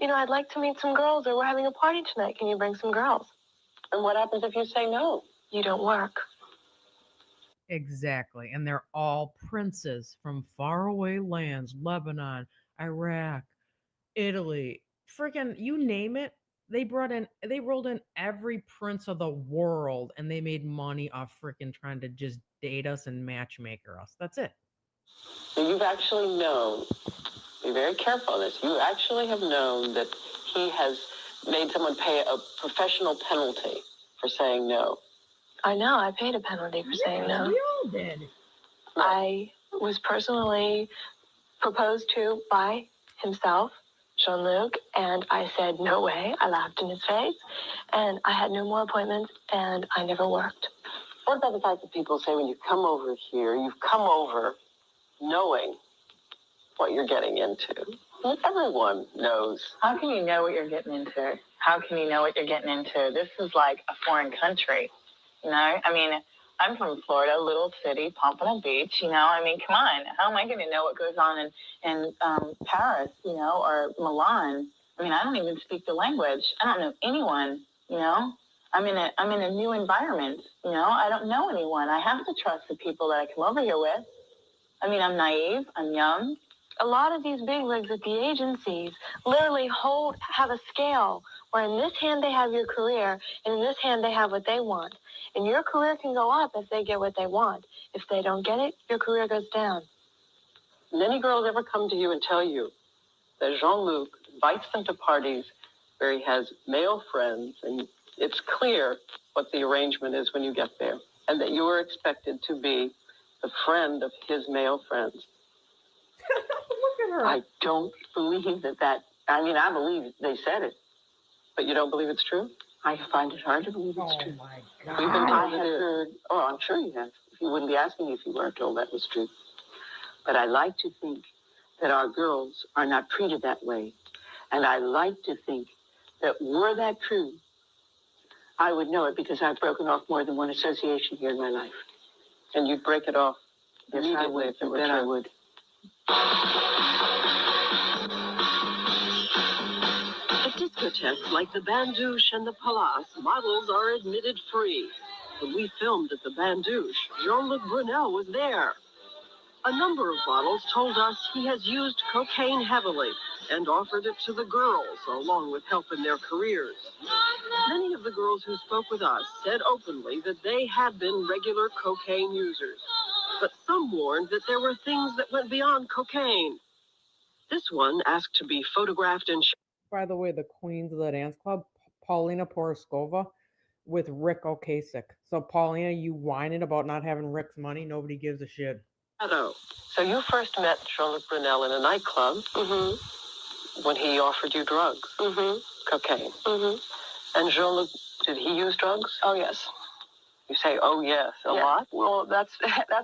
you know, I'd like to meet some girls, or we're having a party tonight. Can you bring some girls? And what happens if you say no? You don't work. Exactly. And they're all princes from faraway lands, Lebanon, Iraq, Italy, freaking you name it. They rolled in every prince of the world, and they made money off freaking trying to just date us and matchmaker us. That's it. So you've actually known, be very careful on this, you actually have known that he has made someone pay a professional penalty for saying no. I know, I paid a penalty for saying no. We all did. I was personally proposed to by himself, Jean-Luc, and I said, no way. I laughed in his face, and I had no more appointments, and I never worked. What about the fact that people say when you come over here, you've come over knowing what you're getting into? Well, everyone knows. How can you know what you're getting into? How can you know what you're getting into? This is like a foreign country, you know? I mean, I'm from Florida, little city, Pompano Beach, you know? I mean, come on. How am I going to know what goes on in Paris, you know, or Milan? I mean, I don't even speak the language. I don't know anyone, you know? I'm in a new environment, you know? I don't know anyone. I have to trust the people that I come over here with. I mean, I'm naive, I'm young. A lot of these bigwigs at the agencies literally have a scale where in this hand they have your career, and in this hand they have what they want. And your career can go up if they get what they want. If they don't get it, your career goes down. Many girls ever come to you and tell you that Jean-Luc invites them to parties where he has male friends, and it's clear what the arrangement is when you get there, and that you are expected to be the friend of his male friends. Look at her. I don't believe that. I mean, I believe they said it, but you don't believe it's true? I find it hard to believe it's true. My We've been told it is. Oh, I'm sure you have. You wouldn't be asking me if you weren't told that was true. But I like to think that our girls are not treated that way. And I like to think that were that true, I would know it because I've broken off more than one association here in my life. And you'd break it off immediately if it were true. I would. At discotheques like the Bandouche and the Palace, models are admitted free. When we filmed at the Bandouche, Jean-Luc Brunel was there. A number of models told us he has used cocaine heavily and offered it to the girls, along with help in their careers. Many of the girls who spoke with us said openly that they had been regular cocaine users. But some warned that there were things that went beyond cocaine. This one asked to be photographed and By the way, the Queens of the Dance Club, Paulina Poroskova with Rick Ocasek. So Paulina, you whining about not having Rick's money. Nobody gives a shit. shadow. So you first met Jean-Luc Brunel in a nightclub when he offered you drugs, cocaine. And Jean-Luc, did he use drugs? Oh, yes. You say, oh, yes, a lot? Well, that's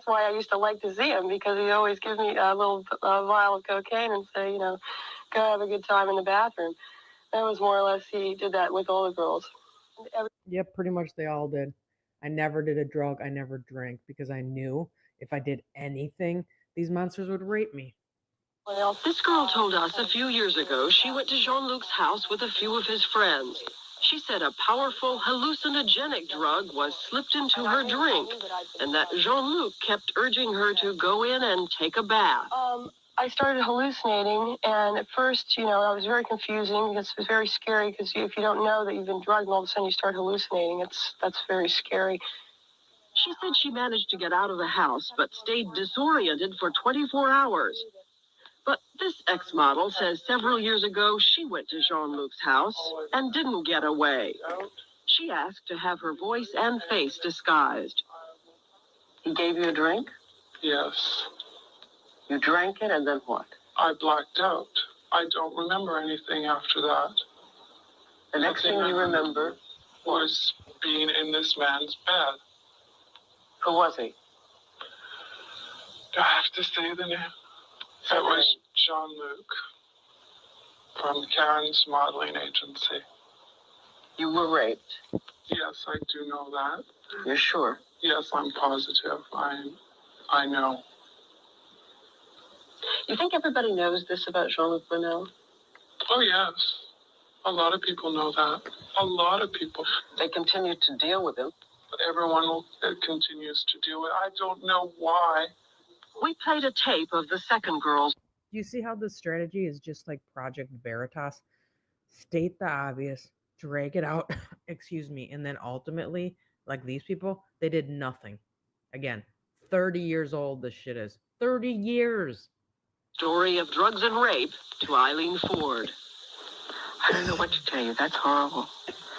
why I used to like to see him, because he'd always give me a little vial of cocaine and say, you know, go have a good time in the bathroom. That was more or less, he did that with all the girls. Yep, pretty much they all did. I never did a drug. I never drank because I knew if I did anything, these monsters would rape me. This girl told us a few years ago she went to Jean-Luc's house with a few of his friends. She said a powerful hallucinogenic drug was slipped into her drink, and that Jean-Luc kept urging her to go in and take a bath. I started hallucinating, and at first, you know, I was very confusing because it was very scary, because if you don't know that you've been drugged and all of a sudden you start hallucinating, that's very scary. She said she managed to get out of the house, but stayed disoriented for 24 hours. But this ex-model says several years ago she went to Jean-Luc's house and didn't get away. She asked to have her voice and face disguised. He gave you a drink? Yes. You drank it, and then what? I blacked out. I don't remember anything after that. The next thing you remember was being in this man's bed. Who was he? Do I have to say the name? It was Jean-Luc from Errands modeling agency. You were raped? Yes, I do know that. You're sure? Yes, I'm positive. I know. You think everybody knows this about Jean-Luc Brunel? Oh, yes. A lot of people know that. A lot of people. They continue to deal with him. But everyone continues to do it. I don't know why. We played a tape of the second girl's. Do you see how this strategy is just like Project Veritas? State the obvious, drag it out, excuse me, and then ultimately, like these people, they did nothing. Again, 30 years old this shit is. 30 years. Story of drugs and rape to Eileen Ford. I don't know what to tell you. That's horrible.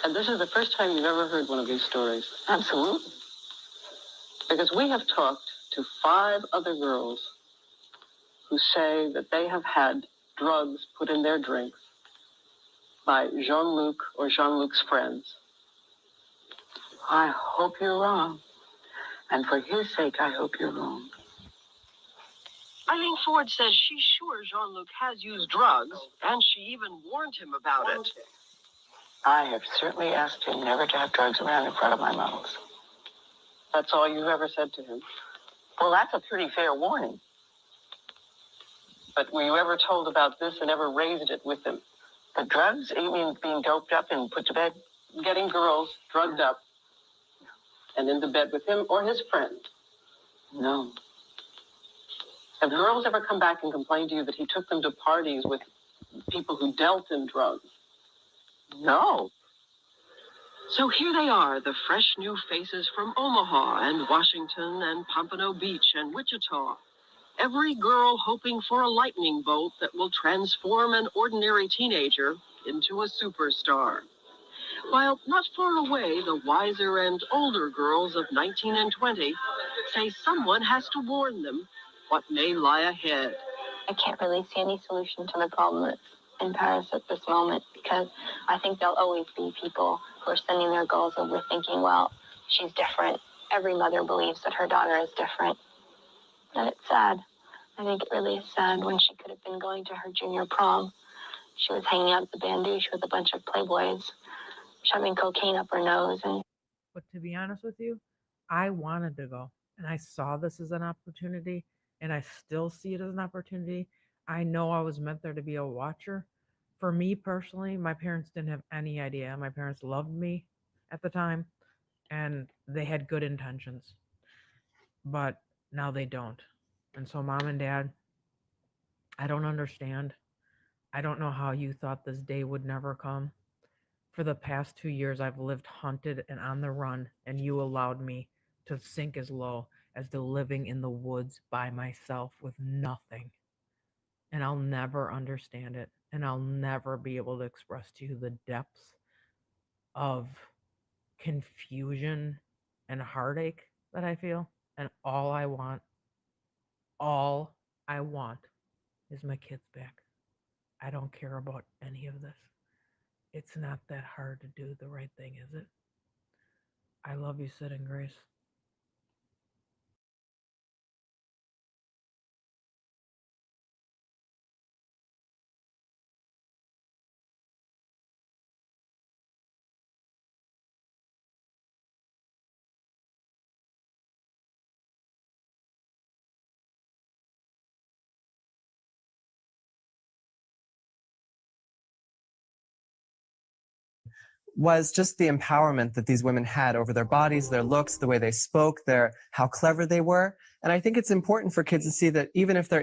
And this is the first time you've ever heard one of these stories. Absolutely. Because we have talked to 5 other girls who say that they have had drugs put in their drinks by Jean-Luc or Jean-Luc's friends. I hope you're wrong. And for his sake, I hope you're wrong. Eileen Ford says she's sure Jean-Luc has used drugs, and she even warned him about it. I have certainly asked him never to have drugs around in front of my models. That's all you've ever said to him? Well, that's a pretty fair warning. But were you ever told about this and ever raised it with him? The drugs? You mean being doped up and put to bed? Getting girls drugged up and into bed with him or his friend? No. Have girls ever come back and complained to you that he took them to parties with people who dealt in drugs? No. So here they are, the fresh new faces from Omaha and Washington and Pompano Beach and Wichita. Every girl hoping for a lightning bolt that will transform an ordinary teenager into a superstar. While not far away, the wiser and older girls of 19 and 20 say someone has to warn them what may lie ahead. I can't really see any solution to the problem that's in Paris at this moment, because I think there'll always be people who are sending their girls over thinking, well, she's different. Every mother believes that her daughter is different. And it's sad. I think it really is sad when she could have been going to her junior prom. She was hanging out at the bandouche with a bunch of playboys, shoving cocaine up her nose. But to be honest with you, I wanted to go. And I saw this as an opportunity. And I still see it as an opportunity. I know I was meant there to be a watcher. For me personally, my parents didn't have any idea. My parents loved me at the time, and they had good intentions. But now they don't. And so, Mom and Dad, I don't understand. I don't know how you thought this day would never come. For the past 2 years, I've lived hunted and on the run, and you allowed me to sink as low as to living in the woods by myself with nothing. And I'll never understand it. And I'll never be able to express to you the depths of confusion and heartache that I feel. And all I want is my kids back. I don't care about any of this. It's not that hard to do the right thing, is it? I love you, Sid and Grace. Was just the empowerment that these women had over their bodies, their looks, the way they spoke, how clever they were. And I think it's important for kids to see that even if they're